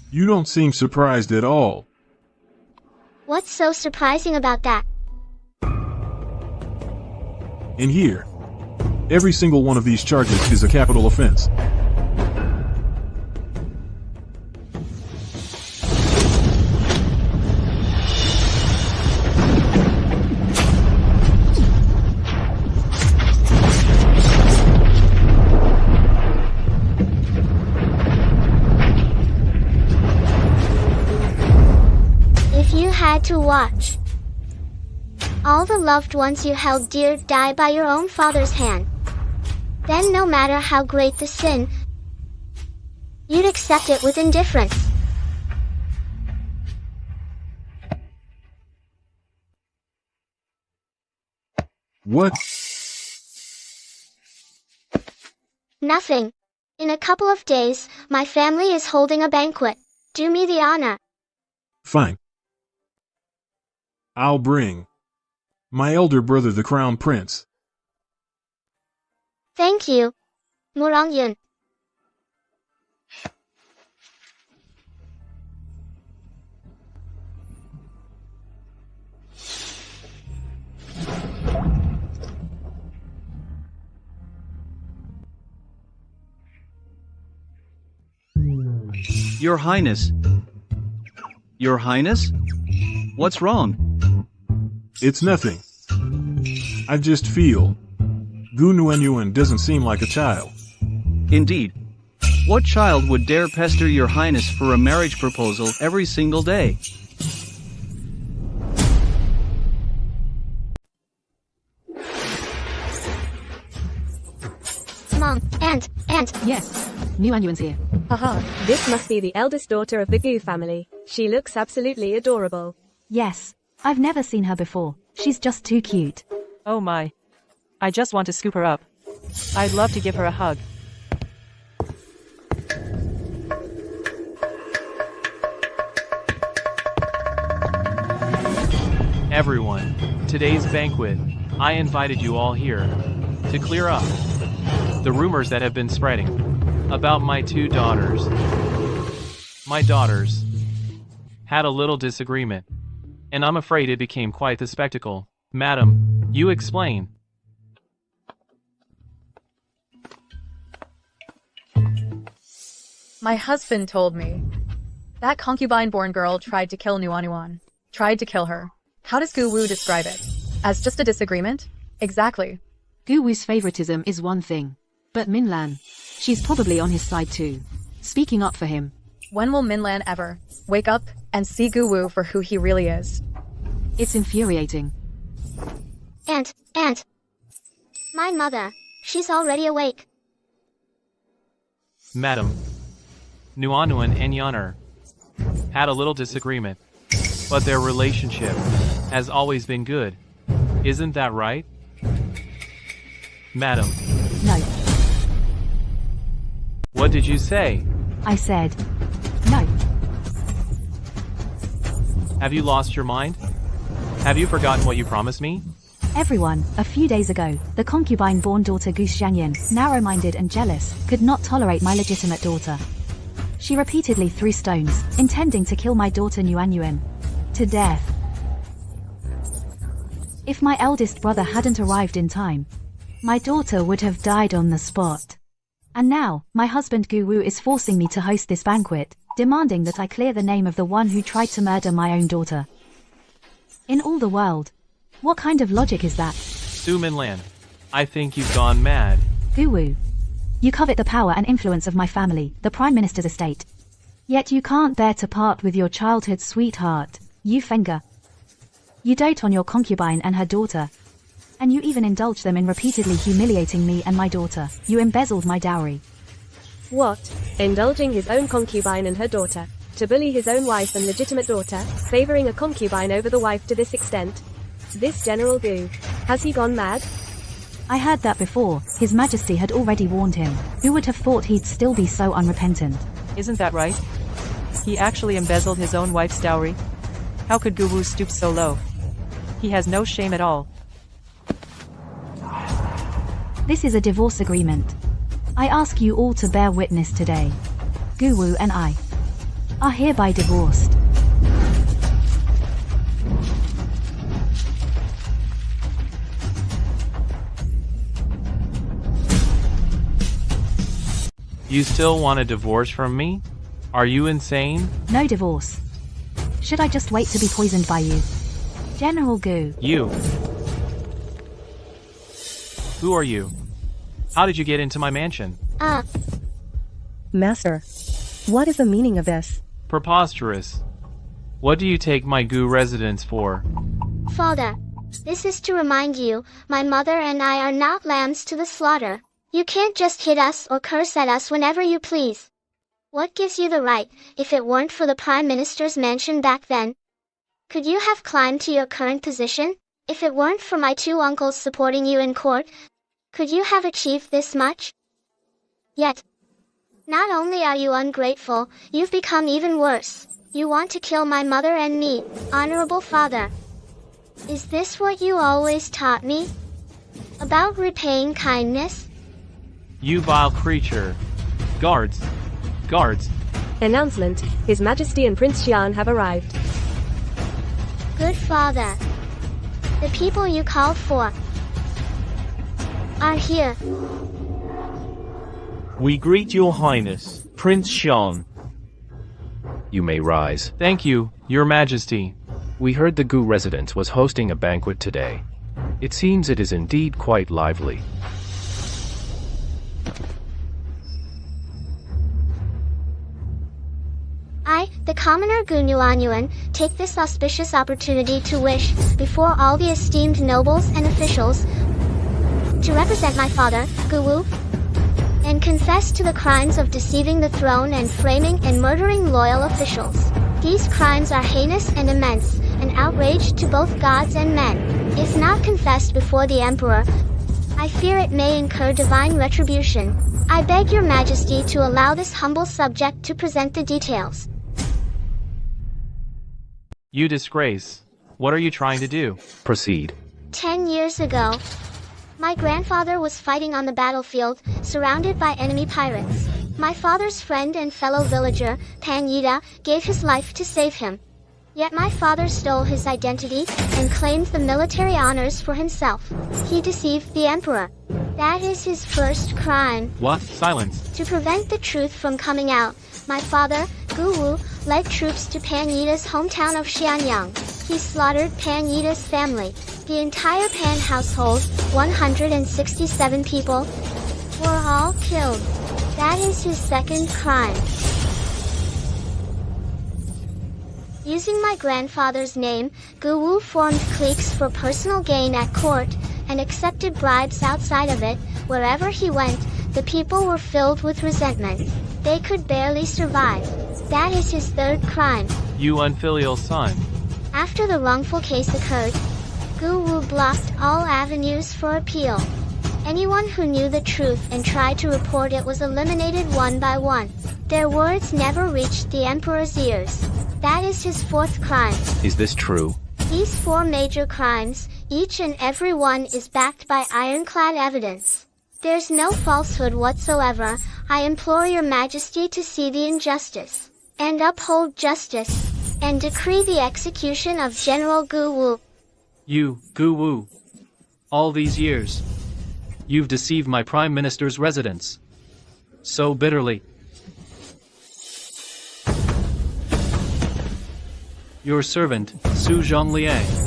Speaker 14: You don't seem surprised at all.
Speaker 1: What's so surprising about that?
Speaker 14: In here, every single one of these charges is a capital offense.
Speaker 1: If you had to watch all the loved ones you held dear die by your own father's hand, then no matter how great the sin, you'd accept it with indifference.
Speaker 14: What?
Speaker 1: Nothing. In a couple of days, my family is holding a banquet. Do me the honor.
Speaker 14: Fine. I'll bring my elder brother, the Crown Prince.
Speaker 1: Thank you, Murangyun.
Speaker 16: Your Highness. Your Highness? What's wrong?
Speaker 14: It's nothing. I just feel Gu Nuanyuan doesn't seem like a child.
Speaker 16: Indeed. What child would dare pester your highness for a marriage proposal every single day?
Speaker 1: Mom, Aunt.
Speaker 3: Yes, Nuanyuan's here.
Speaker 7: Haha, this must be the eldest daughter of the Gu family. She looks absolutely adorable.
Speaker 3: Yes, I've never seen her before. She's just too cute.
Speaker 6: Oh my. I just want to scoop her up. I'd love to give her a hug.
Speaker 2: Everyone, today's banquet, I invited you all here to clear up the rumors that have been spreading about my two daughters. My daughters had a little disagreement, and I'm afraid it became quite the spectacle. Madam, you explain.
Speaker 10: My husband told me that concubine-born girl tried to kill Nuanyuan. Tried to kill her. How does Gu Wu describe it? As just a disagreement? Exactly.
Speaker 11: Gu Wu's favoritism is one thing. But Minlan, she's probably on his side too. Speaking up for him.
Speaker 10: When will Minlan ever wake up and see Gu Wu for who he really is?
Speaker 11: It's infuriating.
Speaker 1: Aunt. My mother. She's already awake.
Speaker 2: Madam, Nuanyuan and Yaner had a little disagreement, but their relationship has always been good. Isn't that right? Madam.
Speaker 3: No.
Speaker 2: What did you say?
Speaker 3: I said no.
Speaker 2: Have you lost your mind? Have you forgotten what you promised me?
Speaker 3: Everyone, a few days ago, the concubine-born daughter Gu Xianyan, narrow-minded and jealous, could not tolerate my legitimate daughter. She repeatedly threw stones, intending to kill my daughter Yuan to death. If my eldest brother hadn't arrived in time, my daughter would have died on the spot. And now, my husband Gu Wu is forcing me to host this banquet, demanding that I clear the name of the one who tried to murder my own daughter. In all the world, what kind of logic is that?
Speaker 2: Su Minlan, I think you've gone mad.
Speaker 3: Gu Wu, you covet the power and influence of my family, the Prime Minister's estate. Yet you can't bear to part with your childhood sweetheart, Yu Fengge. You dote on your concubine and her daughter. And you even indulge them in repeatedly humiliating me and my daughter. You embezzled my dowry.
Speaker 7: What? Indulging his own concubine and her daughter? To bully his own wife and legitimate daughter, favoring a concubine over the wife to this extent? This General Gu, has he gone mad?
Speaker 3: I heard that before. His Majesty had already warned him. Who would have thought he'd still be so unrepentant?
Speaker 6: Isn't that right? He actually embezzled his own wife's dowry? How could Gu Wu stoop so low? He has no shame at all.
Speaker 3: This is a divorce agreement. I ask you all to bear witness today. Gu Wu and I are hereby divorced.
Speaker 2: You still want a divorce from me? Are you insane?
Speaker 3: No divorce. Should I just wait to be poisoned by you? General Gu.
Speaker 2: You. Who are you? How did you get into my mansion?
Speaker 13: Master, what is the meaning of this?
Speaker 2: Preposterous. What do you take my Gu residence for?
Speaker 1: Father, this is to remind you, my mother and I are not lambs to the slaughter. You can't just hit us or curse at us whenever you please. What gives you the right, if it weren't for the Prime Minister's mansion back then? Could you have climbed to your current position? If it weren't for my two uncles supporting you in court, could you have achieved this much? Yet, not only are you ungrateful, you've become even worse. You want to kill my mother and me, honorable father. Is this what you always taught me? About repaying kindness?
Speaker 2: You vile creature. Guards. Guards.
Speaker 7: Announcement, His Majesty and Prince Xian have arrived.
Speaker 1: Good father. The people you called for are here.
Speaker 12: We greet your highness, Prince Xian.
Speaker 20: You may rise.
Speaker 2: Thank you, your majesty.
Speaker 20: We heard the Gu residence was hosting a banquet today. It seems it is indeed quite lively.
Speaker 1: I, the commoner Gu Yuan, take this auspicious opportunity to wish, before all the esteemed nobles and officials, to represent my father, Gu Wu, and confess to the crimes of deceiving the throne and framing and murdering loyal officials. These crimes are heinous and immense, an outrage to both gods and men. If not confessed before the emperor, I fear it may incur divine retribution. I beg your majesty to allow this humble subject to present the details.
Speaker 2: You disgrace. What are you trying to do?
Speaker 20: Proceed.
Speaker 1: 10 years ago, my grandfather was fighting on the battlefield, surrounded by enemy pirates. My father's friend and fellow villager, Pan Yida, gave his life to save him. Yet my father stole his identity and claimed the military honors for himself. He deceived the emperor. That is his first crime.
Speaker 2: What? Silence.
Speaker 1: To prevent the truth from coming out, my father, Gu Wu, led troops to Pan Yida's hometown of Xianyang. He slaughtered Pan Yida's family. The entire Pan household, 167 people, were all killed. That is his second crime. Using my grandfather's name, Gu Wu formed cliques for personal gain at court, and accepted bribes outside of it. Wherever he went, the people were filled with resentment. They could barely survive. That is his third crime.
Speaker 2: You unfilial son.
Speaker 1: After the wrongful case occurred, Gu Wu blocked all avenues for appeal. Anyone who knew the truth and tried to report it was eliminated one by one. Their words never reached the emperor's ears. That is his fourth crime.
Speaker 20: Is this true?
Speaker 1: These four major crimes, Each and every one is backed by ironclad evidence. There's no falsehood whatsoever. I implore your majesty to see the injustice, and uphold justice, and decree the execution of General Gu Wu.
Speaker 2: You, Gu Wu. All these years, you've deceived my Prime Minister's residence. So bitterly. Your servant, Su Zhongliang,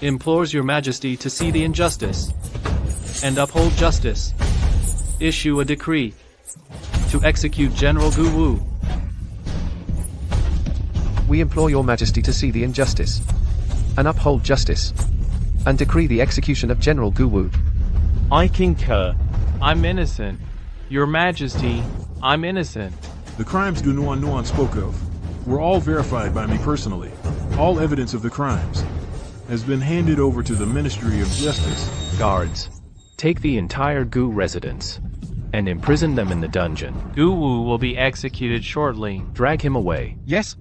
Speaker 2: implores your majesty to see the injustice, and uphold justice. Issue a decree to execute General Gu Wu.
Speaker 9: We implore your majesty to see the injustice, and uphold justice, and decree the execution of General Gu Wu.
Speaker 12: I concur.
Speaker 2: I'm innocent. Your majesty, I'm innocent.
Speaker 14: The crimes Gu Nuan spoke of were all verified by me personally. All evidence of the crimes has been handed over to the Ministry of Justice.
Speaker 20: Guards, take the entire Gu residence and imprison them in the dungeon.
Speaker 2: Gu Wu will be executed shortly.
Speaker 20: Drag him away.
Speaker 8: Yes?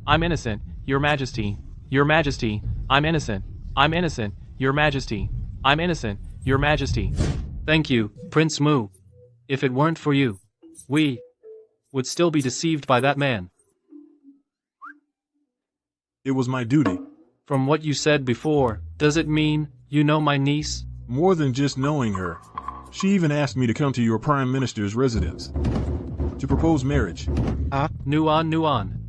Speaker 2: I'm innocent, your majesty. Your majesty, I'm innocent. I'm innocent, your majesty. I'm innocent, your majesty. Thank you, Prince Mu. If it weren't for you, we would still be deceived by that man.
Speaker 14: It was my duty.
Speaker 2: From what you said before, does it mean you know my niece?
Speaker 14: More than just knowing her. She even asked me to come to your Prime Minister's residence to propose marriage.
Speaker 2: Nuan.